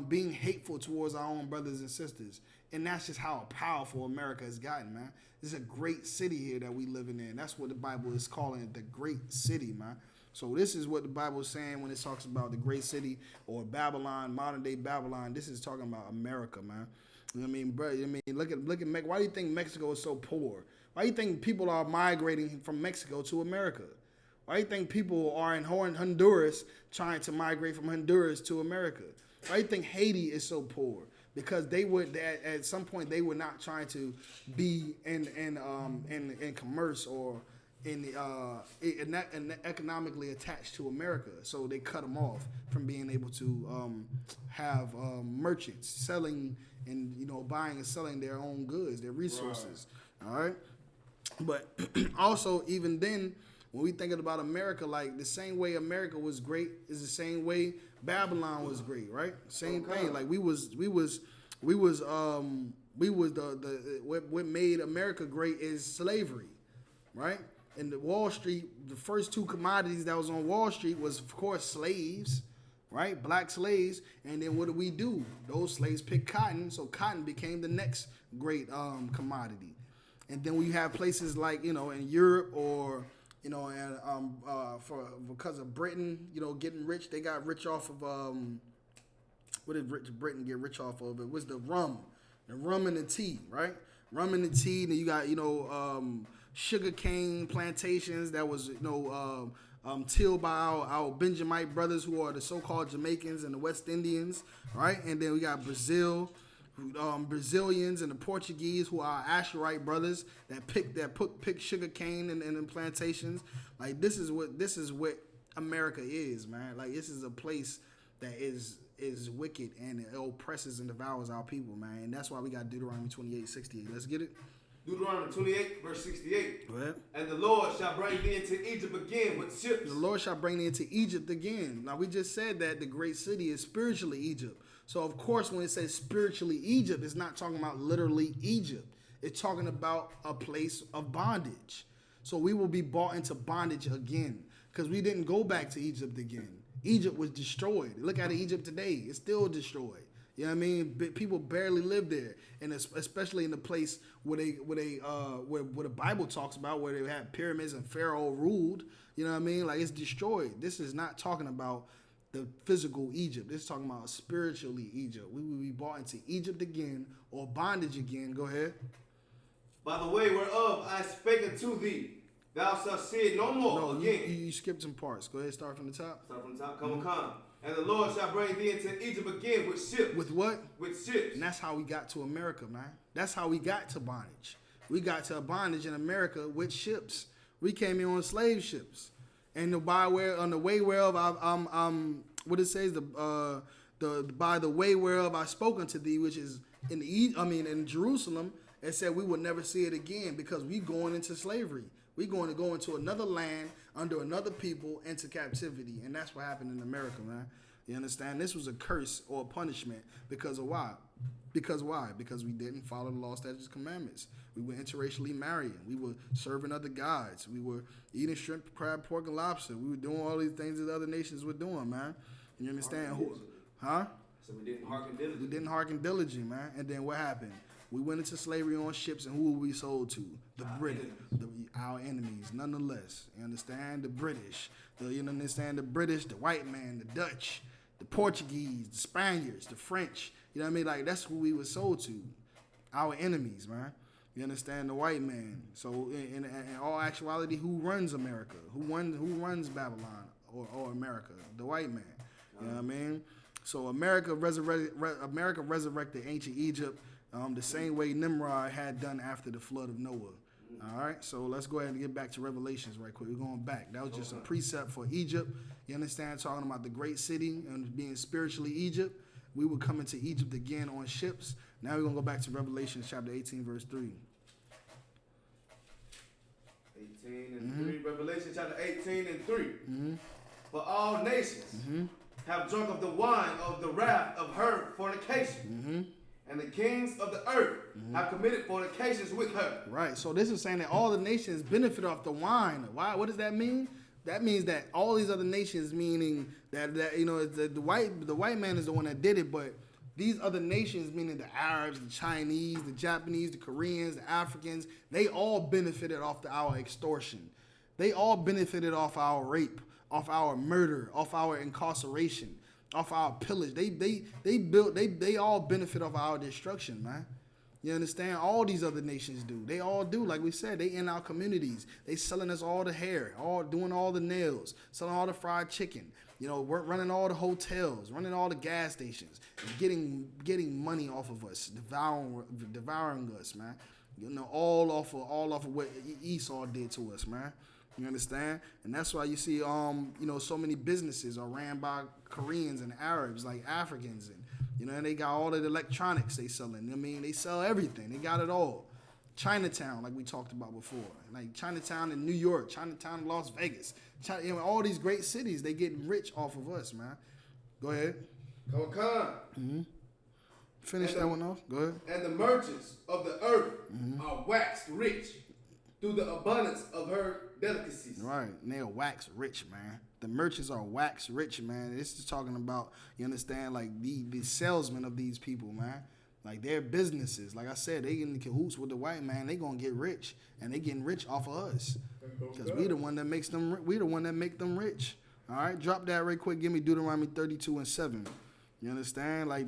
being hateful towards our own brothers and sisters. And that's just how powerful America has gotten, man. It's a great city here that we living in. That's what the Bible is calling it, the great city, man. So this is what the Bible is saying when it talks about the great city or Babylon, modern day Babylon. This is talking about America, man. You know what I mean, bro? Look at Mexico. Why do you think Mexico is so poor? Why do you think people are migrating from Mexico to America? Why do you think people are in Honduras trying to migrate from Honduras to America? Why do you think Haiti is so poor? Because they would at some point they were not trying to be in commerce or in economically attached to America, so they cut them off from being able to have merchants selling and buying and selling their own goods, their resources. Right. All right, but also even then, when we thinking about America, like the same way America was great is the same way Babylon was great, right? Same thing. Like we was what made America great is slavery, right? And the Wall Street, the first two commodities that was on Wall Street was of course slaves, right? Black slaves. And then what do? Those slaves picked cotton, so cotton became the next great commodity. And then we have places like in Europe or because of Britain, getting rich, they got rich off of what did Britain get rich off of? It was the rum and the tea, right? Rum and the tea. Then you got sugar cane plantations that was tilled by our Benjamite brothers who are the so-called Jamaicans and the West Indians, right? And then we got Brazilians and the Portuguese who are Ashurite brothers that pick sugar cane and plantations. Like this is what America is, man. Like this is a place that is wicked and it oppresses and devours our people, man. And that's why we got Deuteronomy 28:68. Let's get it. Deuteronomy 28, verse 68. Go ahead. And the Lord shall bring thee into Egypt again with ships. The Lord shall bring thee into Egypt again. Now, we just said that the great city is spiritually Egypt. So, of course, when it says spiritually Egypt, it's not talking about literally Egypt. It's talking about a place of bondage. So we will be brought into bondage again because we didn't go back to Egypt again. Egypt was destroyed. Look at Egypt today. It's still destroyed. You know what I mean? People barely live there, and especially in the place where the Bible talks about where they had pyramids and Pharaoh ruled. You know what I mean? Like, it's destroyed. This is not talking about the physical Egypt. This is talking about spiritually Egypt. We will be brought into Egypt again or bondage again. Go ahead. By the way whereof I spake unto thee, thou shalt see it no more again. You skipped some parts. Go ahead, start from the top. Start from the top. Come. And the Lord shall bring thee into Egypt again with ships. With what? With ships. And that's how we got to America, man. That's how we got to bondage. We got to bondage in America with ships. We came here on slave ships. And on the way whereof what it says, by the way whereof I spoke unto thee, which is in Jerusalem, it said we will never see it again because we going into slavery. We're going to go into another land under another people into captivity. And that's what happened in America, man. You understand? This was a curse or a punishment because of why? Because why? Because we didn't follow the law, statutes, commandments. We were interracially marrying. We were serving other gods. We were eating shrimp, crab, pork, and lobster. We were doing all these things that other nations were doing, man. You understand? So we didn't hearken diligently. We didn't hearken diligently, man. And then what happened? We went into slavery on ships, and who were we sold to? The British, our enemies, nonetheless. You understand? The British. You understand? The British, the white man, the Dutch, the Portuguese, the Spaniards, the French. You know what I mean? Like, that's who we were sold to. Our enemies, man. You understand? The white man. So, in all actuality, who runs America? Who runs Babylon or America? The white man. You know what I mean? So, America resurrected ancient Egypt. The same way Nimrod had done after the flood of Noah. All right, so let's go ahead and get back to Revelations right quick. We're going back. That was just a precept for Egypt. You understand? Talking about the great city and being spiritually Egypt. We were coming to Egypt again on ships. Now we're going to go back to Revelations chapter 18, verse 3. 18 and 3. Revelation chapter 18 and 3. For all nations have drunk of the wine of the wrath of her fornication. And the kings of the earth have committed fornications with her. Right. So this is saying that all the nations benefit off the wine. Why? What does that mean? That means that all these other nations, meaning that the white man is the one that did it, but these other nations, meaning the Arabs, the Chinese, the Japanese, the Koreans, the Africans, they all benefited off our extortion. They all benefited off our rape, off our murder, off our incarceration, off our pillage. They all benefit off our destruction, man. You understand? All these other nations do. They all do. Like we said, they in our communities. They selling us all the hair, all doing all the nails, selling all the fried chicken. We're running all the hotels, running all the gas stations, and getting money off of us, devouring us, man. All off of what Esau did to us, man. You understand? And that's why you see, so many businesses are ran by Koreans and Arabs, like Africans, and they got all of the electronics they selling. I mean, they sell everything. They got it all. Chinatown, like we talked about before, like Chinatown in New York, Chinatown in Las Vegas, all these great cities, they getting rich off of us, man. Go ahead. Come. Finish that one off. Go ahead. And the merchants of the earth are waxed rich through the abundance of her delicacies. Right. And they're wax rich, man. The merchants are wax rich, man. This is talking about, you understand, like the salesmen of these people, man. Like their businesses. Like I said, they in cahoots with the white man. They gonna get rich, and they getting rich off of us, because we the one that makes them. We the one that make them rich. All right, drop that right quick. Give me Deuteronomy 32:7. You understand? Like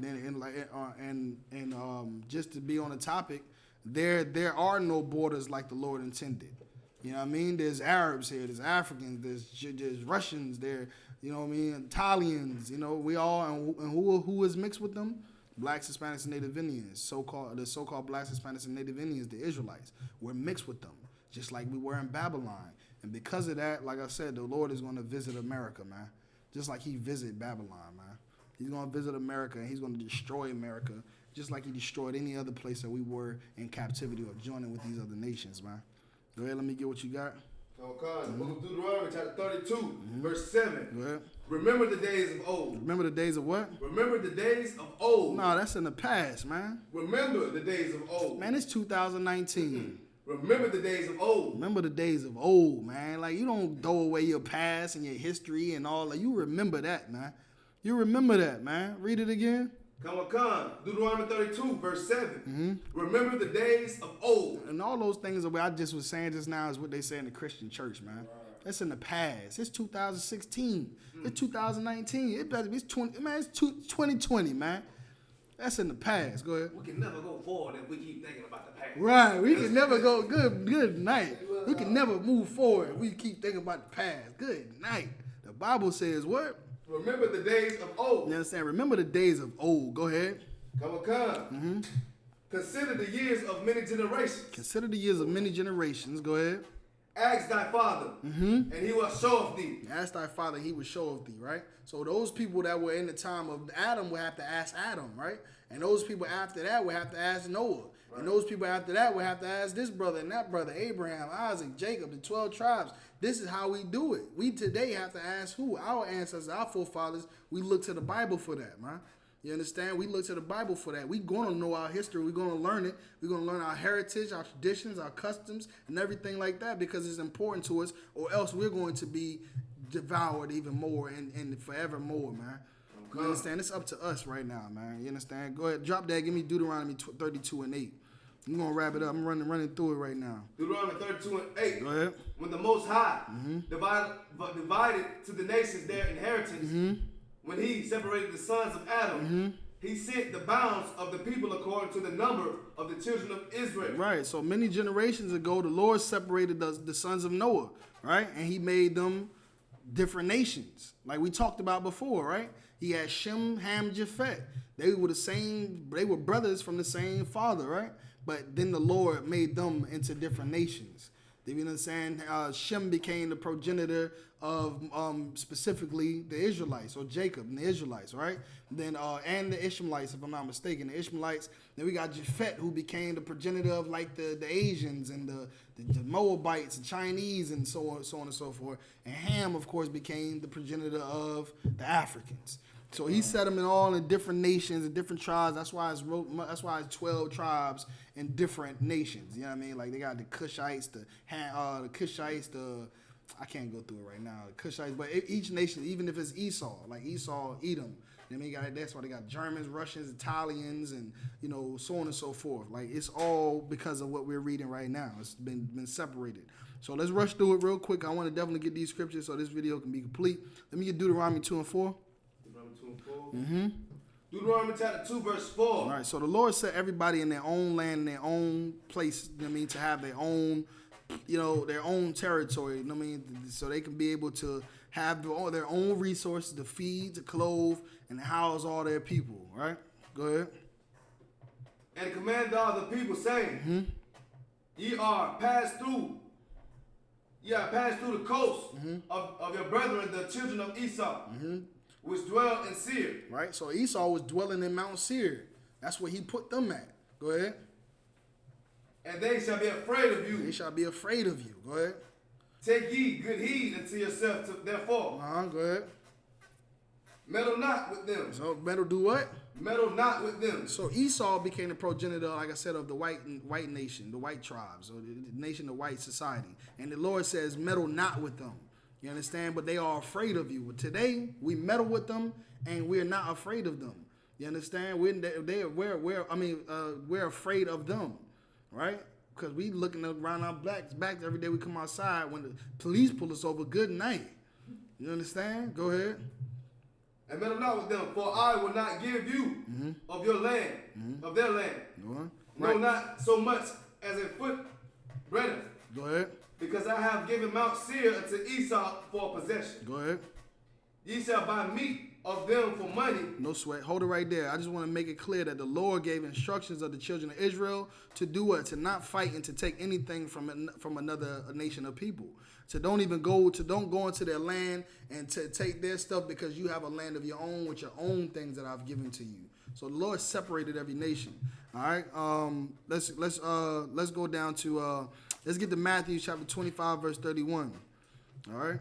just to be on the topic, there are no borders like the Lord intended. You know what I mean? There's Arabs here, there's Africans, there's Russians, there, you know what I mean, Italians, we all, and who is mixed with them? Blacks, Hispanics, and Native Indians, the so-called Blacks, Hispanics, and Native Indians, the Israelites. We're mixed with them, just like we were in Babylon. And because of that, like I said, the Lord is going to visit America, man, just like he visited Babylon, man. He's going to visit America, and he's going to destroy America, just like he destroyed any other place that we were in captivity or joining with these other nations, man. Go ahead, let me get what you got. Okay, Book of Deuteronomy, chapter 32, verse 7. Go ahead. Remember the days of old. Remember the days of what? Remember the days of old. No, that's in the past, man. Remember the days of old. Man, it's 2019. Remember the days of old. Remember the days of old, man. Like, you don't throw away your past and your history and all. Like, you remember that, man. You remember that, man. Read it again. Deuteronomy 32, verse 7. Remember the days of old. And all those things that I just was saying just now is what they say in the Christian church, man. That's in the past. It's 2016. It's 2019. It better be 2020, man. That's in the past. Go ahead. We can never go forward if we keep thinking about the past. Right. We can never go. Good night. We can never move forward if we keep thinking about the past. Good night. The Bible says what? Remember the days of old. You understand? Remember the days of old. Go ahead. Consider the years of many generations. Consider the years of many generations. Go ahead. Ask thy father, and he will show of thee. Ask thy father, he will show of thee, right? So those people that were in the time of Adam will have to ask Adam, right? And those people after that will have to ask Noah. Right. And those people after that will have to ask this brother and that brother, Abraham, Isaac, Jacob, the 12 tribes. This is how we do it. We today have to ask who? Our ancestors, our forefathers. We look to the Bible for that, man. You understand? We look to the Bible for that. We're going to know our history. We're going to learn it. We're going to learn our heritage, our traditions, our customs, and everything like that because it's important to us, or else we're going to be devoured even more and forevermore, man. You understand? It's up to us right now, man. You understand? Go ahead. Drop that. Give me Deuteronomy 32 and 8. I'm going to wrap it up. I'm running through it right now. Deuteronomy 32 and 8. Go ahead. When the Most High divided to the nations their inheritance, when he separated the sons of Adam, he sent the bounds of the people according to the number of the children of Israel. Right. So many generations ago, the Lord separated the sons of Noah, right? And he made them different nations, like we talked about before, right? He had Shem, Ham, Japheth. They were the same. They were brothers from the same father, right? But then the Lord made them into different nations. You know what I'm saying? Shem became the progenitor of specifically the Israelites, or Jacob and the Israelites, right? Then and the Ishmaelites, if I'm not mistaken, the Ishmaelites. Then we got Japheth, who became the progenitor of like the Asians and the Moabites and Chinese and so on and so forth. And Ham, of course, became the progenitor of the Africans. So he set them in different nations and different tribes. That's why it's 12 tribes in different nations. You know what I mean? Like they got the Cushites, I can't go through it right now. The Cushites, but each nation, even if it's Esau, like Esau, Edom. I mean, that's why they got Germans, Russians, Italians, and so on and so forth. Like it's all because of what we're reading right now. It's been separated. So let's rush through it real quick. I want to definitely get these scriptures so this video can be complete. Let me get Deuteronomy 2 and 4. Deuteronomy chapter 2, verse 4. All right, so the Lord set everybody in their own land, in their own place, to have their own, their own territory, so they can be able to have their own resources to feed, to clothe, and house all their people, right? Go ahead. And command all the people, saying, ye are passed through the coast of your brethren, the children of Esau, which dwell in Seir. Right, so Esau was dwelling in Mount Seir. That's where he put them at. Go ahead. And they shall be afraid of you. They shall be afraid of you. Go ahead. Take ye good heed unto yourself, therefore. Go ahead. Meddle not with them. So meddle do what? Meddle not with them. So Esau became the progenitor, like I said, of the white nation, the white tribes, or the nation, the white society. And the Lord says, meddle not with them. You understand? But they are afraid of you. But today, we meddle with them, and we're not afraid of them. You understand? We're afraid of them, right? Because we looking around our backs every day we come outside when the police pull us over. Good night. You understand? Go ahead. And meddle not with them, for I will not give you of your land, of their land. Right. No, not so much as a foot breadth. Go ahead. Because I have given Mount Seir unto Esau for possession. Go ahead. Ye shall buy meat of them for money. No sweat. Hold it right there. I just want to make it clear that the Lord gave instructions of the children of Israel to do what? To not fight and to take anything from another nation of people. So don't go into their land and to take their stuff because you have a land of your own with your own things that I've given to you. So the Lord separated every nation. All right. Let's go down to let's get to Matthew chapter 25 verse 31. All right.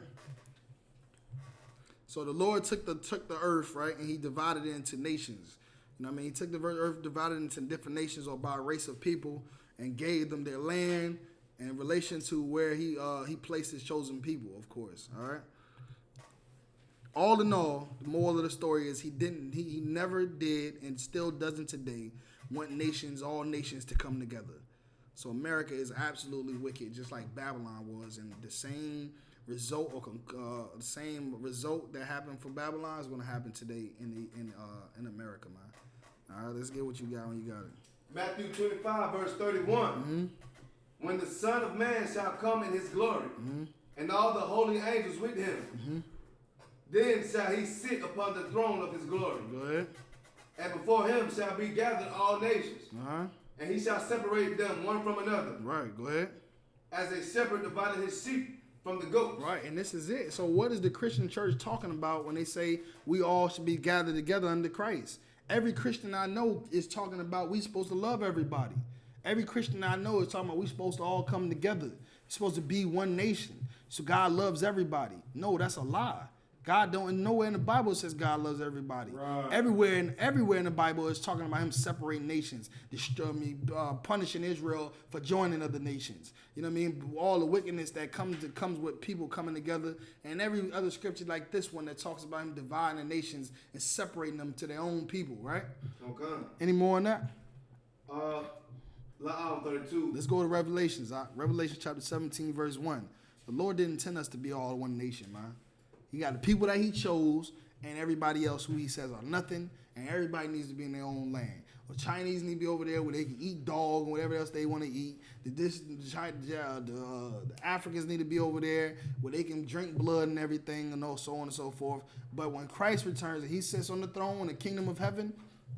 So the Lord took the earth, right, and he divided it into nations. You know what I mean? He took the earth, divided it into different nations or by a race of people, and gave them their land in relation to where he placed his chosen people, of course. All right. All in all, the moral of the story is he never did and still doesn't today want all nations to come together. So America is absolutely wicked, just like Babylon was, and the same result the same result that happened for Babylon is going to happen today in America, man. All right, let's get what you got when you got it. Matthew 25, verse 31. Mm-hmm. When the Son of Man shall come in his glory, Mm-hmm. and all the holy angels with him, Mm-hmm. then shall he sit upon the throne of his glory. Go ahead. And before him shall be gathered all nations. Uh-huh. And he shall separate them one from another, Right, go ahead. as a shepherd divided his sheep from the goats. Right, and this is it. So what is the Christian church talking about when they say we all should be gathered together under Christ? Every Christian I know is talking about we supposed to love everybody. Every Christian I know is talking about we supposed to all come together. It's supposed to be one nation. So God loves everybody. No, that's a lie. God don't, nowhere in the Bible says God loves everybody. Right. Everywhere in the Bible is talking about him separating nations, punishing Israel for joining other nations. You know what I mean? All the wickedness that comes with people coming together, and every other scripture like this one that talks about him dividing the nations and separating them to their own people, right? Okay. Any more on that? 32. Let's go to Revelations. Revelation chapter 17, verse 1. The Lord didn't intend us to be all one nation, man. He got the people that he chose and everybody else who he says are nothing, and everybody needs to be in their own land. Or Chinese need to be over there where they can eat dog and whatever else they want to eat. The Africans need to be over there where they can drink blood and everything and so on and so forth. But when Christ returns and he sits on the throne in the kingdom of heaven,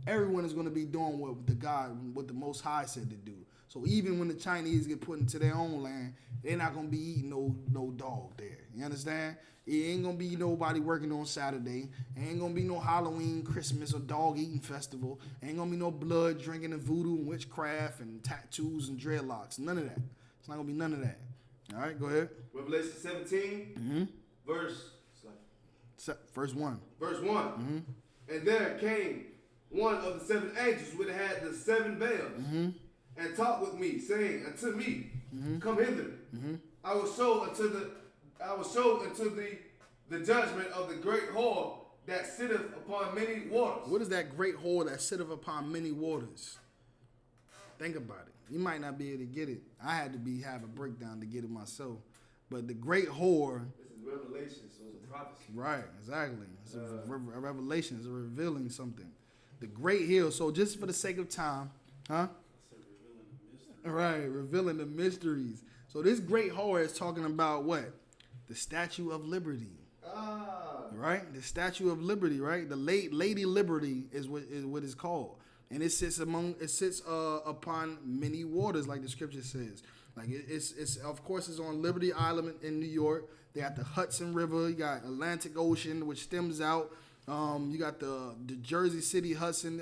everyone is going to be doing what the Most High said to do. So even when the Chinese get put into their own land, they're not going to be eating no dog there. You understand? It ain't going to be nobody working on Saturday. It ain't going to be no Halloween, Christmas, or dog eating festival. Ain't going to be no blood drinking and voodoo and witchcraft and tattoos and dreadlocks. None of that. It's not going to be none of that. All right, go ahead. Revelation 17, verse 1. Verse 1. And there came one of the seven angels which had the seven veils, and talked with me, saying unto me, Come hither. I will show unto the judgment of the great whore that sitteth upon many waters. What is that great whore that sitteth upon many waters? Think about it. You might not be able to get it. I had to have a breakdown to get it myself. But the great whore. This is Revelation, so it's a prophecy. Right, exactly. It's a revelation. It's revealing something. The great hill. So just for the sake of time, Right, revealing the mysteries. So this great whore is talking about what? The Statue of Liberty. Right? The Statue of Liberty, right? The Lady Liberty is what it's called. And it sits upon many waters, like the scripture says. Like it's of course it's on Liberty Island in New York. They got the Hudson River, you got Atlantic Ocean, which stems out. You got the Jersey City Hudson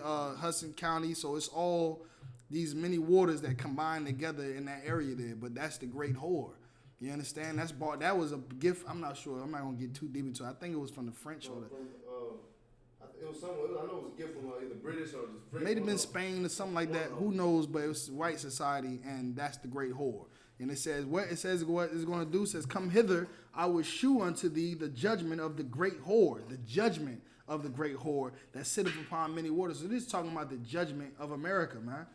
County. So it's all these many waters that combine together in that area there. But that's the great whore. You understand? That was a gift. I'm not sure. I'm not gonna get too deep into it. I think it was from the French or it was somewhere. I know it was a gift from either British or just French. Maybe been Spain or something like that. Who knows? But it was white society, and that's the great whore. And it says what it's going to do. It says, "Come hither, I will shew unto thee the judgment of the great whore, the judgment of the great whore that sitteth upon many waters." So this is talking about the judgment of America, man.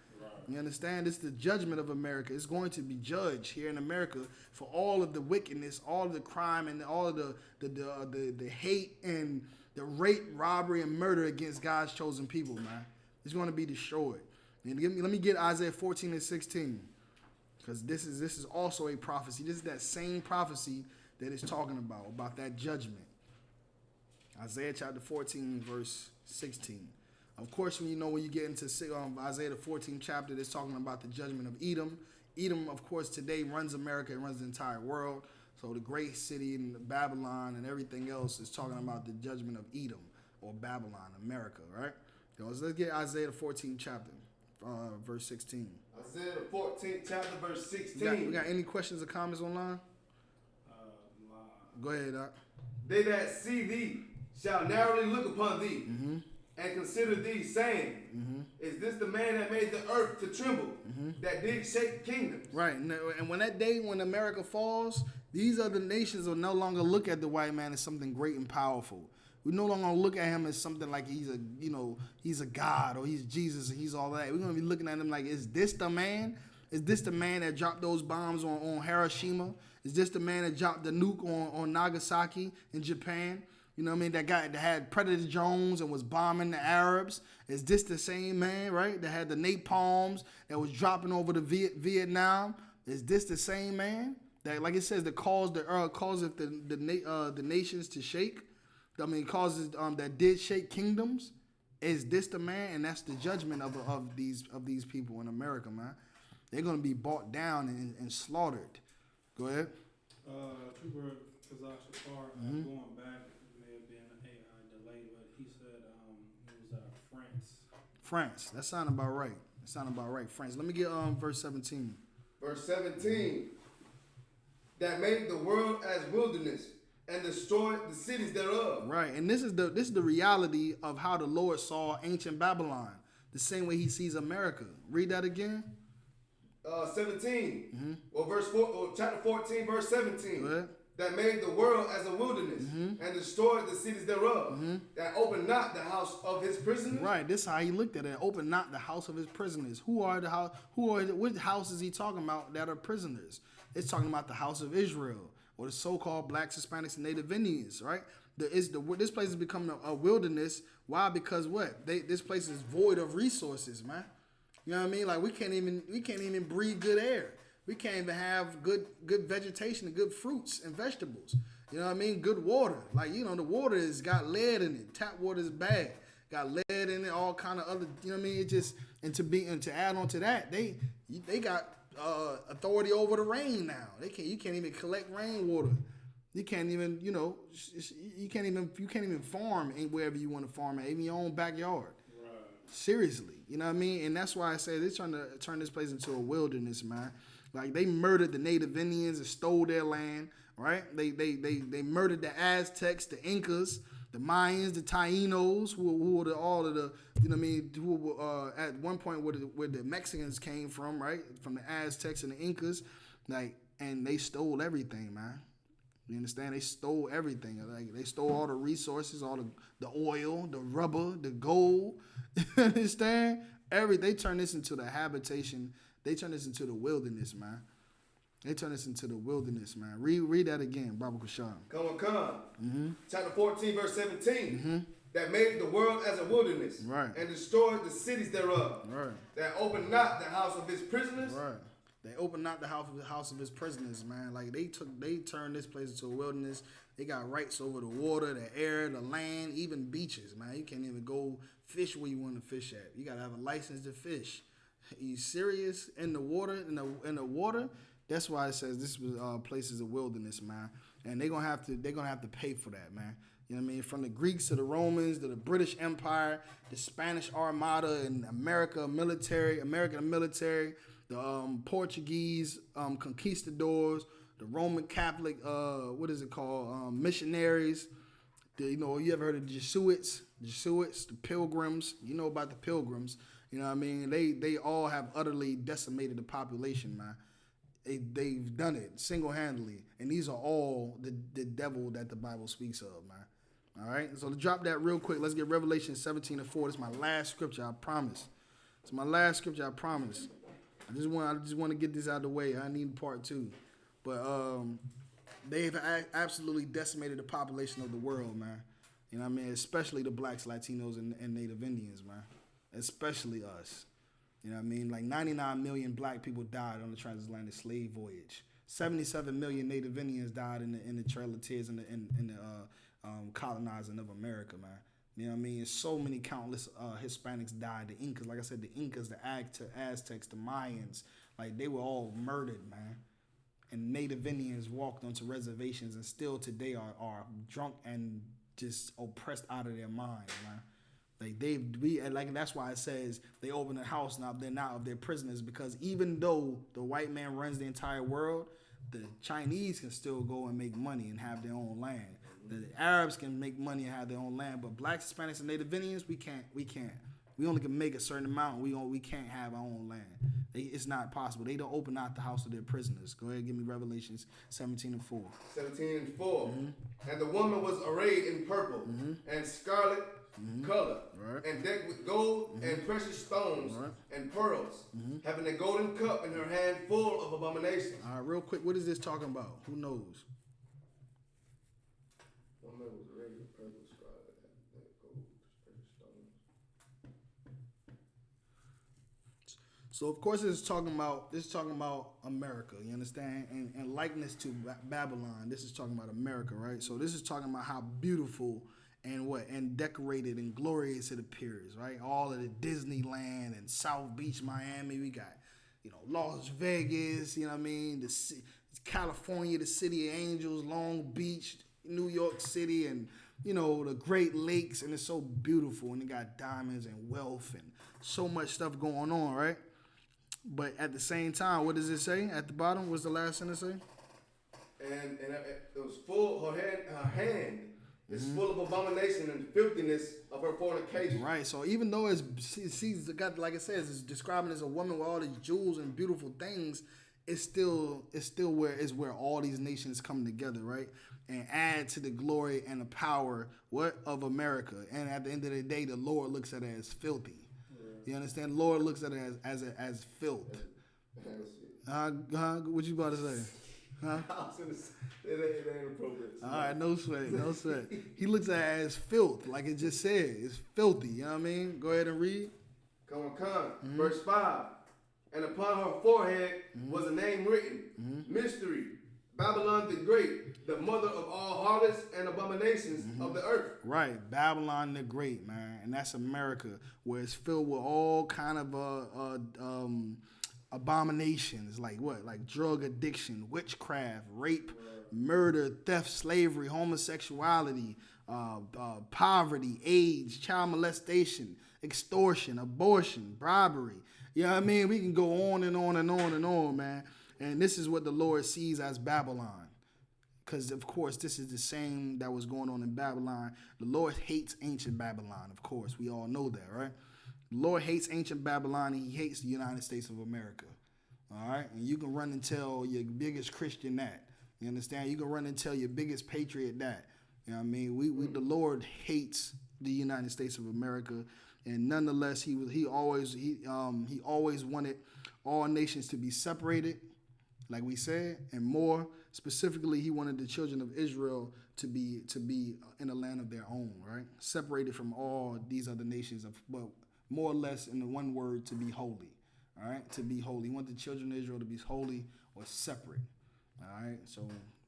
You understand? It's the judgment of America. It's going to be judged here in America for all of the wickedness, all of the crime, and all of the hate and the rape, robbery, and murder against God's chosen people, man. It's going to be destroyed. And let me get Isaiah 14 and 16, because this is also a prophecy. This is that same prophecy that it's talking about that judgment. Isaiah chapter 14, verse 16. Of course, when you get into Isaiah the 14th chapter, it's talking about the judgment of Edom. Edom, of course, today runs America and runs the entire world. So the great city and Babylon and everything else is talking about the judgment of Edom or Babylon, America, right? So let's get Isaiah the 14th chapter, verse 16. Isaiah the 14th chapter, verse 16. We got any questions or comments online? Go ahead, Doc. They that see thee shall narrowly look upon thee. And consider thee, saying, Is this the man that made the earth to tremble, that did shake kingdoms? Right, and when that day when America falls, these other nations will no longer look at the white man as something great and powerful. We no longer look at him as something like he's a God or he's Jesus and he's all that. We're gonna be looking at him like, is this the man? Is this the man that dropped those bombs on Hiroshima? Is this the man that dropped the nuke on Nagasaki in Japan? You know what I mean? That had Predator Jones and was bombing the Arabs. Is this the same man, right? That had the napalms that was dropping over the Vietnam. Is this the same man that, like it says, that caused the nations to shake? I mean, causes that did shake kingdoms. Is this the man? And that's the judgment of these people in America, man. They're gonna be bought down and slaughtered. Go ahead. Trooper Kazakh Shafar, going back, it may have been a delay, but he said it was France. France. That sounded about right. France. Let me get verse 17. Verse 17. That made the world as wilderness and destroyed the cities thereof. Right, and this is the reality of how the Lord saw ancient Babylon, the same way He sees America. Read that again. 17. Or verse 4, or chapter 14, verse 17. Go ahead. That made the world as a wilderness and destroyed the cities thereof. That opened not the house of his prisoners. Right, this is how He looked at it. Open not the house of His prisoners. What house is He talking about that are prisoners? It's talking about the house of Israel, or the so-called blacks, Hispanics, and Native Indians, right? This place is becoming a wilderness. Why? Because this place is void of resources, man. You know what I mean? Like we can't even breathe good air. We can't even have good vegetation and good fruits and vegetables. You know what I mean? Good water. Like, the water has got lead in it. Tap water is bad. Got lead in it, all kind of other, you know what I mean? It just, and to add on to that, they got authority over the rain now. You can't even collect rainwater. You can't even, you can't even farm wherever you want to farm at, even your own backyard. Right. Seriously, you know what I mean? And that's why I say they're trying to turn this place into a wilderness, man. Like they murdered the Native Indians and stole their land, right? They murdered the Aztecs, the Incas, the Mayans, the Tainos, who were all of the, you know what I mean, who were at one point where the Mexicans came from, right? From the Aztecs and the Incas, like, and they stole everything, man. You understand? They stole everything. Like they stole all the resources, all the oil, the rubber, the gold. You understand? They turned this into the habitation. They turned this into the wilderness, man. They turned this into the wilderness, man. Read that again, Baba Kusham. Come. Chapter 14, verse 17. That made the world as a wilderness. Right. And destroyed the cities thereof. Right. That opened not the house of his prisoners. Right. They opened not the house of his prisoners, man. Like they turned this place into a wilderness. They got rights over the water, the air, the land, even beaches, man. You can't even go fish where you want to fish at. You gotta have a license to fish. Are you serious? In the water, in the water. That's why it says this place is a wilderness, man. And they're gonna have to pay for that, man. You know what I mean? From the Greeks to the Romans to the British Empire, the Spanish Armada and American military, the Portuguese conquistadors, the Roman Catholic, missionaries. You ever heard of the Jesuits, the Pilgrims? You know about the Pilgrims. You know what I mean? They all have utterly decimated the population, man. They've done it single-handedly. And these are all the devil that the Bible speaks of, man. All right? So to drop that real quick, let's get Revelation 17:4. This is my last scripture, I promise. It's my last scripture, I promise. I just want to get this out of the way. I need part 2. But they've absolutely decimated the population of the world, man. You know what I mean? Especially the blacks, Latinos, and Native Indians, man. Especially us. You know what I mean? Like 99 million black people died on the transatlantic slave voyage. 77 million Native Indians died in the Trail of Tears in the colonizing of America, man. You know what I mean? So many countless Hispanics died. The Incas, like I said, the Incas, the Aztecs, the Mayans, like they were all murdered, man. And Native Indians walked onto reservations and still today are drunk and just oppressed out of their minds, man. Like that's why it says they open the house now. They're not of their prisoners, because even though the white man runs the entire world, the Chinese can still go and make money and have their own land. The Arabs can make money and have their own land, but blacks, Hispanics, and Native Indians, we can't. We only can make a certain amount. We can't have our own land. It's not possible. They don't open out the house of their prisoners. Go ahead and give me Revelations 17:4. 17:4. And the woman was arrayed in purple and scarlet color, and decked with gold and precious stones and pearls, having a golden cup in her hand full of abominations. All right, real quick, what is this talking about? Who knows? Woman was arrayed in purple, scarlet, and gold, precious stones. So of course this is talking about America, you understand? And likeness to Babylon. This is talking about America, right? So this is talking about how beautiful and decorated and glorious it appears, right? All of the Disneyland and South Beach, Miami. We got, Las Vegas, you know what I mean? California, the City of Angels, Long Beach, New York City, and the Great Lakes, and it's so beautiful, and it got diamonds and wealth and so much stuff going on, right? But at the same time, what does it say at the bottom? What's the last sentence say? And it was full. Her hand is full of abomination and filthiness of her fornication. Right. So even though she's got, like it says, it's describing as a woman with all these jewels and beautiful things, it's still where all these nations come together, right? And add to the glory and the power of America. And at the end of the day, the Lord looks at it as filthy. You understand? The Lord looks at it as filth. What you about to say? Huh? It ain't appropriate. All right, no sweat. He looks at it as filth, like it just said. It's filthy. You know what I mean? Go ahead and read. Come on. Verse 5. And upon her forehead was a name written, Mystery, Babylon the Great, the mother of all harlots and abominations of the earth. Right, Babylon the Great, man, and that's America, where it's filled with all kind of abominations, like what? Like drug addiction, witchcraft, rape, murder, theft, slavery, homosexuality, poverty, AIDS, child molestation, extortion, abortion, bribery. You know what I mean? We can go on and on and on and on, man. And this is what the Lord sees as Babylon. Because, of course, this is the same that was going on in Babylon. The Lord hates ancient Babylon, of course. We all know that, right? The Lord hates ancient Babylon, and he hates the United States of America. All right? And you can run and tell your biggest Christian that. You understand? You can run and tell your biggest patriot that. You know what I mean? The Lord hates the United States of America. And nonetheless, he always wanted all nations to be separated, like we said, and more specifically, he wanted the children of Israel to be in a land of their own, right? Separated from all these other nations, but more or less in the one word, to be holy, all right? To be holy. He wanted the children of Israel to be holy or separate, all right? So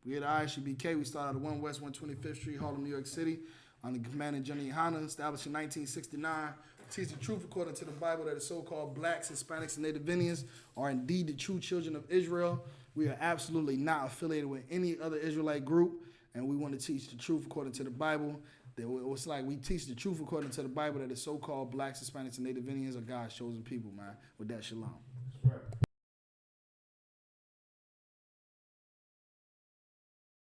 we at I.S.U.P.K. We started at 1 West 125th Street, Harlem, New York City, on the command of General YAHANNA, established in 1969. Teach the truth according to the Bible that the so-called blacks, Hispanics, and Native Indians are indeed the true children of Israel. We are absolutely not affiliated with any other Israelite group, and we want to teach the truth according to the Bible. It's like we teach the truth according to the Bible that the so-called blacks, Hispanics, and Native Indians are God's chosen people, man. With that, shalom. That's right.